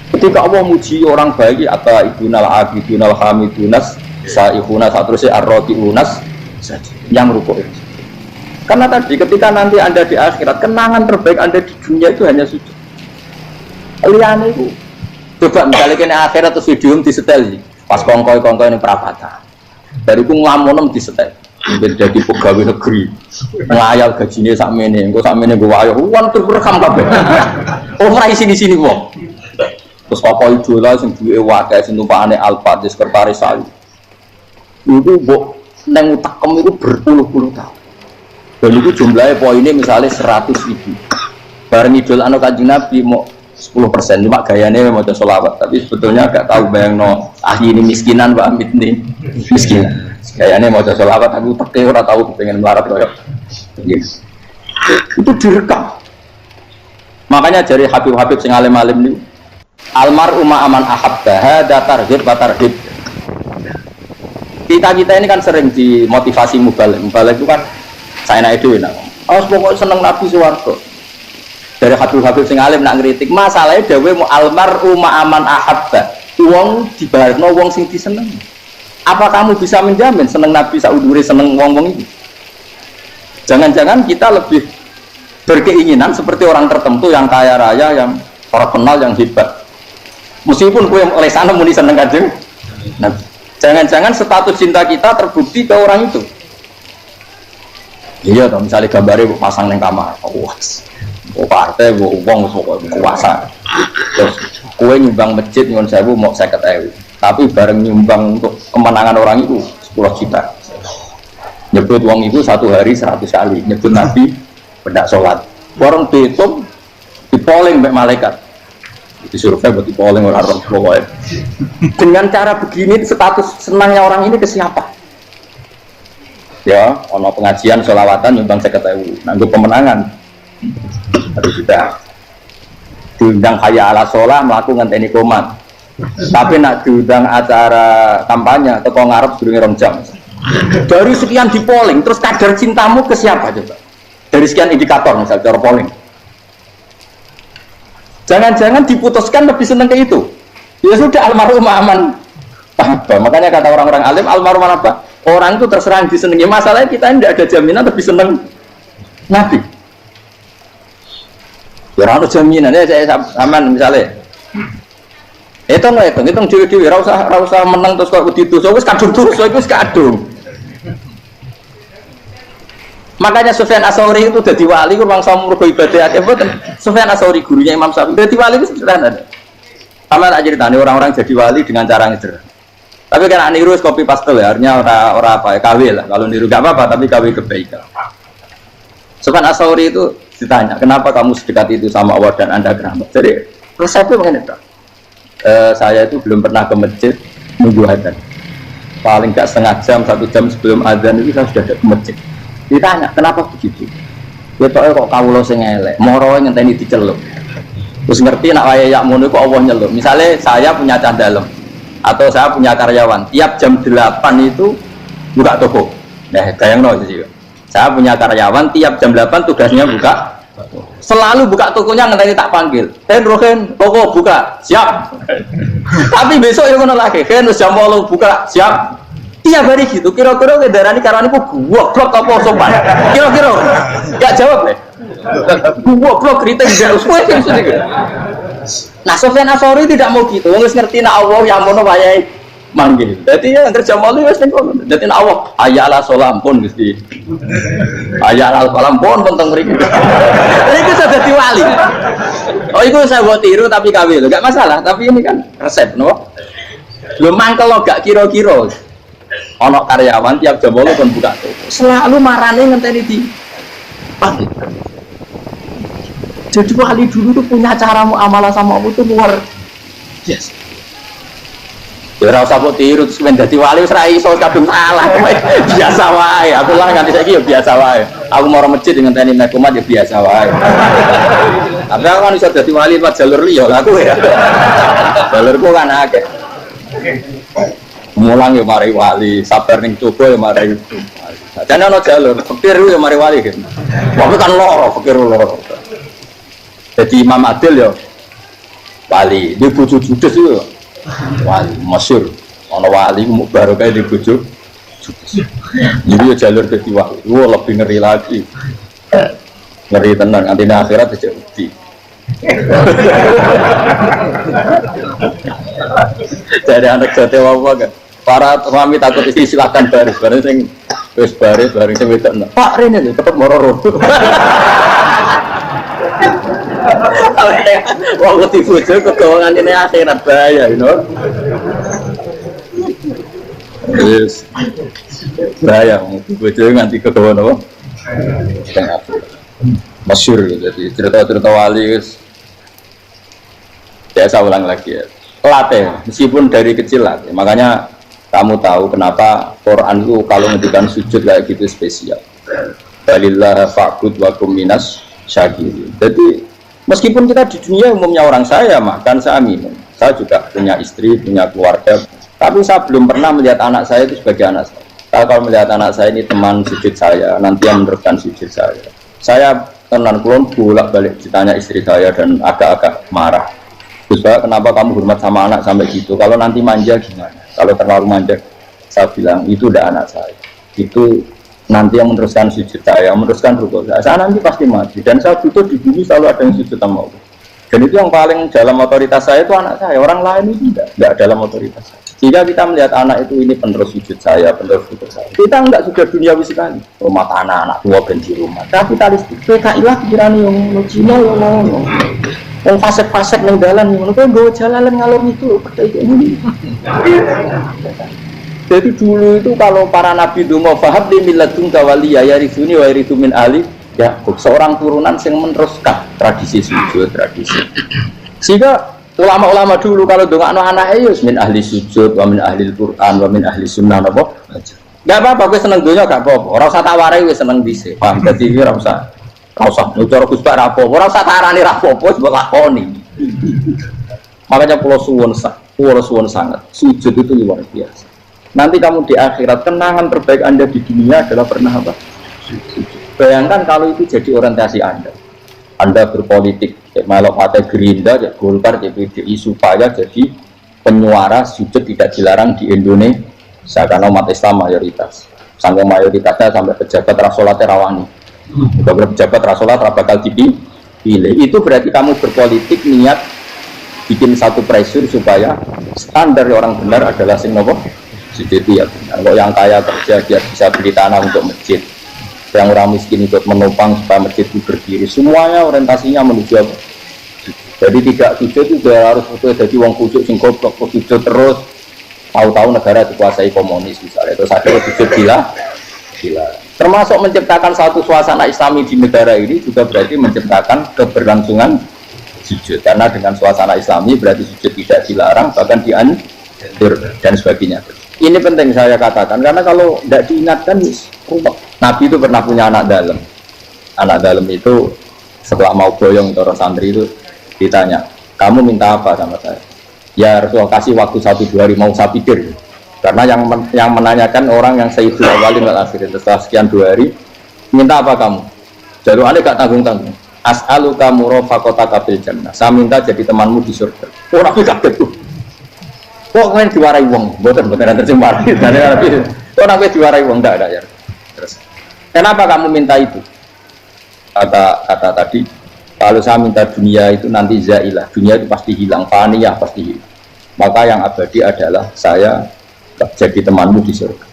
Ketika Allah muji orang baik, apa ibunal abidunal hamidunas saihuna satrusnya ar-raqiunas yang rukuk. Karena tadi ketika nanti Anda di akhirat, kenangan terbaik Anda di dunia itu hanya sujud. Liane itu coba misalnya kena akhirat terus video disetel pas kongkoi ini perapatan dari ku ngelamonem disetel jadi pegawai negeri ngayal gajinya sakmene engko sakmene gue wayo uang terus rekam kabeh ora sini wong terus apa idola sing duwe wae sing tumpakane Alfa di sekretaris saya itu mbok nang utakem itu berpuluh-puluh tahun dan itu jumlahnya poinnya misalnya 100.000 bareng idol anu Kanjeng Nabi mau 10%, cuma gayanya mau sholawat, tapi sebetulnya agak tahu bayang no ahli ini miskinan, Pak Amit nih miskinan. Gayanya mau sholawat, aku teke ora tahu pengen melarat loh. Yes. Itu direkam. Makanya dari Habib sing alim-alim nih, almar umma aman ahabba, datar hid batar hid. Kita ini kan sering dimotivasi mubalik itu kan saya naik itu, pokoknya seneng Nabi Suwarto. Dari Habib sing alim nak ngritik masalahnya dawe mu almar umma aman ahabba wong dibarno wong sing diseneng. Apa kamu bisa menjamin seneng Nabi saudure seneng wong-wong itu? Jangan-jangan kita lebih berkeinginan seperti orang tertentu yang kaya raya, yang terkenal, yang hebat. Meskipun kue oleh sana muni seneng Kanjeng Nabi. Jangan-jangan status cinta kita terbukti ke orang itu. Iya toh, misalnya gambarnya pasang neng kamar. Wah. Partai, uang, kuasa. Terus, kue nyumbang masjid nyuwun sewu mau 50.000. Tapi bareng nyumbang untuk kemenangan orang itu 10 juta. Nyebut uang itu satu hari 100 kali. Nyebut Nabi, benda sholat. Orang dihitung, dipoling mbak malaikat. Disurvei buat dipoling orang pokoknya. Dengan cara begini, status senangnya orang ini ke siapa? Ya, ono pengajian sholawatan nyumbang 50.000. Nanggup pemenangan. Tapi sudah diundang kaya ala sholah melakukan teknik komat, tapi nak diundang acara kampanye teko ngarep sedurunge 2 jam. Dari sekian di polling, terus kadar cintamu ke siapa coba? Dari sekian indikator misal cara polling, jangan-jangan diputuskan lebih seneng ke itu. Ya sudah, almarhum aman apa? Makanya kata orang-orang alim almarhum apa? Orang itu terserah disenangi. Masalahnya kita tidak ada jaminan lebih seneng Nabi. Ya ora ono jaminan ya saya aman misalnya. Hitung dhewe-dhewe ora usah menang terus kok didosa wis kadung dosa iku wis kadung. Makanya Sufyan Ats-Tsauri itu dadi wali ku mangsa mergo ibadah akeh mboten. Sufyan Ats-Tsauri gurunya Imam Syafi'i dadi wali itu sederhana. Sama tak ceritane orang-orang jadi wali dengan cara ngejer. Tapi kan niru copy paste ya, artinya ora apa ya KW lah. Kalau niru enggak apa-apa tapi KW kebaikan. Sufyan Ats-Tsauri itu ditanya, kenapa kamu sedekat itu sama Allah dan Anda keramat? Jadi resepnya begini, saya itu belum pernah ke masjid nunggu adzan. Paling nggak setengah jam, 1 jam sebelum adzan itu saya sudah ada ke masjid. Ditanya, kenapa begitu? Ya kok kawula sing elek, moro ngenteni diceluk. Terus ngerti nak waya yak ngono kok Allah nyeluk. Misalnya saya punya candalem atau saya punya karyawan, tiap jam 8 itu buka toko. Nah, bayangno itu sih. Saya punya karyawan tiap jam 8 tugasnya buka. Selalu buka tokonya ngenteni tak panggil. Rohen, toko buka, siap. Tapi besok ya ngono lagi, jam 8 buka, siap. Tiap hari gitu. Kira-kira kendaraan karyawan itu goblok apa sopan? Kira-kira enggak jawab deh. Goblok kritik enggak usah gitu. Nah, Sufyan Ats-Tsauri tidak mau gitu. Wong wis ngerti nek Allah yang ngono wayahe manggil. Jadi yang kerja malu wis ning kono. Dadi nek awak ayala salam pun Gusti. Ayala salam pun tentang mriki. Iku sudah dadi wali. Oh iku saya buat tiru tapi kawin lho, enggak masalah, tapi ini kan resep no. Lho mangkel lo gak kira-kira. Ana karyawan tiap jam 8 kon buka toko. Selalu marane ngenteni di pagi. Jadi wali dulu tuh punya cara muamalah sama Allah tuh luar biasa. Ya ora usah kok tiru terus men dadi wali wis ra iso kadung salah. Biasa wae. Aku lah nganti saiki ya biasa wae. Aku mau masjid dengan teni nek umat ya biasa wae. Tapi aku kan iso dadi wali lewat jalur liya lah aku ya. Jalurku kan akeh. Mulang ya mari wali, sabar ning coba ya mari wali. Jane ana jalur fakir ya mari wali kan. Waktu kan loro, fakir loro. Jadi Imam Adil ya wali, dia bojo judes itu wali, masyhur. Ana wali mu baru kae di bojo judes. Jadi ya jalur dadi wali. Wah lebih ngeri lagi. Ngeri tenan nanti akhirat aja uji. Jadi anak jate apa kan? Para suami takut istri silakan baris sing wis baris sing wedok. Pak rene lho cepet moro. Wong ngerti bojo kegawangan ini akhirat bahaya, you know. Yes. Bahaya, bojo nganti kegawan apa? Setengah. Masyhur jadi cerita-cerita wali guys. Saya ulang lagi ya. Latih, meskipun dari kecil latih. Makanya kamu tahu kenapa Quran itu kalau ngedikan sujud kayak gitu spesial. Balillah fa'bud wa kum minas syakirin. Jadi meskipun kita di dunia umumnya orang saya makan, saya minum, saya juga punya istri, punya keluarga, tapi saya belum pernah melihat anak saya itu sebagai anak saya. Kalau melihat anak saya ini teman sujud saya, nanti yang meneruskan sujud saya tenan kulon bolak-balik ditanya istri saya dan agak-agak marah. Terus kenapa kamu hormat sama anak sampai gitu? Kalau nanti manja gimana? Kalau terlalu manja, saya bilang itu udah anak saya. Itu nanti yang meneruskan sujud saya, meneruskan rukuk saya nanti pasti mati. Dan saya butuh di bumi selalu ada yang sujud sama Allah. Dan itu yang paling dalam otoritas saya itu anak saya. Orang lain itu tidak dalam otoritas saya. Jika kita melihat anak itu ini penerus sujud saya, penerus rukuk saya, kita enggak sudah duniawi sekali. Rumah tanah, anak tua ben di rumah. Kapitalistik. PKI lah pikiran yang Cina yang fasek-fasek yang jalan yang gue jalan ngalor itu seperti ini. Jadi dulu itu kalau para nabi itu mau faham di miladun kawali ya rizuni wa ridhu min ali ya seorang turunan yang meneruskan tradisi sujud tradisi. Sehingga ulama-ulama dulu kalau dongakno anake yus min ahli sujud wa min ahli Quran wa min ahli sunnah napa. Enggak apa-apa kowe seneng donya gak apa-apa. Ora usah taware wis seneng dhisik. Paham dadi ora usah. Ora usah nucara Gus Pak ra apa. Ora usah tarani ra apa wis mbok lakoni. Makanya pulau suwun sangat sujud itu luar biasa. Nanti kamu di akhirat, kenangan terbaik Anda di dunia adalah pernah apa? Bayangkan kalau itu jadi orientasi Anda. Anda berpolitik, melok partai Gerindra, Golkar, PDI supaya jadi penyuara sujud tidak dilarang di Indonesia karena umat Islam mayoritas. Sampai mayoritasnya sampai pejabat rasolat rawani. Beberapa pejabat rasolat bakal dipilih. Itu berarti kamu berpolitik niat bikin satu pressure supaya standar orang benar adalah sing nopo. Sujud ya benar. Kalau yang kaya kerja dia bisa beli tanah untuk masjid. Yang orang miskin ikut menopang supaya masjid itu berdiri. Semuanya orientasinya menuju apa? Jadi tidak sujud itu harus betul jadi uang khusus sing goblok sujud terus. Tahu-tahu negara dikuasai komunis misalnya. Terus akhirnya sujud gila. Termasuk menciptakan satu suasana Islami di negara ini juga berarti menciptakan keberlangsungan sujud. Karena dengan suasana Islami berarti sujud tidak dilarang bahkan dianjur dan sebagainya. Ini penting saya katakan karena kalau tidak diingatkan Nabi itu pernah punya anak dalam. Anak dalam itu setelah mau boyong orang santri itu ditanya, kamu minta apa sama saya? Ya Rasulullah kasih waktu 1-2 hari mau saya pikir. Karena yang menanyakan orang yang sayyidul awalin wal akhirin setelah sekian 2 hari minta apa kamu? Jaluannya gak tanggung-tanggung. As'aluka murafaqataka fil jannah. Saya minta jadi temanmu di surga. Orang kaget tuh. Kok kalian diwarai uang? Bukan tercemar. Kok namanya diwarai uang? Tidak ada ya. Terus, kenapa kamu minta itu? Kata tadi, kalau saya minta dunia itu nanti zailah. Dunia itu pasti hilang, faniyah pasti hilang. Maka yang abadi adalah saya jadi temanmu di surga.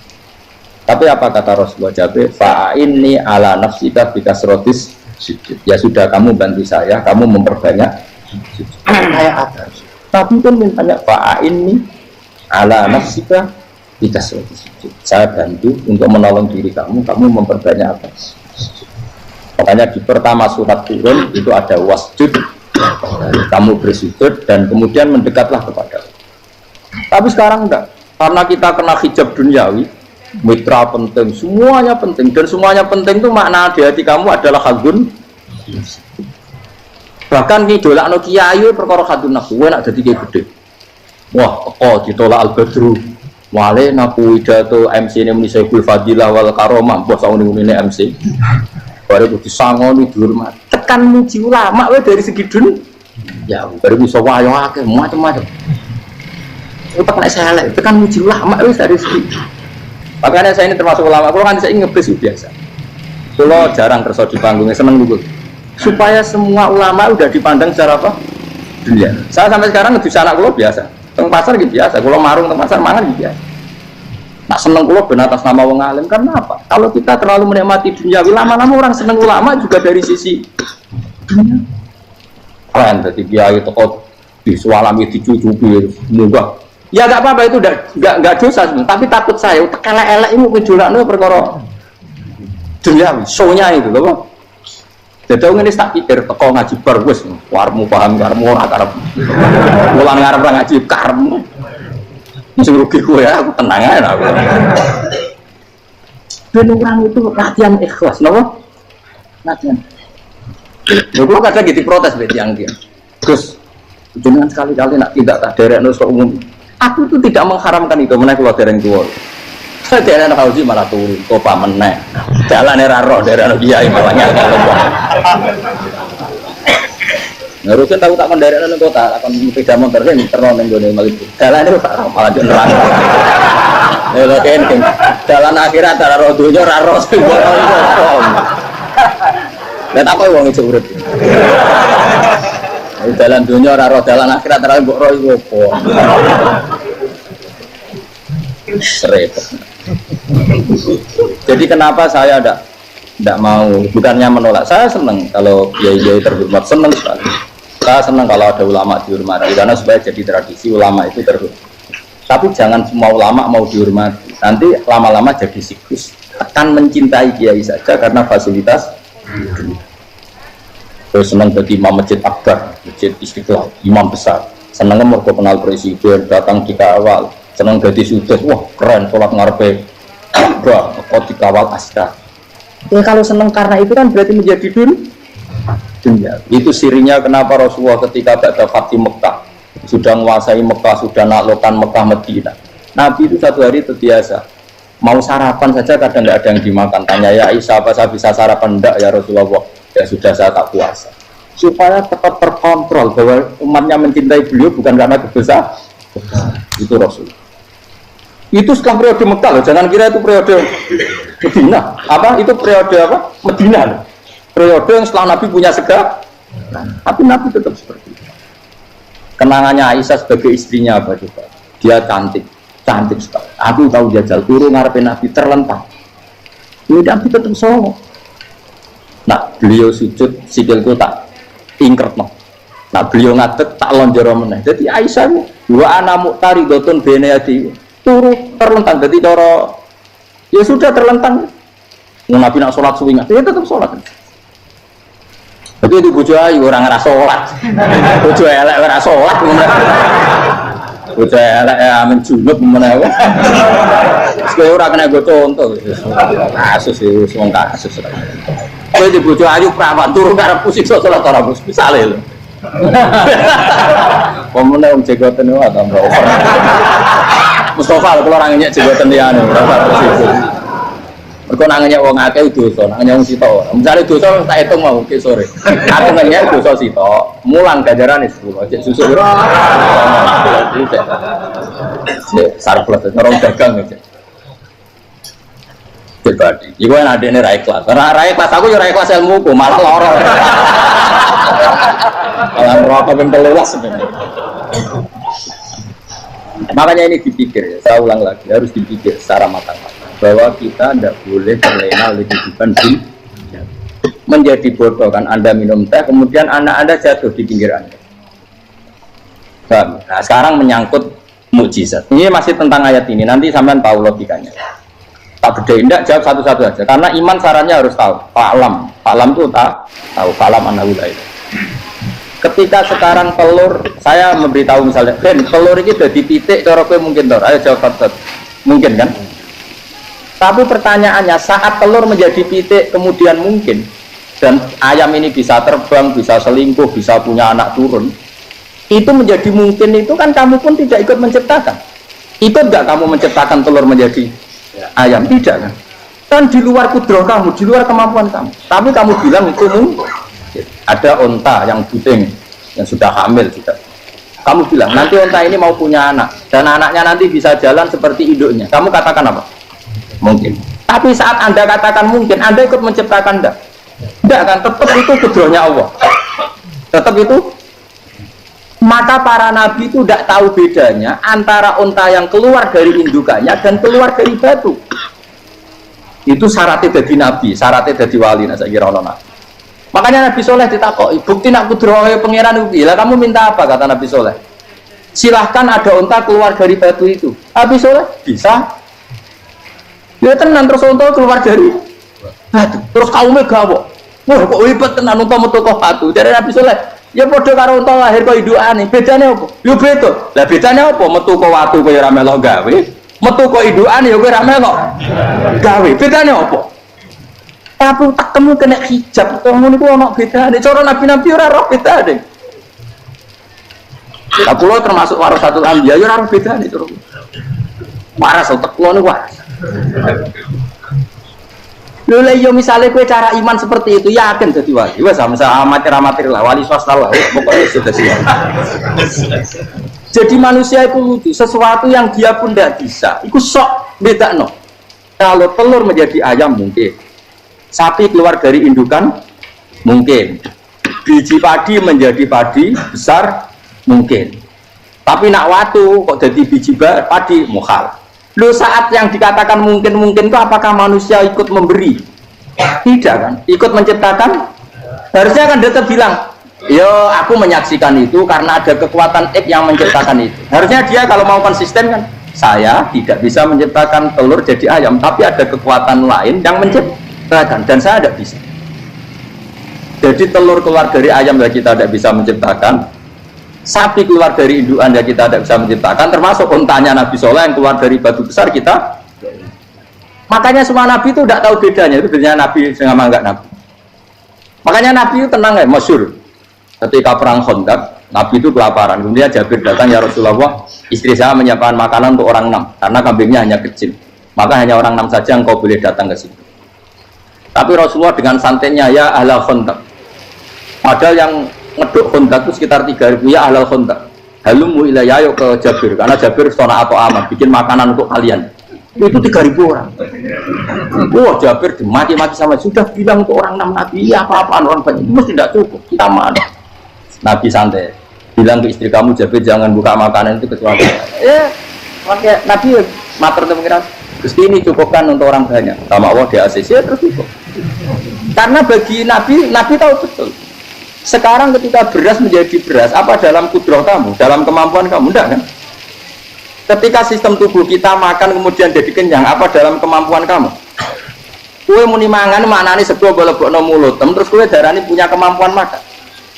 Tapi apa kata Rasulullah Jabir? Fa'inni ala nafsika bikasrotis sujud. Ya sudah, kamu bantu saya, kamu memperbanyak kayak apa? Tapi kan mintanya fa'inni ala nafsika bikasrotis sujud. Saya bantu untuk menolong diri kamu memperbanyak apa? Makanya di pertama surat turun itu ada wasjud, kamu bersujud dan kemudian mendekatlah kepada Allah. Tapi sekarang enggak, karena kita kena hijab duniawi, mitra penting, semuanya penting, dan semuanya penting itu makna di hati kamu adalah hadun. Bahkan ngidolak no kiai perkara hadun nafsu, nak jadi kayak gede. Wah, ditolak al-badru, wale naku widato MC ini menisaibul fadilah wal karomah, bos tahun ini MC. Baru disangoni dihormat. Tekan muji ulama dari segi dunia. Ya, baru bisa wayo akeh macam-macam. Untuk nek saya lek tekan muji ulama dari segi. Makanya saya ini termasuk ulama. Kalau kan saya ngebis biasa. Kalau jarang kerja di panggungnya seneng dulu. Supaya semua ulama udah dipandang secara apa? Dunia. Saya sampai sekarang ngedus anak kula biasa. Teng pasar gitu biasa. Kalau marung teng pasar mangan gitu biasa. Tak seneng kula ben atas nama wong alim, karena apa? Kalau kita terlalu menikmati dunia, lama-lama orang seneng ulama juga dari sisi dunia. Keren, jadi kiai toko di sualami dicucupi, munggah. Ya nggak apa-apa, itu nggak dosa, tapi takut saya elek-elek ini menjualnya perkara dunia, show-nya itu, loh. Jadi orang ini tak pikir toko ngaji berwes, warmu paham, warmu orang karep, mulang ngarep ngaji karmu. Mesti rugi gue ya, aku tenang aja aku. Dan orang itu latihan ikhlas, no? Latihan. Gue kadang gitu protes bet yang dia. Terus, jangan sekali-kali nak tidak tak derek nus umum. Aku tuh tidak mengharamkan itu, mana keluar dereng tua. Saya derek haji malah turun, kopa meneh. Jalan era roh derek anak kiai malahnya. Harusnya tahu tak mendarat dalam kota, akan sepeda motor ini terlalu menggone Malaysia. Jalan itu tak malah nerang. Kalau kan jalan akhirat ada rodonya raros. Dan apa yang itu urut? Jalan dunia raros, jalan akhirat terlalu bok roy wopo. Repot. Jadi kenapa saya tidak mau? Bukannya menolak, saya senang kalau kiai terhormat, senang sekali. Saya senang kalau ada ulama dihormati, karena supaya jadi tradisi ulama itu terhormat. Tapi jangan semua ulama mau dihormati, nanti lama-lama jadi siklus. Akan mencintai kiai saja karena fasilitas. Terus senang jadi imam masjid akbar, masjid istiqlal, imam besar. Senang mereka kenal presiden, datang di awal. Senang jadi sukses, wah keren, sholat ngarepe, kok dikawal askar. Ya kalau senang karena itu kan berarti menjadi dunia. Itu sirinya kenapa Rasulullah ketika Ba'da Fatih Mekah sudah menguasai Mekah, sudah naklukkan Mekah Madinah. Nabi itu satu hari terbiasa mau sarapan saja kadang tidak ada yang dimakan. Tanya ya Aisyah, apa saya bisa sarapan? Enggak ya Rasulullah. Ya sudah, saya tak puasa. Supaya tetap terkontrol bahwa umatnya mencintai beliau bukan karena kebesaran. Itu Rasul. Itu setelah periode Mekah loh, jangan kira itu periode Medina. Apa? Itu periode apa? Medina loh. Periode yang setelah Nabi punya segala, tapi Nabi tetap seperti itu. Kenangannya Aisyah sebagai istrinya apa juga? Dia cantik sekali. Aku tahu jajal turun ngarepin Nabi terlentang. Ini Nabi tetap solo. Nah, beliau sujud sikilku tak ingkret no. Nah, beliau ngadeg tak lonjor meneh. Jadi Aisyah dua anak muktari dotun beneadi turun terlentang. Jadi cara ya sudah terlentang. Nabi nak sholat suwingan, dia tetap sholat. Tapi itu bojo ayu orang ngerasa sholat, bojo elek ngerasa sholat, bojo elek amin junub menawa. Sekali orang kena gue contoh, kasus itu semua kasus. Kalau di bojo ayu perawan turun karena pusing sholat orang bos misalnya lo. Pemenang jegotan itu atau berapa? Mustafa kalau orangnya jegotan dia nih, berapa posisi? Mereka nangnya wong akeh dosa, nangnya wong sitok. Misalnya dosa tak hitung mau ke sore. Aku nangnya dosa sitok, mulang ganjaran itu 10. Cek susu piro? Cek sarplus orang dagang aja. Pribadi. Iku kan adene ra ikhlas. Ra ikhlas aku yo ra ikhlas ilmuku, malah lara. Kalau rokok ben 13 sebenarnya. Makanya ini dipikir ya, saya ulang lagi, harus dipikir secara matang-matang bahwa kita tidak boleh terlena oleh kehidupan dunia. Menjadi bodoh kan Anda minum teh, kemudian anak Anda jatuh di pinggir Anda. Nah sekarang menyangkut mukjizat. Ini masih tentang ayat ini, nanti sampean tahu logikanya. Tak bedain, tidak jawab satu-satu aja. Karena iman sarannya harus tahu. Fa'lam itu tak tahu. Fa'lam annahu la ilaha. Ketika sekarang telur, saya memberitahu misalnya, Ben, telur ini sudah dipitik, cara kowe mungkin tor. Ayo jawab satu-satu. Mungkin kan? Tapi pertanyaannya, saat telur menjadi pitik kemudian mungkin, dan ayam ini bisa terbang, bisa selingkuh, bisa punya anak turun, itu menjadi mungkin itu kan kamu pun tidak ikut menciptakan. Ikut nggak kamu menciptakan telur menjadi ayam? Tidak kan? Kan di luar kudrah kamu, di luar kemampuan kamu. Tapi kamu bilang itu mungkin. Ada onta yang buting, yang sudah hamil juga. Kamu bilang nanti onta ini mau punya anak, dan anaknya nanti bisa jalan seperti induknya. Kamu katakan apa? Mungkin. Tapi saat Anda katakan mungkin, Anda ikut menciptakan enggak? Enggak kan? Tetap itu kudrahnya Allah. Tetap itu. Maka para nabi itu tidak tahu bedanya antara onta yang keluar dari indukannya dan keluar dari batu. Itu syaratnya jadi nabi, syaratnya jadi wali. Nah, saya kira orang nabi. Makanya Nabi Soleh ditakoki, bukti nak kudrahe pangeran ubi. Lah kamu minta apa, kata Nabi Soleh? Silahkan ada unta keluar dari batu itu. Nabi Soleh bisa. Ya tenan terus unta keluar dari batu. Terus kaumnya gawok. Wah kok hebat tenan unta metu kok batu. Dari Nabi Soleh, ya padha karo unta lahir kok indukane. Bedane apa? Yo beda. Lah bedane apa? Metu kok watu kaya ora melok gawe. Metu kok indukane ya kowe ora melok gawe. Bedane apa? Tapi tak temu kena hijab, kamu itu ono beda. Cara nabi-nabi ora roh beda deh. Tapi lo termasuk warasatul anbiya, ya ora roh beda nih terus. Waras otak lo nih waras. Lha yo misalnya kue cara iman seperti itu yakin jadi wali. Wes sama amatir lah, wali swasta lah, pokoknya sudah siap. Jadi manusia itu lucu, sesuatu yang dia pun tidak bisa. Iku sok beda no. Kalau telur menjadi ayam mungkin. Sapi keluar dari indukan mungkin, biji padi menjadi padi besar mungkin, tapi nak watu kok jadi biji padi mukhal. Lu saat yang dikatakan mungkin itu apakah manusia ikut memberi? Tidak kan? Ikut menciptakan? Harusnya kan dia bilang, yo aku menyaksikan itu karena ada kekuatan X yang menciptakan itu. Harusnya dia kalau mau konsisten kan, saya tidak bisa menciptakan telur jadi ayam, tapi ada kekuatan lain yang menciptakan. Dan saya tidak bisa. Jadi telur keluar dari ayam ya kita tidak bisa menciptakan. Sapi keluar dari indukan ya kita tidak bisa menciptakan. Termasuk untanya Nabi Soleh yang keluar dari batu besar kita. Makanya semua Nabi itu tidak tahu bedanya. Itu bedanya Nabi sama enggak Nabi. Makanya Nabi itu tenang ya, masyhur. Ketika perang Khandaq, Nabi itu kelaparan. Kemudian Jabir datang, ya Rasulullah, istri saya menyiapkan makanan untuk orang 6 karena kambingnya hanya kecil. Maka hanya orang 6 saja yang kau boleh datang ke situ. Tapi Rasulullah dengan santainya, ya ahlal Khandaq. Padahal yang ngeduk Khandaq itu sekitar 3.000, ya ahlal Khandaq. Halumu ilayya, ayo ke Jabir, karena Jabir sona atau aman, bikin makanan untuk kalian. Itu 3.000 orang. Wah, Jabir dimaki-maki sama, sudah bilang untuk orang 6 Nabi, ya apa-apaan orang banyak, itu mesti tidak cukup, kita mana. Nabi santai, bilang ke istri kamu, Jabir jangan buka makanan itu kecuali. Makanya Nabi matur itu mengira, Gusti ini cukupkan untuk orang banyak. Sama Allah di ACC terus cukup. Karena bagi Nabi tahu betul. Sekarang ketika beras menjadi beras, apa dalam kudrah kamu, dalam kemampuan kamu, enggak kan? Ketika sistem tubuh kita makan kemudian jadi kenyang, apa dalam kemampuan kamu? Kue muni mangan maknane sebuah bolebokno mulut, terus kue darani punya kemampuan makan.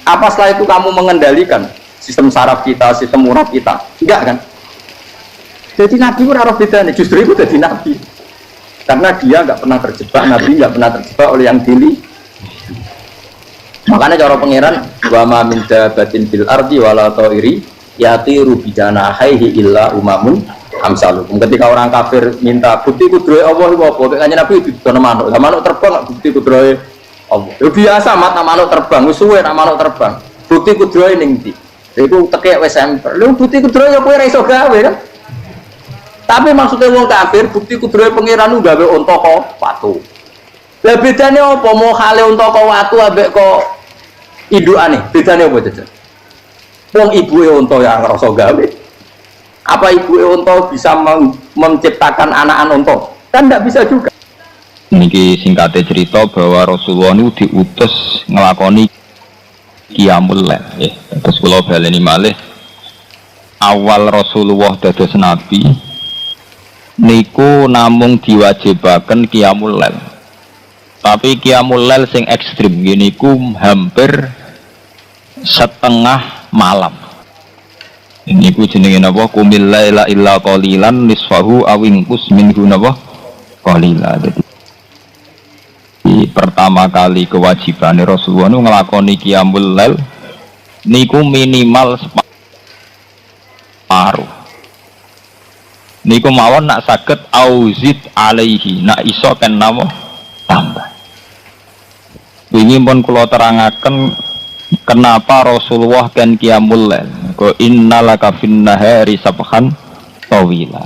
Apa setelah itu kamu mengendalikan sistem saraf kita, sistem urat kita? Enggak kan? Jadi Nabi itu rara beda nih, justru itu jadi Nabi. Karena dia nggak pernah terjebak, Nabi nggak pernah terjebak oleh yang dili. Makanya cara pangeran, wa ma min dabatin fil ardi wala ta'iri yatiru bijana haihi illa umamun amsalukum. Ketika orang kafir minta bukti kudrahe Allah itu apa? Kayaknya Nabi itu dono manuk. Lah manuk terbang bukti kudrahe Allah. Ya biasa mat manuk terbang, wis suwe nak manuk terbang. Bukti kudrahe ning ndi? Iku tekek wis semper. Lha bukti kudrahe ya kowe ora iso gawe kan? Tapi maksudnya wong kafir bukti kudrahe pangeran gawe unta kok watu. Lah bedane apa mau hale unta kok watu ambek kok indukane? Bedane apa jajan? Wong ibuke unta ya ngrasa gawe. Apa ibu unta bisa menciptakan anak-anak unta? Kan tidak bisa juga. Niki singkatnya cerita bahwa Rasulullah itu diutus ngelakoni qiyamul lail. Terus kula baleni malih awal Rasulullah dados nabi niku namung diwajibaken qiyamul lail. Tapi qiyamul lail sing ekstrim niku hampir setengah malam. Ini ku jenenge napa? Qumil laila illa qalilan nisfahu aw inqus minhu napa? Qalila. Jadi pertama kali kewajiban Rasulullah nu nglakoni qiyamul lail niku minimal separuh. Niku mawon nak saged auzid alaihi, nak iso kan napa tambah. Wingi pun kula terangaken kenapa Rasulullah kan qiyamul lail. Ko innalaka fin nahari sabhan tawila.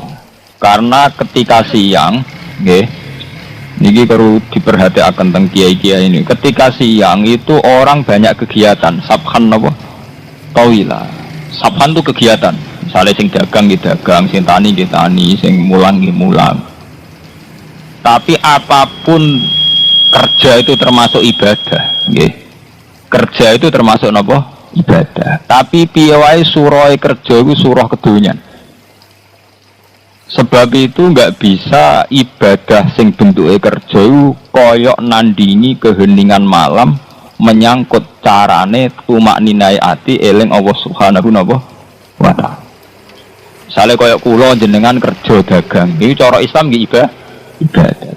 Karena ketika siang nggih niki perlu diperhatikan tentang kiai-kiai ini. Ketika siang itu orang banyak kegiatan. Sabhan apa? Tawila. Sabhan itu kegiatan. Misalnya sing dagang gitu dagang, sing tani gitu tani, sing mulang gitu mulang. Tapi apapun kerja itu termasuk ibadah. Nggih. Kerja itu termasuk apa? Ibadah. Tapi piye wae surah kerja itu surah kedonyan. Sebab itu nggak bisa ibadah sing bentuke kerja koyok nandingi keheningan malam menyangkut carane tumak ninai ati eling Allah Subhanahu wa ta'ala. Misalnya koyok kula jenengan kerja dagang, ini cara Islam nggih ibadah.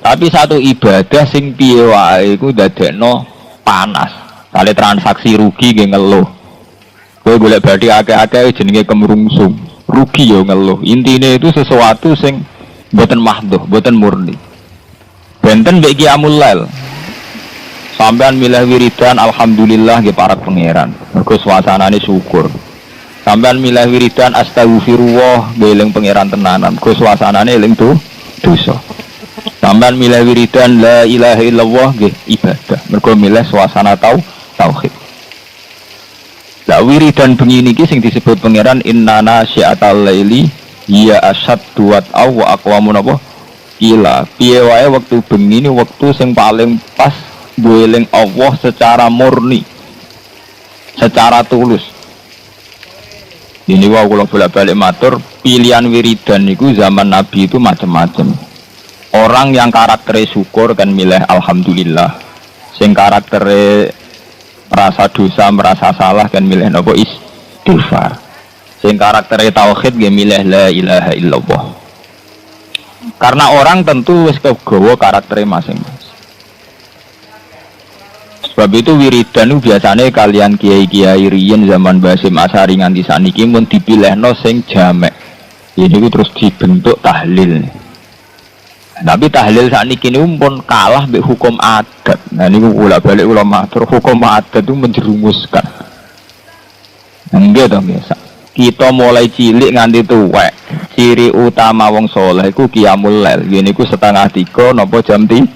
Tapi satu ibadah sing piye wae iku dadekno panas. Misalnya transaksi rugi nggih ngeluh. Kowe golek badhe akeh-akeh jenenge kemrungsung. Rugi ya ngeluh. Intinya itu sesuatu sing boten mahdoh, boten murni. Benten mbek qiyamul lail. Sampean milih wiridan alhamdulillah nggih para pangeran. Mergo suasanane syukur. Sampean milih wiridan astagfirullah ngeling pangeran tenanan. Mergo suasanane eling dosa. Sampean milih wiridan la ilaha illallah nggih ibadah. Mergo milih suasana tauhid. Lah wiridan bengi niki sing disebut pangeran innana syi'atal laili ya asyaddu wat'aw wa aqwamun apa kila piye wae wektu bengi ini wektu sing paling pas eling Allah secara murni secara tulus. Ini wae kula bolak-balik matur pilihan wiridan niku zaman Nabi itu macam-macam. Orang yang karaktere syukur kan milih alhamdulillah. Sing karaktere merasa dosa, merasa salah kan milih napa istighfar. Sing karaktere tauhid nggih milih la ilaha illallah. Karena orang tentu wis kegawa karaktere masing-masing. Sebab itu wiridan biasanya kalian kiai-kiai riyen zaman Basim Asari nganti saniki mun dipilihno sing jamek. Ini terus dibentuk tahlil. Tapi tahlil saat ini pun kalah be hukum adat. Nah ini bolak-balik ulama matur hukum adat itu menjerumuskan. Enggak dong biasa. Kita mulai cilik nganti tuwek. Ciri utama wong soleh iku qiyamul lail. Gini ku 2:30 nopo jam 3.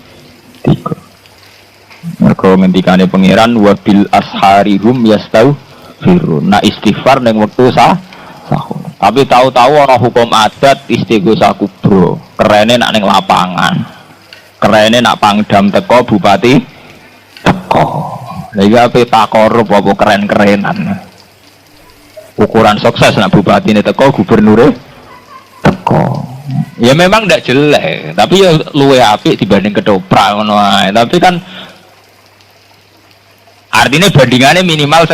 Mergo ngendikane pangeran wa bil asharihum yastaghfirun. Nah istighfar ning wektu sahur. Tapi tahu-tahu orang hukum adat istighosah kubro. Kerene nak ning lapangan. Kerene nak pangdam teko bupati teko. Lha iki ape takorup apa keren-kerenan. Ukuran sukses nak bupati ini teko gubernure teko. Ya memang ndak jelek, tapi ya luwe apik dibanding ketoprak ngono ae. Tapi kan artinya bandingannya minimal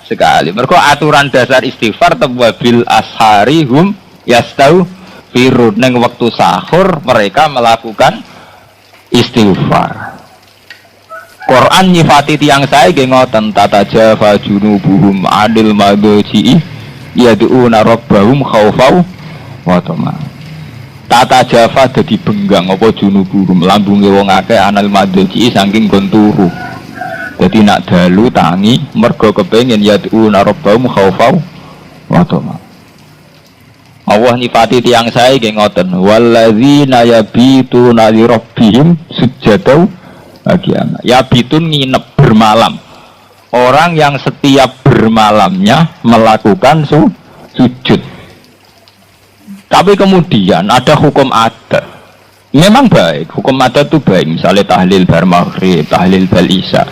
sekali. Mergo aturan dasar istighfar tawabil ashari hum yastaghfirun. Neng waktu sahur mereka melakukan istighfar. Quran nyifati tiang saya nggih ngoten tatajafa junubuhum adil madji yad'una rabbahum khaufau wa tama. Tatajafa dadi benggang apa junubuhum lambunge wong akeh anal madji saking gon turu. Jadi nak dalu tangi mergo kepengin yad'una rabbahum khaufau wa tama. Allah nyifati tiang saya nggih ngoten walladzina yabituna li rabbihim sujada bagian. Yabitun nginep bermalam. Orang yang setiap bermalamnya melakukan sujud. Tapi kemudian ada hukum adat. Memang baik, hukum adat itu baik. Misalnya tahlil bar maghrib, tahlil bal isya.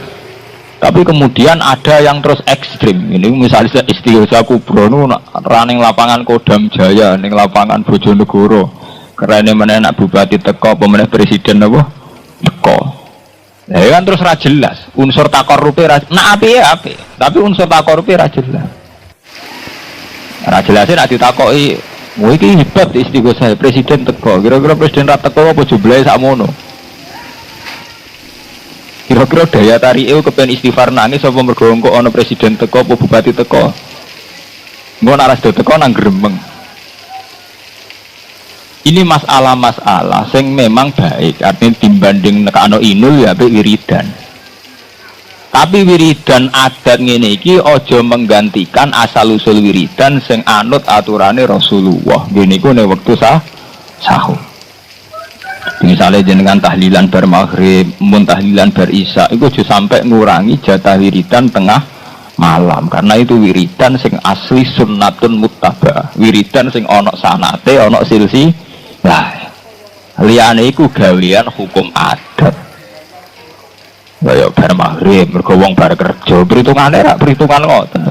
Tapi kemudian ada yang terus ekstrim. Ini misalnya istighosa kubro running lapangan Kodam Jaya, ning lapangan Bojonegoro. Karena mana nak bupati teko, pemenang presiden apa? Teko. Nah, kan terus ra jelas. Unsur takorupe ra nah api ya api. Tapi unsur takorupe ra jelas. Ra jelasé nek ditakoki, "Wah iki hebat istighosa presiden teko." Kira-kira presiden ra teko apa jumlahe sakmono? Kira-kira daya tarik kepen istighfar nangis apa mergo engko ana presiden teko apa bupati teko. Engko nek ras teko nang gremeng. Ini masalah-masalah sing memang baik, artinya dibanding nekano inul ya apik wiridan. Tapi wiridan adat ngene iki aja menggantikan asal usul wiridan sing anut aturane Rasulullah. Ngene iku nek wektu sahur. Misalnya jenengan tahlilan bar maghrib, mun tahlilan bar isya, itu aja sampai ngurangi jatah wiridan tengah malam, karena itu wiridan sing asli sunnatun muttaba'ah, wiridan sing onok sanate, onok silsi, lah, liyane iku gawean hukum adat. Kayak bar maghrib, mergo wong bar kerja, perhitungane rak perhitungan ngoten.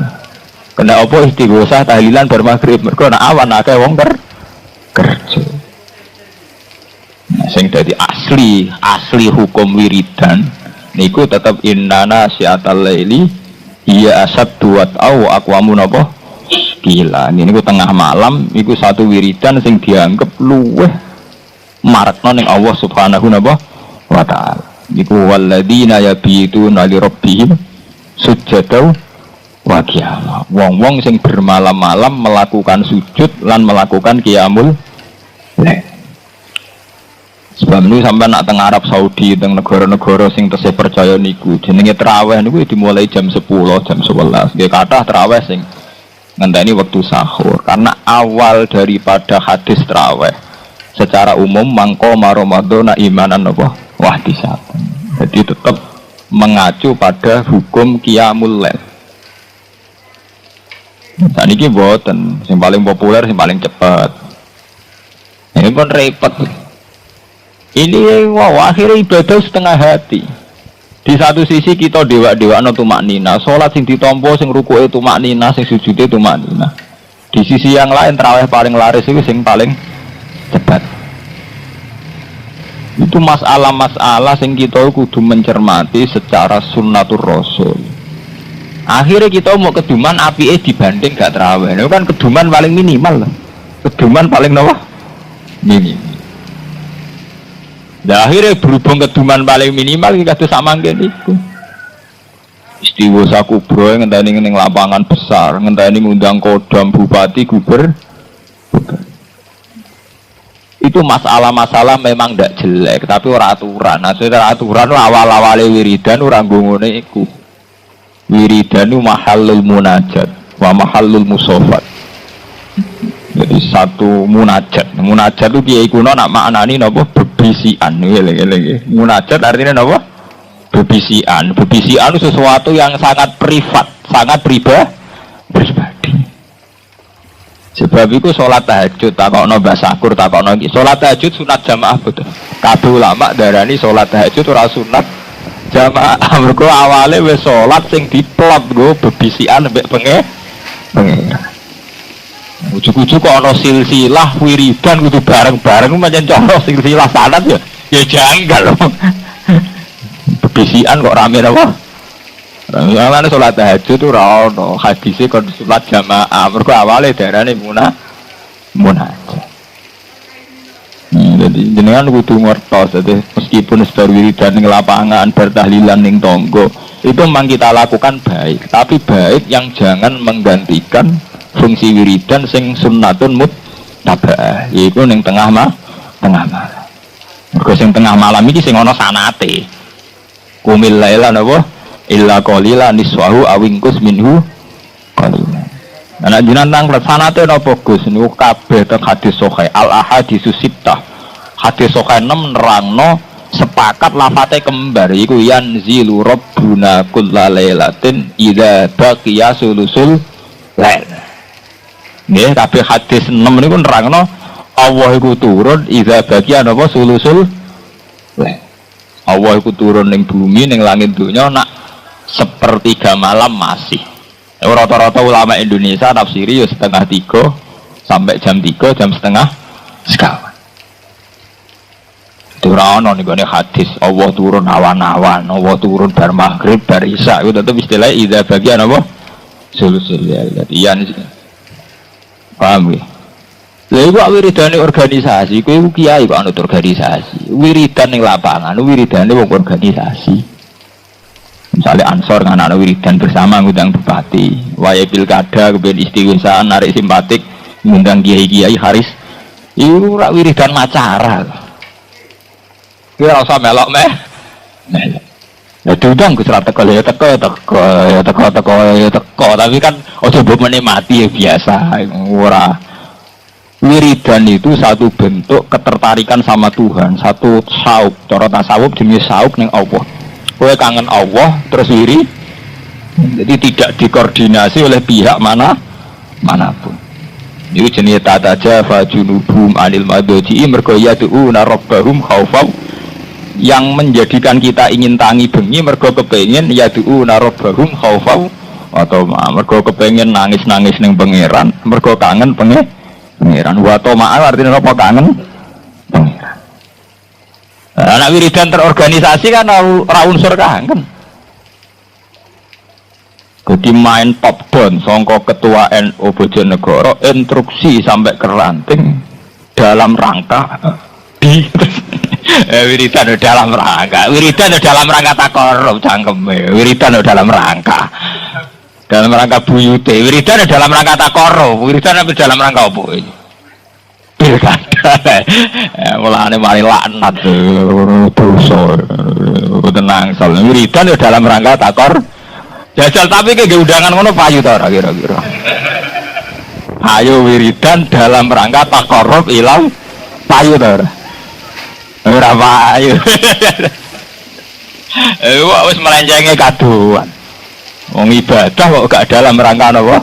Kena apa istighosa tahlilan bar maghrib, mergo nek awan akeh wong kerja. Sing dadi asli hukum wiridan niku tetap innana syiatal laili iya asad duat au aqwamun apa gila niku tengah malam niku satu wiridan sing dianggap luweh marakno ning Allah Subhanahu wa taala niku walladzina yabituna li rabbihim sujada wa qiyam wong-wong sing bermalam-malam melakukan sujud lan melakukan qiyamul lail. Sebab ini sampai nak teng Arab Saudi, teng negara-negara sing tesih percaya niku jenenge traweh niku dimulai jam 10, jam 11. Nggih kathah traweh sing ngenteni waktu sahur karena awal daripada hadis traweh secara umum mangko Ramadan imanan apa wahtisatan. Jadi tetap mengacu pada hukum qiyamul lail. Nah niki mboten sing paling populer sing paling cepat. Ini pun repot. Ini wow, akhirnya ibadah setengah hati. Di satu sisi kita dewa-dewa no tumak nina, sholat sing ditompo, sing ruku'e tumak nina, sing sujudnya tumak nina. Di sisi yang lain tarawih paling laris itu sing paling cepat. Itu masalah-masalah sing kita kudu mencermati secara sunnatur rasul. Akhirnya kita mau keduman api dibanding gak tarawih. Itu kan keduman paling minimal lah. Keduman paling nawa minimal. Nah akhirnya berhubung keduman paling minimal kita tuh sama ngene iku. Istighosa kubro ngenteni ning lapangan besar, ngenteni ngundang Kodam bupati gubernur. Itu masalah-masalah memang ndak jelek, tapi ora aturan. Nah, secara aturan awal-awale wiridan ora ngene iku. Wiridan itu mahallul munajat wa mahallul musofat. Jadi satu munajat itu kiai kuno nak maknani napa bebisian ngeleng-eleng. Munajat artinya napa bebisian itu sesuatu yang sangat privat, sangat pribadi. Sebab itu sholat tahajud takokno Mbah Sakur takokno iki sholat tahajud sunat jamaah betul. Kabeh ulama darani sholat tahajud ora sunat jamaah. Mergo awale wis sholat sing diplot nggo bebisian mbek pengen. Ujuk-ujuk kok ana silsilah wiridan kudu bareng-bareng pancen cara silsilah sanad ya janggal loh. Bebisian kok rame apa? Rame salat tahajud ora ono hadise kon salat jamaah mergo awale darane munajat. Jadi jenengan kudu ngertos dadi meskipun sebar wiridan ning lapangan bertahlilan ning tonggo itu memang kita lakukan baik, tapi baik yang jangan menggantikan fungsi wiridan sing sunnatun muttaba'ah yaiku ning tengah malam. Mergo sing tengah malam iki sing ana sanate. Qumil laila napa illa qalila niswahu awingkus minhu qalila. Ana jenengan nang sanate napa Gus niku kabeh teng hadis sahih al ahaditsus sittah. Hadis sahih 6 nerangno sepakat lafate kembar iku yanzilu rabbuna kullalailatin idza baqiya sulusul lail. Nggih kabeh hadis 6 niku nerangno Allah iku turun idza bagian apa sulusul lail. Allah iku turun ning bumi ning langit dunya nak sepertiga malam masih. Rata-rata ulama Indonesia tafsiri ya setengah 3 sampai jam 3 jam setengah sekawan. Itu rano nih gone hadis Allah turun awan-awan, Allah turun bar maghrib bar isya itu tetap istilah idza bagian apa sulusul lail. Iya nih. Paham ya? Lha iku wiridane organisasi, kowe iku kiai kok anut organisasi. Wiridan ning lapangan, wiridane wong organisasi. Misalnya Ansor anak wiridan bersama ngundang bupati, waya pilkada kemudian istighosah narik simpatik ngundang kiai-kiai haris. Iku rak wiridan macara. Kowe ora usah melok meh. Ya diundang Gus ra teko ya teko, tapi kan aja mbok menikmati ya biasa ora. Wiridan itu satu bentuk ketertarikan sama Tuhan, satu sauk, cara tasawuf jenis sauk ning Allah. Kowe kangen Allah terus wiri, jadi tidak dikoordinasi oleh pihak manapun. Itu jenis tata jafa junubum anil madoji mergo yad'una rabbahum khaufan, yang menjadikan kita ingin tangi bengi mergo kepengin yad'una rabbahum khaufan, atau mergo kepengin nangis-nangis ning pangeran, mergo kangen pangeran. Wa ta'ala artinya apa kangen pangeran. Anak wiridan terorganisasi kan ora unsur kangen. Jadi main top down songko ketua NU Bojonegoro instruksi sampai ke ranting dalam rangka di wiridan dalam rangka takorup cangkeme, wiridan dalam rangka buyute, wiridan dalam rangka takorup, wiridan dalam rangka apa ini? Pilkada, mulane mari laknat dosa, tenang soal wiridan dalam rangka takor. Jajal tapi ke undangan ngono payu ta ora kira-kira. Ayo wiridan dalam rangka takorup ilang payu ta ora. Ora payu. Wah wis melenjenge kaduan. Wong ibadah kok gak dalam rangka napa?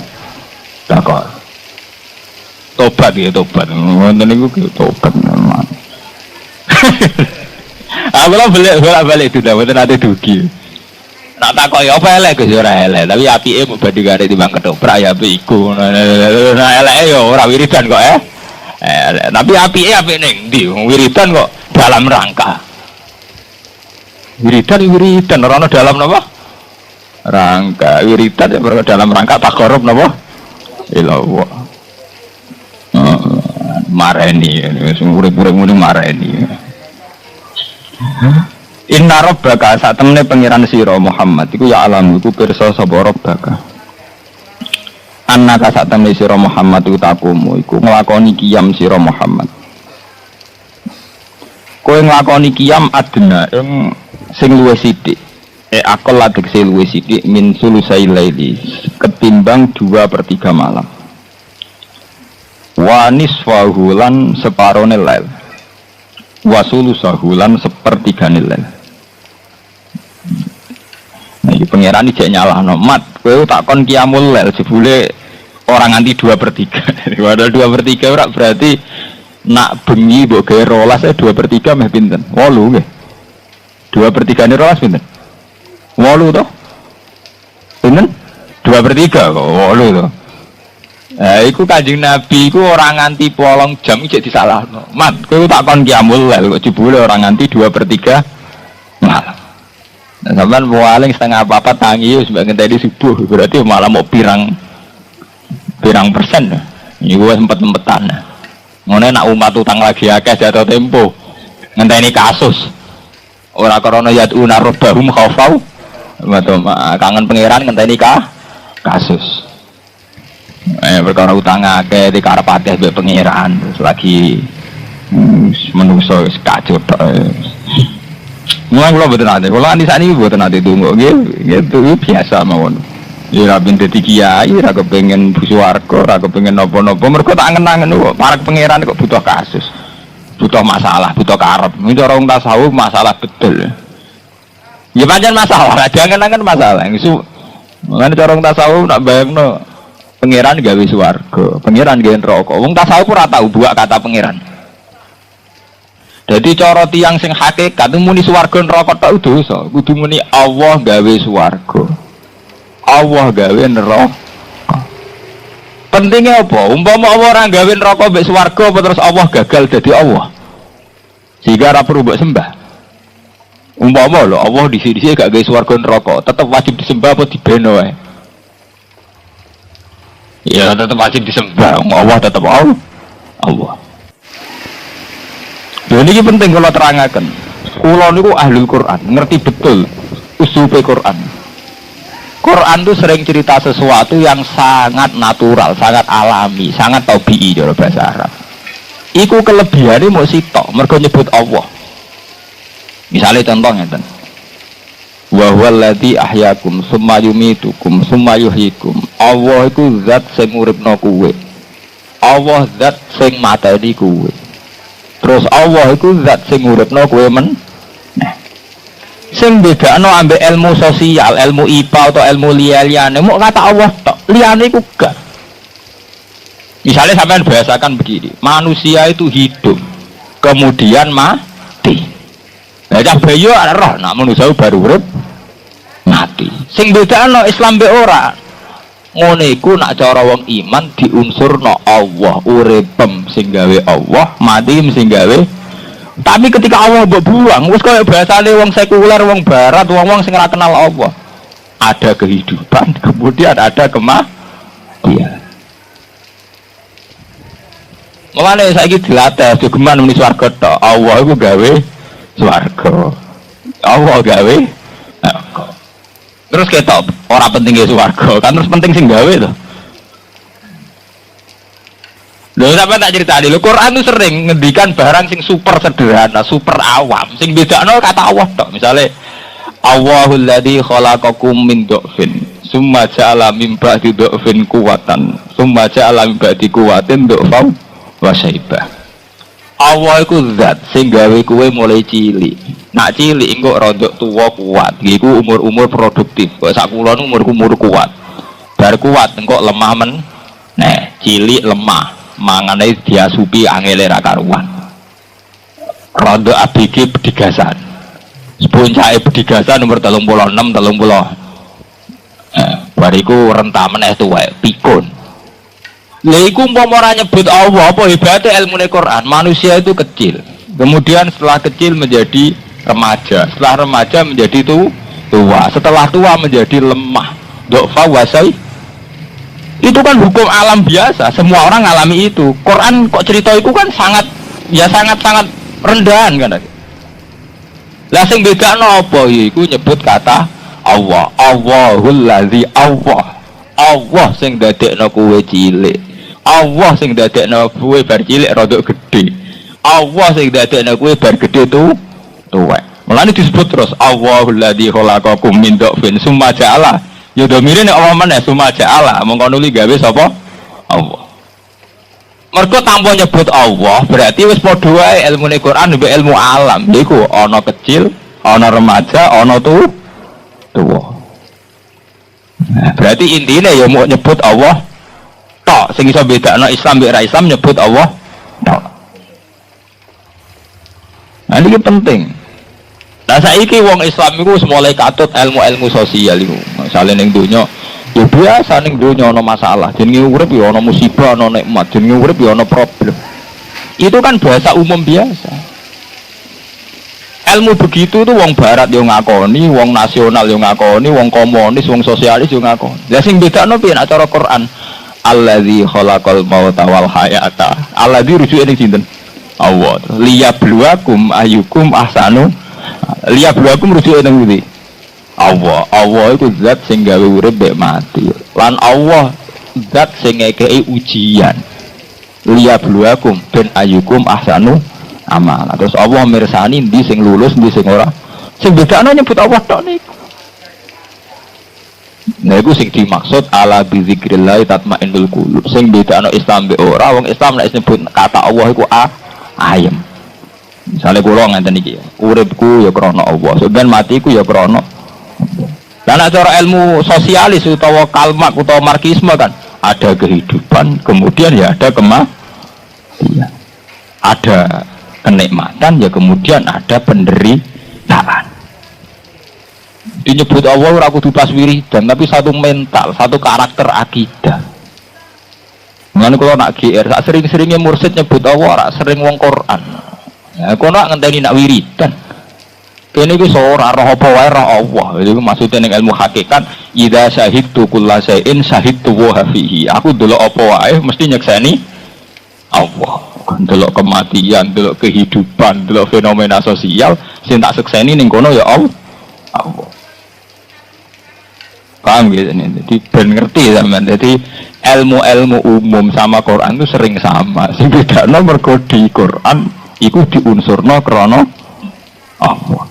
Takor. Tobat ya tobat. Wonten niku tobat memang. Aku lah balik itu dah, wonten ate dugi. Nak takoki apa elek Gus ora elek, tapi apike mbok bandingane timbang ketoprak ya apik iku. Nah eleke ya ora wiridan kok tapi apike apik ning ndi? Wiridan kok dalam rangka. Wiridan ora ono dalam napa? Rangka wiridan ya dalam rangka takorup napa? Ilallah. Mareni, urip-urip muni mareni. Inna rabbaka sak temene pangeran sira Muhammad iku ya alam iku pirsa sapa rabbaka. Annaka sak temene sira Muhammad iku takumu iku nglakoni qiyam sira Muhammad. Kowe nglakoni qiyam adna ing sing luwih sithik. Akal ladek sing luwih sithik min sulusai laili ketimbang 2/3 malam. Wa nisfahu lan separone lail wa sulusahu lan sepertigane lail. Nah iki pangeran iki nyalahno mat kowe tak kon qiyamul lail jebule orang nganti 2/3. Padahal 2/3 ora berarti nak bengi mbok gawe 12 2/3 meh pinten 8 nggih 2/3 ne 12 pinten 8 toh pinten 2/3 kok 8 toh. Iku Kanjeng Nabi iku ora nganti 8 jam iki disalahno. Mat, kowe tak kon qiyamul lail kok jebule ora nganti 2/3 malam. Nah, sampean paling setengah apa tangi wis mbak ngenteni subuh berarti malam mau pirang persen. Iku wis empet-empetan. Ngene nak umat utang lagi akeh jatuh tempo. Ngenteni kasus. Ora krana yad'una rabbahum khaufau. Kangen pangeran ngenteni kasus. Perkara utang akeh dikarepake mbek pangeran terus lagi menungso wis kacau tok. Mulai kula mboten ate. Kula ati sakniki mboten ate donga nggih. Gitu biasa mawon. Ya ora ben dadi kiai, ora kepengin swarga, ora kepengin napa-napa. Mergo tak angen-angen kok para pangeran kok butuh kasus. Butuh masalah, butuh karep. Iki cara wong tasawuf masalah betul. Ya pancen masalah, jangan-jangan masalah. Isu. Mangane cara wong tasawuf nak bayangno Pangeran gawe swarga, pangeran gawe neraka. Wong tasawuf ora tau buak kata pangeran. Jadi cara tiyang sing hakikat muni swarga neraka tok dosa, kudu muni Allah gawe swarga. Allah gawe neraka. Pentingnya apa? Umpama Allah ora gawe neraka mbek swarga apa terus Allah gagal dadi Allah. Sehingga ora perlu mbok sembah. Umpama lho Allah disi-disi gak gawe swarga neraka, tetep wajib disembah apa dibeno wae. Ya tetep wajib disembah, Allah tetep Allah. Ini penting kalau terangaken. Kula niku ahlul Quran, ngerti betul usulupe Quran. Quran itu sering cerita sesuatu yang sangat natural, sangat alami, sangat tabii cara bahasa Arab. Iku kelebihane mau sitok, mergo nyebut Allah. Misalnya contoh ngeten. Wa huwal ladzi ahyakum tsumma yumitukum tsumma yuhyikum. Allah iku zat sing uripno kowe. Allah zat sing mateni kowe. Terus Allah itu zat sing uripno kowe men. Nah. Sing bedakno ambek ilmu sosial, ilmu IPA atau ilmu liyane, mau kata Allah tok, liyane iku gak. Misalnya sampean bahasakan begini, manusia itu hidup, kemudian mati. Lah cah bayi ora nak manusia baru urip mati. Sing bedakno Islam mbek ora. Ngene iku nak cara wong iman diunsurno Allah uripem sing gawe Allah, mati sing gawe. Tapi ketika Allah mbok buang, wis koyo bahasane wong sekuler, wong barat, wong-wong sing ora kenal Allah. Ada kehidupan, kemudian ada kematian. Mulane saiki dilatih jogeman muni swarga tok. Allah iku gawe swarga. Allah gawe neraka. Terus ketok ora penting ya swarga, kan terus penting sing gawe to. Lho sampeyan tak critani, lho Quran itu sering ngendikan barang sing super sederhana, super awam, sing bedakno kata Allah tok. Misale Allahul ladzi khalaqakum min dhafin, summa ja'ala min ba'di dhafin quwwatan, summa ja'ala min ba'di quwwatin dhafan wa syaibah. Allah iku zat sing gawe kowe mulai cilik. Nak cilik engko rodok tuwa kuat. Iku umur-umur produktif. Kok sak kula umur kuat. Bar kuat engko lemah men. Nah, cilik lemah. Mangane diasupi angele ra karuan. Rodok ABG bedigasan. Puncake bedigasan umur 36 30. Bariku rentah meneh tuwek pikun. Lha iku umpama ora nyebut Allah apa hebate ilmune Quran. Manusia itu kecil. Kemudian setelah kecil menjadi remaja. Setelah remaja menjadi tua. Setelah tua menjadi lemah. Dofa wasai. Itu kan hukum alam biasa. Semua orang ngalami itu. Quran kok cerita itu kan sangat rendahan kan. Lah sing bedakno apa iku nyebut kata Allah. Allahul ladzi Allah. Allah sing dadekno kowe cilik. Allah sing dadekno kowe bar cilik rodok gedhe. Allah sing dadekno kowe bar gedhe tuwek. Mulane disebut terus Allahul ladzi khalaqakum min dhafin summa ja'ala. Ya domire nek Allah meneh summa ja'ala, mongko nuli gawe sapa? Allah. Mergo tanpa nyebut Allah, berarti wis padha wae ilmune Quran mbek ilmu alam. Iku ana kecil, ana remaja, ana tuwa. Nah, berarti intinya ya mau nyebut Allah tok. Sing iso bedakno Islam mbek ra Islam nyebut Allah tok. Nah ini penting. Nah saiki wong Islam iku wis mulai katut ilmu-ilmu sosial iku. Misale ning donya ya biasa ning donya ana masalah, jenenge urip ya ana musibah, ana nikmat, jenenge urip ya ana problem. Itu kan bahasa umum biasa. Ilmu begitu tuh wong barat yo ngakoni, wong nasional yo ngakoni, wong komunis, wong sosialis yo ngakoni. Lah sing bedakno piye nek cara Quran? Allazi khalaqal mauta wal hayata. Allazi rujuke ning sinten? Allah. Liyabluwakum ayyukum ahsanu. Liyabluwakum rujuke ning ndi? Allah. Allah iku zat sing gawe urip mek mati. Lan Allah zat sing ngekeki ujian. Liyabluwakum ben ayyukum ahsanu amal. Terus Allah mirsani ndi sing lulus, ndi sing ora. Sing bedakno nyebut Allah tok niku. Nah iku sing dimaksud ala bi zikrillah tatmainnul qulub. Sing bedakno Islam be ora, wong Islam nek nyebut kata Allah iku ayem. Misale kula ngenten iki, uripku ya krana Allah, sampeyan matiku ya krana. Lah nek cara ilmu sosialis utawa kalmak utawa marxisme kan, ada kehidupan, kemudian ya ada kematian. Ada kenikmatan, ya kemudian ada penderitaan. Dinyebut Allah ora kudu pas wiridan, tapi satu mental, satu karakter akidah. Mulane kalau nak GR, sak sering-seringnya mursyid nyebut Allah ora sering wong Quran. Ya kok nak ngenteni nak wiridan. Kene iki ora roh apa wae roh Allah. Itu maksudnya ning ilmu hakikat, idza syahidtu kullasyai'in syahidtu wa fihi. Aku delok apa wae mesti nyekseni Allah. Delok kematian, delok kehidupan, delok fenomena sosial, sing tak sekseni ning kono ya Allah. Paham gitu nih, jadi ben ngerti sampean. Jadi ilmu-ilmu umum sama Quran itu sering sama. Sing bedakno mergo di Quran iku diunsurno krana Allah.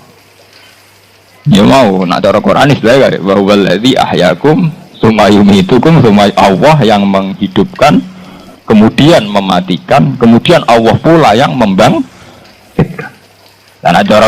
Ya mau nak cara Quran istilah kaya wa huwallazi ahyakum tsumma yumitukum tsumma Allah yang menghidupkan kemudian mematikan, kemudian Allah pula yang membangkitkan. Dan cara